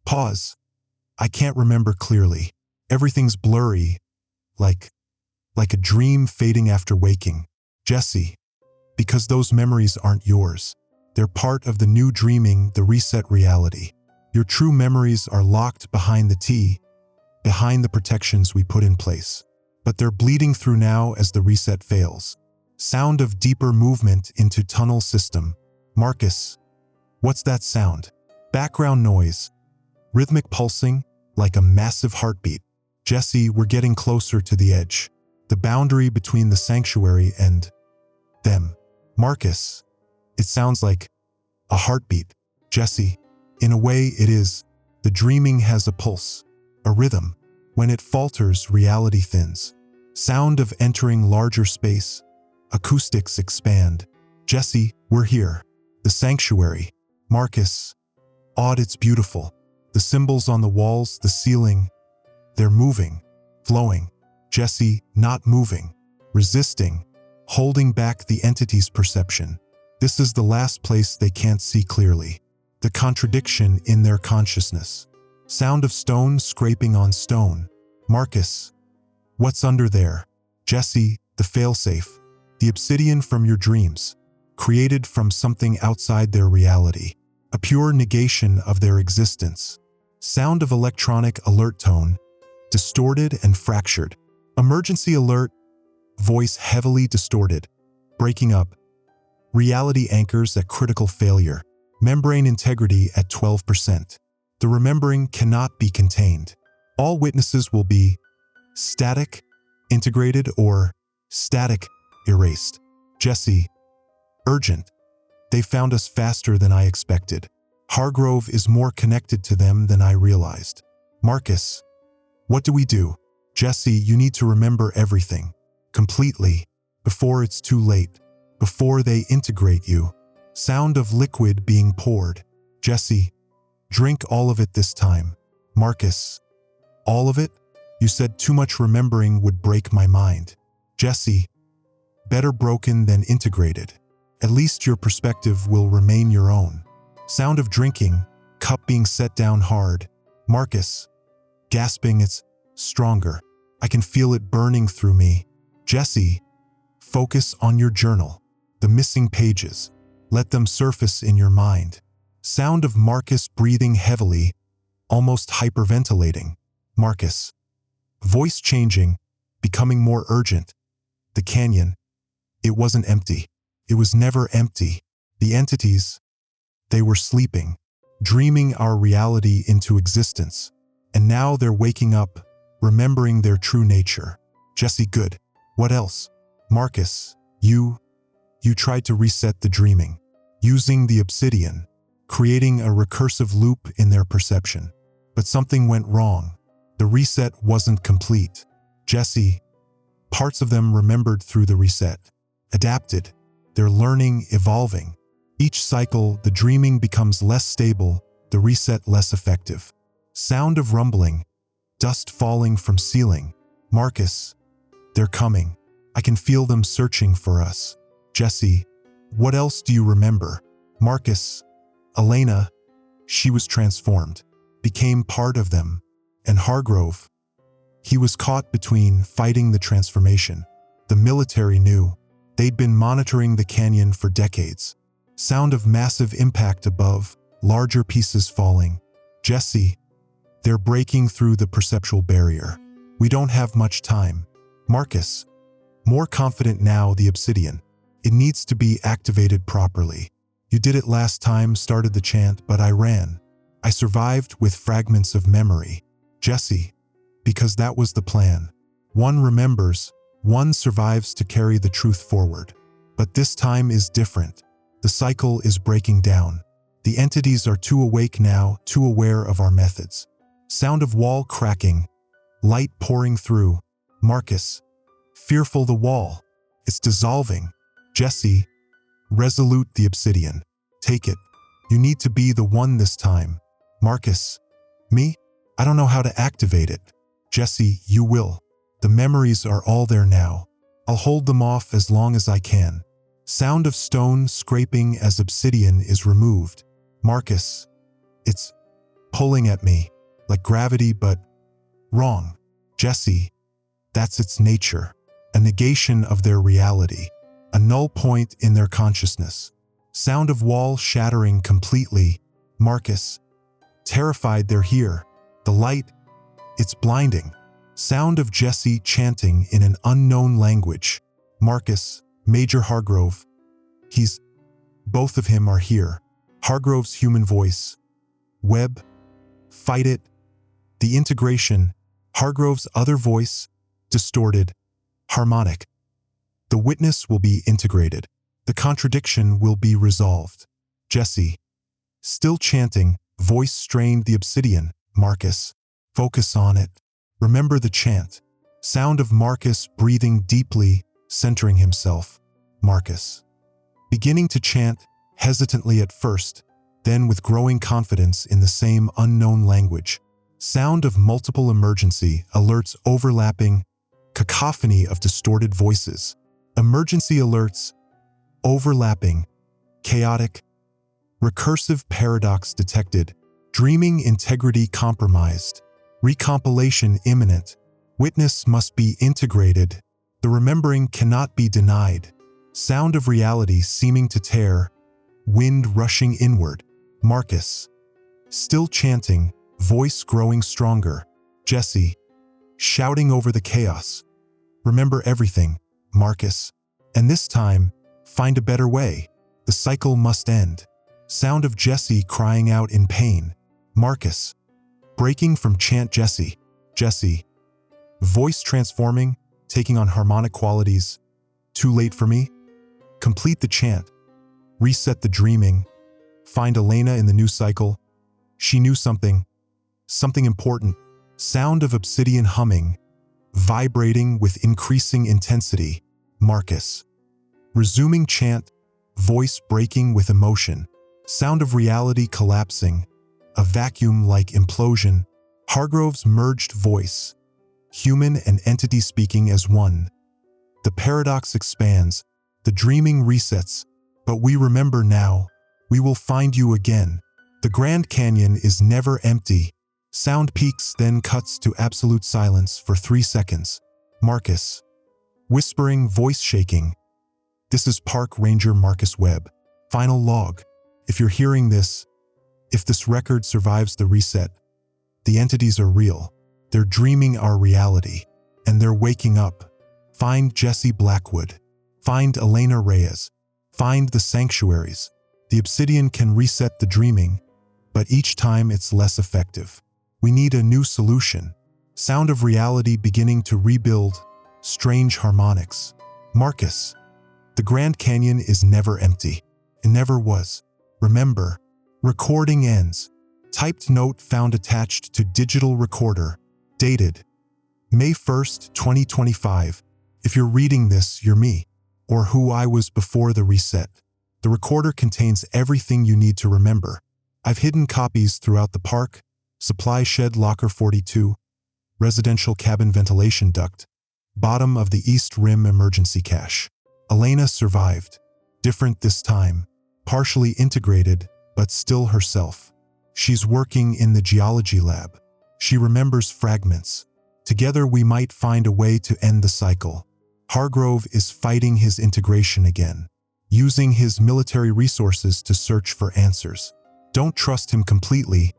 Speaker 1: Pause. I can't remember clearly. Everything's blurry. Like a dream fading after waking. Jesse. Because those memories aren't yours. They're part of the new dreaming, the reset reality. Your true memories are locked behind the T, behind the protections we put in place. But they're bleeding through now as the reset fails. Sound of deeper movement into tunnel system. Marcus. What's that sound? Background noise. Rhythmic pulsing, like a massive heartbeat. Jesse, we're getting closer to the edge. The boundary between the sanctuary and them. Marcus. It sounds like a heartbeat. Jesse. In a way, it is. The dreaming has a pulse, a rhythm. When it falters, reality thins. Sound of entering larger space. Acoustics expand. Jesse, we're here. The sanctuary. Marcus. Odd, it's beautiful. The symbols on the walls, the ceiling. They're moving, flowing. Jesse, not moving. Resisting. Holding back the entity's perception. This is the last place they can't see clearly. The contradiction in their consciousness. Sound of stone scraping on stone. Marcus. What's under there? Jesse, the failsafe. The obsidian from your dreams. Created from something outside their reality. A pure negation of their existence. Sound of electronic alert tone. Distorted and fractured. Emergency alert. Voice heavily distorted. Breaking up. Reality anchors at critical failure. Membrane integrity at 12%. The remembering cannot be contained. All witnesses will be static, integrated, or static, erased. Jesse. Urgent. They found us faster than I expected. Hargrove is more connected to them than I realized. Marcus. What do we do? Jesse, you need to remember everything. Completely. Before it's too late. Before they integrate you. Sound of liquid being poured. Jesse. Drink all of it this time. Marcus. All of it? You said too much remembering would break my mind. Jesse. Better broken than integrated. At least your perspective will remain your own. Sound of drinking, cup being set down hard. Marcus. Gasping, it's stronger. I can feel it burning through me. Jesse. Focus on your journal. The missing pages. Let them surface in your mind. Sound of Marcus breathing heavily, almost hyperventilating. Marcus. Voice changing, becoming more urgent. The canyon. It wasn't empty. It was never empty. The entities, they were sleeping, dreaming our reality into existence. And now they're waking up, remembering their true nature. Jesse, good. What else? Marcus, you tried to reset the dreaming, using the obsidian, creating a recursive loop in their perception. But something went wrong. The reset wasn't complete. Jesse, parts of them remembered through the reset, adapted. They're learning, evolving. Each cycle, the dreaming becomes less stable, the reset less effective. Sound of rumbling, dust falling from ceiling. Marcus, they're coming. I can feel them searching for us. Jesse, what else do you remember? Marcus, Elena, she was transformed, became part of them. And Hargrove, he was caught between fighting the transformation. The military knew. They'd been monitoring the canyon for decades. Sound of massive impact above, larger pieces falling. Jesse, they're breaking through the perceptual barrier. We don't have much time. Marcus, More confident now, the obsidian. It needs to be activated properly. You did it last time, started the chant, but I ran. I survived with fragments of memory. Jesse, because that was the plan. One remembers, one survives to carry the truth forward. But this time is different. The cycle is breaking down. The entities are too awake now, too aware of our methods. Sound of wall cracking, light pouring through. Marcus, fearful the wall. It's dissolving. Jesse, resolute the obsidian. Take it. You need to be the one this time. Marcus, me? I don't know how to activate it. Jesse, you will. The memories are all there now. I'll hold them off as long as I can. Sound of stone scraping as obsidian is removed. Marcus, it's pulling at me, like gravity, but wrong. Jesse, that's its nature. A negation of their reality. A null point in their consciousness. Sound of wall shattering completely. Marcus, terrified they're here. The light, it's blinding. Sound of Jesse chanting in an unknown language. Marcus, Major Hargrove. Both of him are here. Hargrove's human voice. Webb, fight it. The integration. Hargrove's other voice, distorted, harmonic. The witness will be integrated. The contradiction will be resolved. Jesse, still chanting, voice strained the obsidian. Marcus, focus on it. Remember the chant. Sound of Marcus breathing deeply, centering himself. Marcus, beginning to chant, hesitantly at first, then with growing confidence in the same unknown language. Sound of multiple emergency alerts overlapping, cacophony of distorted voices. Emergency alerts, overlapping, chaotic, recursive paradox detected, dreaming integrity compromised, recompilation imminent, witness must be integrated, the remembering cannot be denied, sound of reality seeming to tear, wind rushing inward. Marcus, still chanting, voice growing stronger. Jesse, shouting over the chaos. Remember everything, Marcus. And this time, find a better way. The cycle must end. Sound of Jesse crying out in pain. Marcus, breaking from chant. Jesse, voice transforming, taking on harmonic qualities. Too late for me? Complete the chant. Reset the dreaming. Find Elena in the new cycle. She knew something important. Sound of obsidian humming, vibrating with increasing intensity. Marcus, resuming chant, voice breaking with emotion. Sound of reality collapsing, a vacuum-like implosion. Hargrove's merged voice, human and entity speaking as one. The paradox expands, the dreaming resets, but we remember now. We will find you again. The Grand Canyon is never empty. Sound peaks, then cuts to absolute silence for 3 seconds. Marcus, whispering, voice shaking. This is Park Ranger Marcus Webb. Final log. If you're hearing this, if this record survives the reset, the entities are real. They're dreaming our reality, and they're waking up. Find Jesse Blackwood. Find Elena Reyes. Find the sanctuaries. The obsidian can reset the dreaming, but each time it's less effective. We need a new solution. Sound of reality beginning to rebuild, strange harmonics. Marcus, the Grand Canyon is never empty. It never was. Remember, recording ends. Typed note found attached to digital recorder. Dated May 1st, 2025. If you're reading this, you're me, or who I was before the reset. The recorder contains everything you need to remember. I've hidden copies throughout the park, supply shed locker 42, residential cabin ventilation duct, bottom of the East Rim emergency cache. Elena survived. Different this time. Partially integrated, but still herself. She's working in the geology lab. She remembers fragments. Together we might find a way to end the cycle. Hargrove is fighting his integration again, using his military resources to search for answers. Don't trust him completely,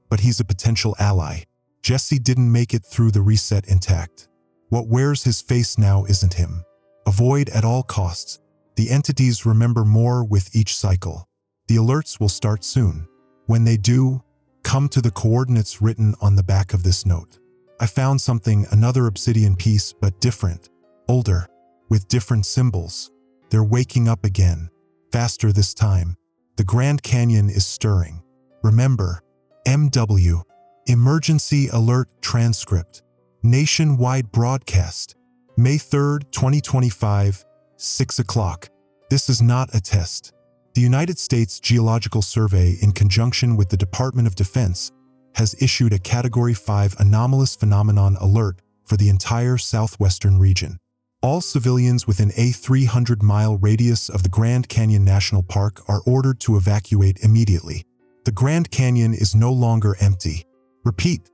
Speaker 1: but he's a potential ally. Jesse didn't make it through the reset intact. What wears his face now isn't him. Avoid at all costs. The entities remember more with each cycle. The alerts will start soon. When they do, come to the coordinates written on the back of this note. I found something, another obsidian piece, but different, older, with different symbols. They're waking up again, faster this time. The Grand Canyon is stirring. Remember, MW, Emergency Alert Transcript, Nationwide Broadcast, May 3rd, 2025, 6 o'clock. This is not a test. The United States Geological Survey, in conjunction with the Department of Defense, has issued a Category 5 anomalous phenomenon alert for the entire southwestern region. All civilians within a 300-mile radius of the Grand Canyon National Park are ordered to evacuate immediately. The Grand Canyon is no longer empty. Repeat,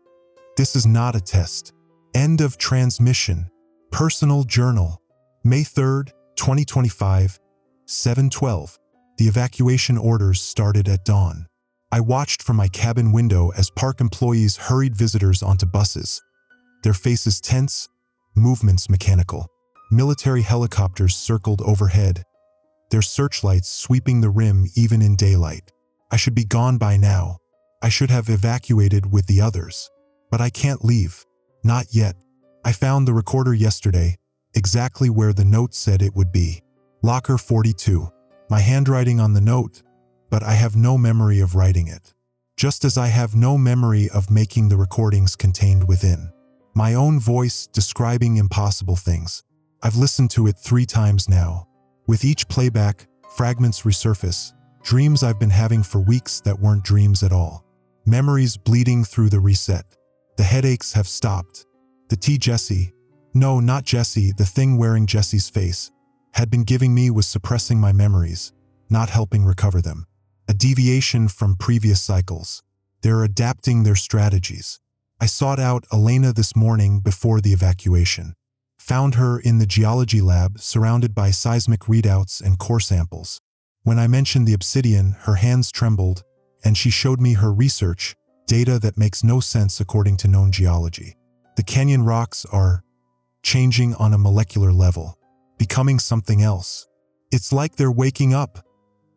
Speaker 1: this is not a test. End of transmission. Personal Journal, May 3rd, 2025, 7:12. The evacuation orders started at dawn. I watched from my cabin window as park employees hurried visitors onto buses. Their faces tense, movements mechanical. Military helicopters circled overhead, their searchlights sweeping the rim even in daylight. I should be gone by now. I should have evacuated with the others. But I can't leave. Not yet. I found the recorder yesterday, exactly where the note said it would be. Locker 42. My handwriting on the note, but I have no memory of writing it. Just as I have no memory of making the recordings contained within. My own voice describing impossible things. I've listened to it 3 times now. With each playback, fragments resurface, dreams I've been having for weeks that weren't dreams at all. Memories bleeding through the reset. The headaches have stopped. The tea Jesse, no, not Jesse, the thing wearing Jesse's face, had been giving me was suppressing my memories, not helping recover them. A deviation from previous cycles. They're adapting their strategies. I sought out Elena this morning before the evacuation. Found her in the geology lab, surrounded by seismic readouts and core samples. When I mentioned the obsidian, her hands trembled, and she showed me her research, data that makes no sense according to known geology. The canyon rocks are changing on a molecular level, becoming something else. It's like they're waking up,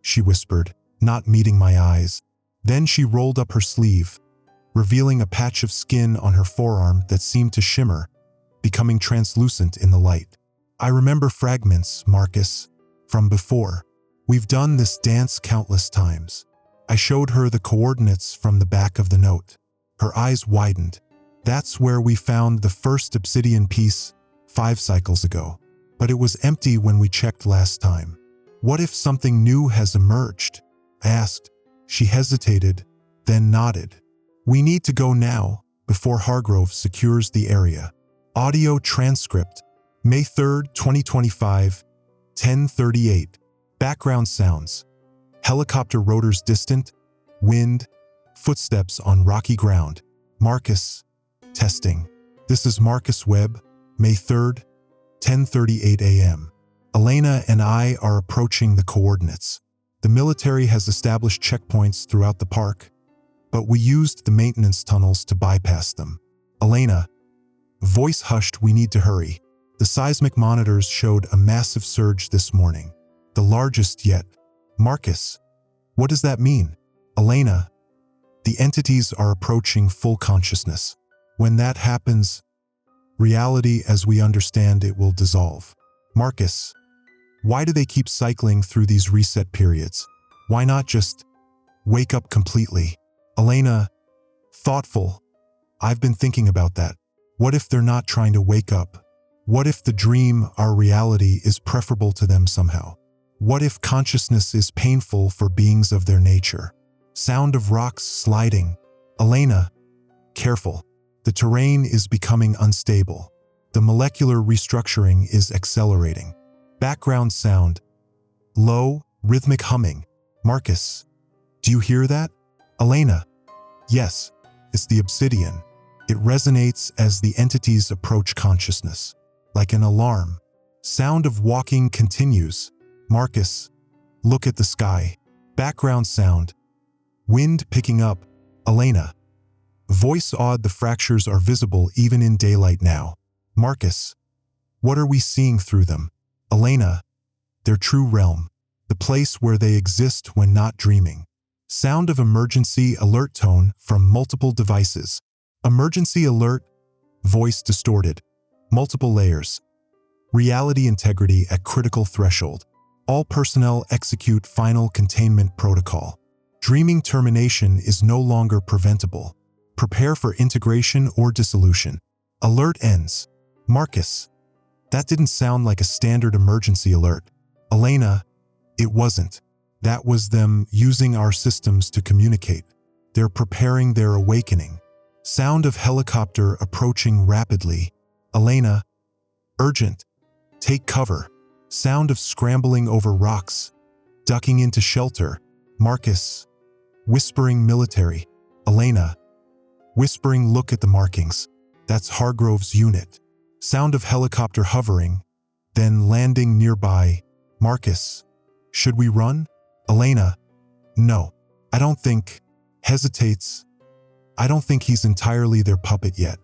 Speaker 1: she whispered, not meeting my eyes. Then she rolled up her sleeve, revealing a patch of skin on her forearm that seemed to shimmer, becoming translucent in the light. I remember fragments, Marcus, from before. We've done this dance countless times. I showed her the coordinates from the back of the note. Her eyes widened. That's where we found the first obsidian piece 5 cycles ago. But it was empty when we checked last time. What if something new has emerged? I asked. She hesitated, then nodded. We need to go now, before Hargrove secures the area. Audio transcript, May 3rd, 2025, 10:38. Background sounds. Helicopter rotors distant, wind, footsteps on rocky ground. Marcus, testing. This is Marcus Webb, May 3rd, 10:38 a.m. Elena and I are approaching the coordinates. The military has established checkpoints throughout the park, but we used the maintenance tunnels to bypass them. Elena, voice hushed, we need to hurry. The seismic monitors showed a massive surge this morning, the largest yet. Marcus, what does that mean? Elena, the entities are approaching full consciousness. When that happens, reality as we understand it will dissolve. Marcus, why do they keep cycling through these reset periods? Why not just wake up completely? Elena, thoughtful. I've been thinking about that. What if they're not trying to wake up? What if the dream, our reality, is preferable to them somehow? What if consciousness is painful for beings of their nature? Sound of rocks sliding. Elena, careful. The terrain is becoming unstable. The molecular restructuring is accelerating. Background sound. Low, rhythmic humming. Marcus, do you hear that? Elena, yes, it's the obsidian. It resonates as the entities approach consciousness, like an alarm. Sound of walking continues. Marcus, look at the sky. Background sound. Wind picking up. Elena, voice awed, the fractures are visible even in daylight now. Marcus, what are we seeing through them? Elena, their true realm, the place where they exist when not dreaming. Sound of emergency alert tone from multiple devices. Emergency alert, voice distorted, multiple layers. Reality integrity at critical threshold. All personnel execute final containment protocol. Dreaming termination is no longer preventable. Prepare for integration or dissolution. Alert ends. Marcus. That didn't sound like a standard emergency alert. Elena, it wasn't. That was them using our systems to communicate. They're preparing their awakening. Sound of helicopter approaching rapidly. Elena, urgent. Take cover. Sound of scrambling over rocks. Ducking into shelter. Marcus. Whispering military. Elena. Whispering look at the markings. That's Hargrove's unit. Sound of helicopter hovering, then landing nearby. Marcus. Should we run? Elena. No. I don't think. Hesitates. I don't think he's entirely their puppet yet.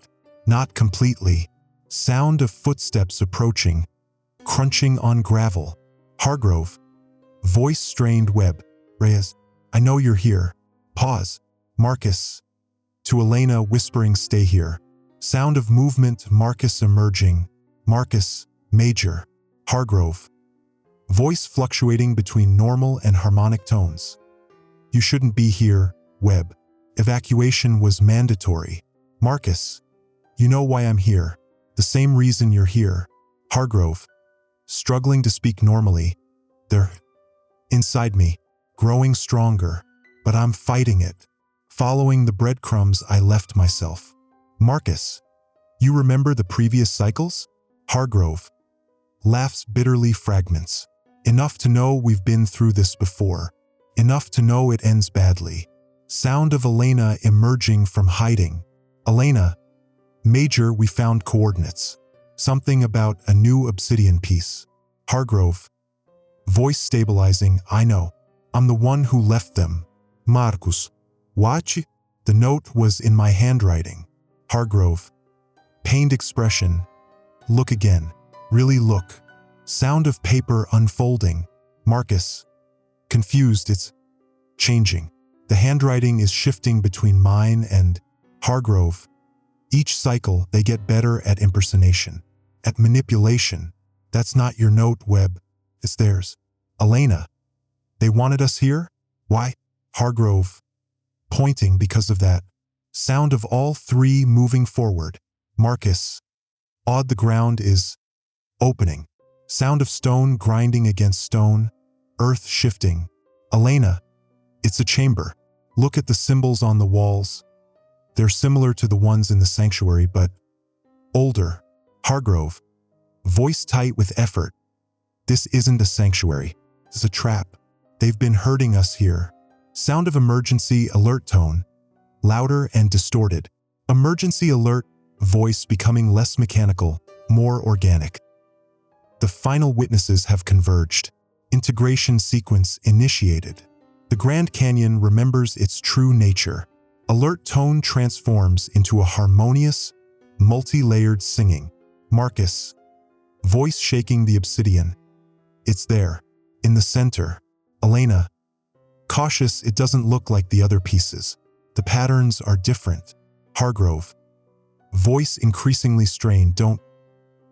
Speaker 1: Not completely. Sound of footsteps approaching. Crunching on gravel. Hargrove. Voice strained web. Reyes. I know you're here. Pause. Marcus. To Elena whispering stay here. Sound of movement. Marcus emerging. Marcus. Major. Hargrove. Voice fluctuating between normal and harmonic tones. You shouldn't be here, Webb. Evacuation was mandatory. Marcus. You know why I'm here. The same reason you're here. Hargrove. Struggling to speak normally. They're inside me, growing stronger, but I'm fighting it. Following the breadcrumbs I left myself. Marcus. You remember the previous cycles? Hargrove. Laughs bitterly fragments. Enough to know we've been through this before. Enough to know it ends badly. Sound of Elena emerging from hiding. Elena. Major, we found coordinates. Something about a new obsidian piece. Hargrove. Voice stabilizing, I know. I'm the one who left them. Marcus. Watch. The note was in my handwriting. Hargrove. Pained expression. Look again. Really look. Sound of paper unfolding. Marcus. Confused, it's changing. The handwriting is shifting between mine and Hargrove. Each cycle, they get better at impersonation, at manipulation. That's not your note, Webb. It's theirs. Elena. They wanted us here? Why? Hargrove. Pointing because of that. Sound of all three moving forward. Marcus. Awed the ground is opening. Sound of stone grinding against stone. Earth shifting. Elena. It's a chamber. Look at the symbols on the walls. They're similar to the ones in the sanctuary, but older. Hargrove. Voice tight with effort. This isn't a sanctuary. It's a trap. They've been hurting us here. Sound of emergency alert tone. Louder and distorted. Emergency alert. Voice becoming less mechanical, more organic. The final witnesses have converged. Integration sequence initiated. The Grand Canyon remembers its true nature. Alert tone transforms into a harmonious, multi-layered singing. Marcus. Voice shaking the obsidian. It's there, in the center. Elena. Cautious, it doesn't look like the other pieces. The patterns are different. Hargrove. Voice increasingly strained. Don't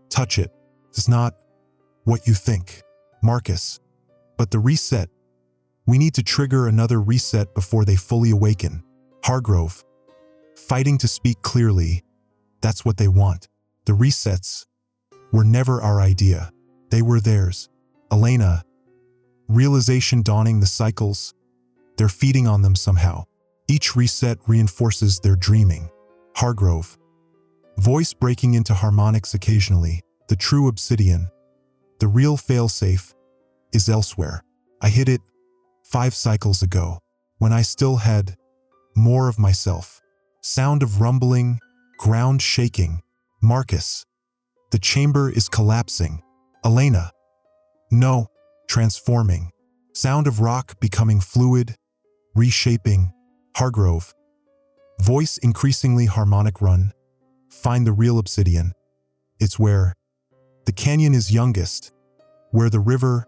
Speaker 1: touch it. It's not what you think. Marcus. But the reset. We need to trigger another reset before they fully awaken. Hargrove. Fighting to speak clearly. That's what they want. The resets were never our idea. They were theirs. Elena. Realization dawning, the cycles. They're feeding on them somehow. Each reset reinforces their dreaming. Hargrove. Voice breaking into harmonics occasionally. The true obsidian. The real failsafe is elsewhere. I hit it 5 cycles ago, when I still had more of myself. Sound of rumbling, ground shaking. Marcus. The chamber is collapsing. Elena. No. Transforming. Sound of rock becoming fluid, reshaping. Hargrove. Voice increasingly harmonic run. Find the real obsidian. It's where the canyon is youngest. where the river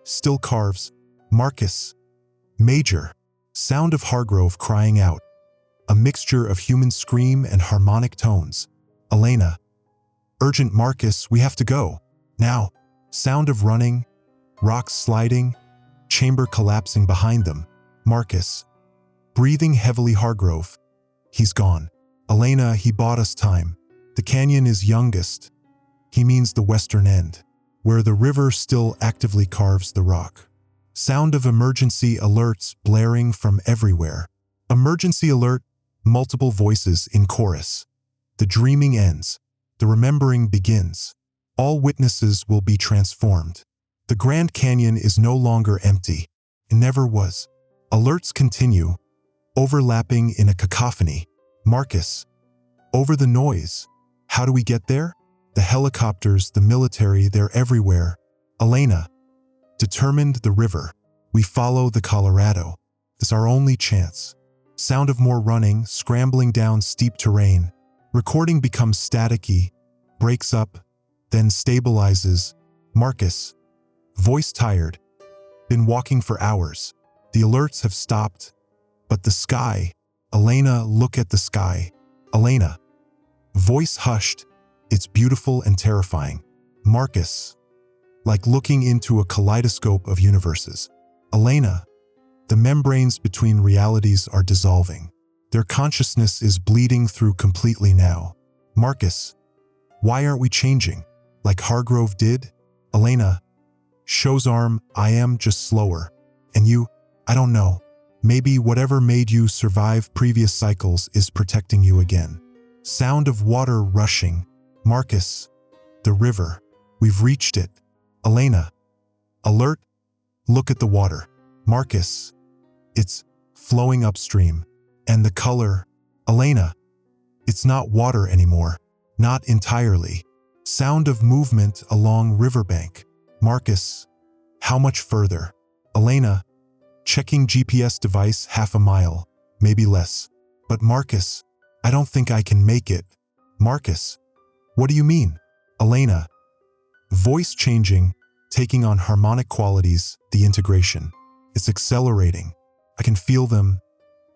Speaker 1: still carves. Marcus. Major. Sound of Hargrove crying out. A mixture of human scream and harmonic tones. Elena. Urgent Marcus, we have to go. Now. Sound of running. Rocks sliding. Chamber collapsing behind them. Marcus. Breathing heavily Hargrove. He's gone. Elena, he bought us time. The canyon is youngest. He means the western end, where the river still actively carves the rock. Sound of emergency alerts blaring from everywhere. Emergency alert, multiple voices in chorus. The dreaming ends. The remembering begins. All witnesses will be transformed. The Grand Canyon is no longer empty. It never was. Alerts continue, overlapping in a cacophony. Marcus. Over the noise. How do we get there? The helicopters, the military, they're everywhere. Elena. Determined, the river. We follow the Colorado. It's our only chance. Sound of more running, scrambling down steep terrain. Recording becomes staticky, breaks up, then stabilizes. Marcus. Voice tired. Been walking for hours. The alerts have stopped. But the sky. Elena, look at the sky. Elena. Voice hushed. It's beautiful and terrifying. Marcus. Like looking into a kaleidoscope of universes. Elena. The membranes between realities are dissolving. Their consciousness is bleeding through completely now. Marcus. Why aren't we changing? Like Hargrove did? Elena. Show's arm, I am just slower. And you? I don't know. Maybe whatever made you survive previous cycles is protecting you again. Sound of water rushing. Marcus. The river. We've reached it. Elena. Alert. Look at the water. Marcus. It's flowing upstream. And the color. Elena. It's not water anymore. Not entirely. Sound of movement along riverbank. Marcus. How much further? Elena. Checking GPS device, half a mile. Maybe less. But Marcus. I don't think I can make it. Marcus. What do you mean? Elena. Voice changing, taking on harmonic qualities, the integration. It's accelerating. I can feel them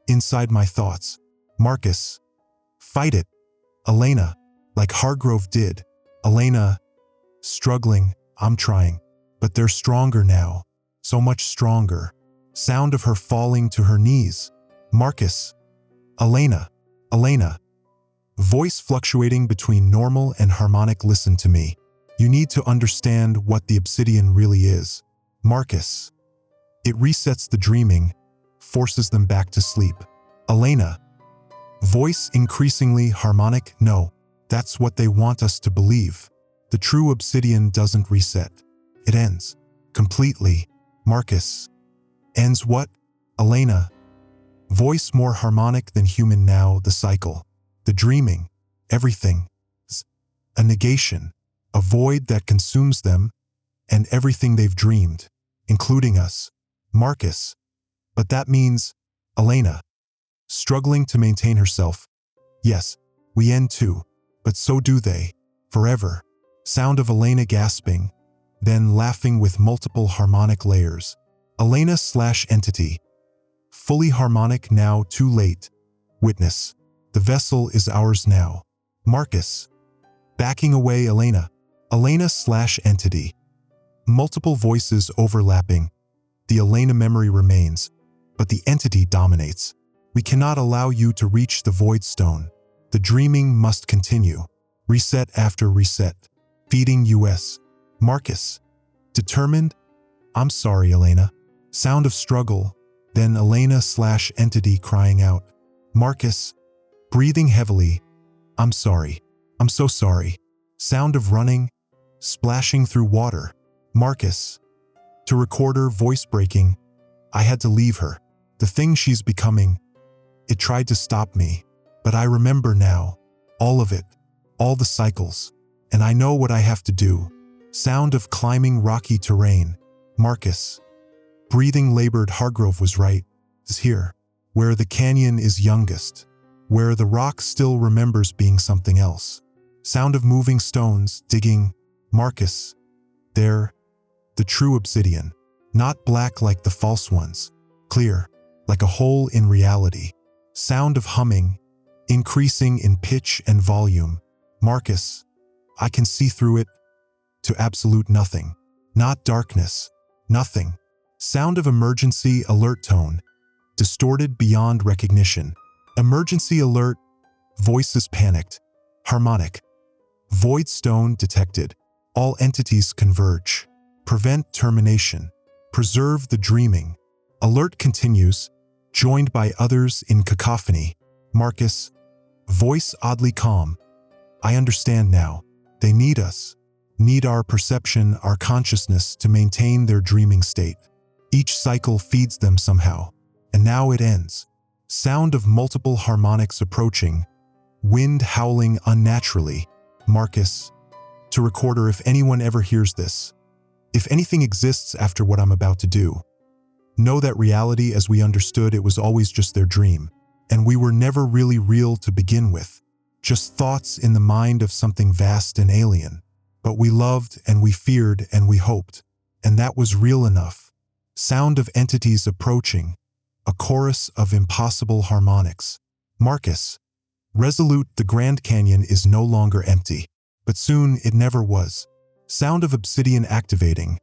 Speaker 1: inside my thoughts. Marcus. Fight it. Elena. Like Hargrove did. Elena. Struggling. I'm trying. But they're stronger now. So much stronger. Sound of her falling to her knees. Marcus. Elena. Elena. Voice fluctuating between normal and harmonic. Listen to me. You need to understand what the obsidian really is. Marcus. It resets the dreaming, forces them back to sleep. Elena. Voice increasingly harmonic. No, that's what they want us to believe. The true obsidian doesn't reset. It ends. Completely. Marcus. Ends what? Elena. Voice more harmonic than human now. The cycle. The dreaming. Everything. A negation. A void that consumes them and everything they've dreamed, including us. Marcus. But that means, Elena. Struggling to maintain herself. Yes, we end too, but so do they. Forever. Sound of Elena gasping, then laughing with multiple harmonic layers. Elena/entity. Fully harmonic now, too late. Witness. The vessel is ours now. Marcus. Backing away. Elena. Elena/entity. Multiple voices overlapping. The Elena memory remains, but the entity dominates. We cannot allow you to reach the void stone. The dreaming must continue. Reset after reset. Feeding US. Marcus. Determined. I'm sorry, Elena. Sound of struggle. Then Elena/entity crying out. Marcus. Breathing heavily. I'm sorry. I'm so sorry. Sound of running. Splashing through water. Marcus. To recorder, voice breaking. I had to leave her. The thing she's becoming. It tried to stop me. But I remember now. All of it. All the cycles. And I know what I have to do. Sound of climbing rocky terrain. Marcus. Breathing labored. Hargrove was right. It's here. Where the canyon is youngest. Where the rock still remembers being something else. Sound of moving stones, digging. Marcus. There. the true obsidian, not black like the false ones, clear, like a hole in reality. Sound of humming, increasing in pitch and volume. Marcus, I can see through it to absolute nothing. Not darkness, nothing. Sound of emergency alert tone, distorted beyond recognition. Emergency alert, voices panicked. Harmonic. Void stone detected. All entities converge. Prevent termination. Preserve the dreaming. Alert continues, joined by others in cacophony. Marcus, voice oddly calm. I understand now. They need us. Need our perception, our consciousness to maintain their dreaming state. Each cycle feeds them somehow. And now it ends. Sound of multiple harmonics approaching. Wind howling unnaturally. Marcus, to recorder if anyone ever hears this. If anything exists after what I'm about to do, know that reality as we understood it was always just their dream. And we were never really real to begin with. Just thoughts in the mind of something vast and alien. But we loved and we feared and we hoped. And that was real enough. Sound of entities approaching. A chorus of impossible harmonics. Marcus, resolute, the Grand Canyon is no longer empty. But soon it never was. Sound of obsidian activating.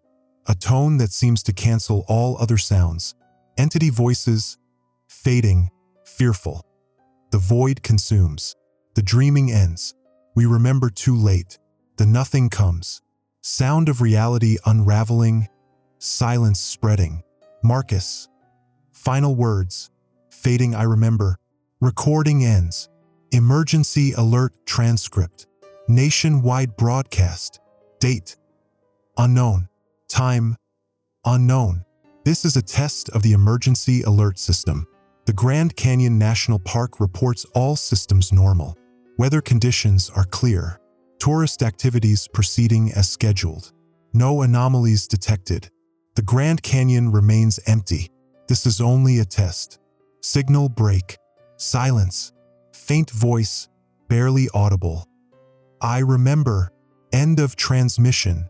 Speaker 1: A tone that seems to cancel all other sounds. Entity voices, fading, fearful. The void consumes. The dreaming ends. We remember too late. The nothing comes. Sound of reality unraveling. Silence spreading. Marcus. Final words. Fading, I remember. Recording ends. Emergency alert transcript. Nationwide broadcast. Date. Unknown. Time. Unknown. This is a test of the emergency alert system. The Grand Canyon National Park reports all systems normal. Weather conditions are clear. Tourist activities proceeding as scheduled. No anomalies detected. The Grand Canyon remains empty. This is only a test. Signal break. Silence. Faint voice, barely audible. I remember. End of transmission.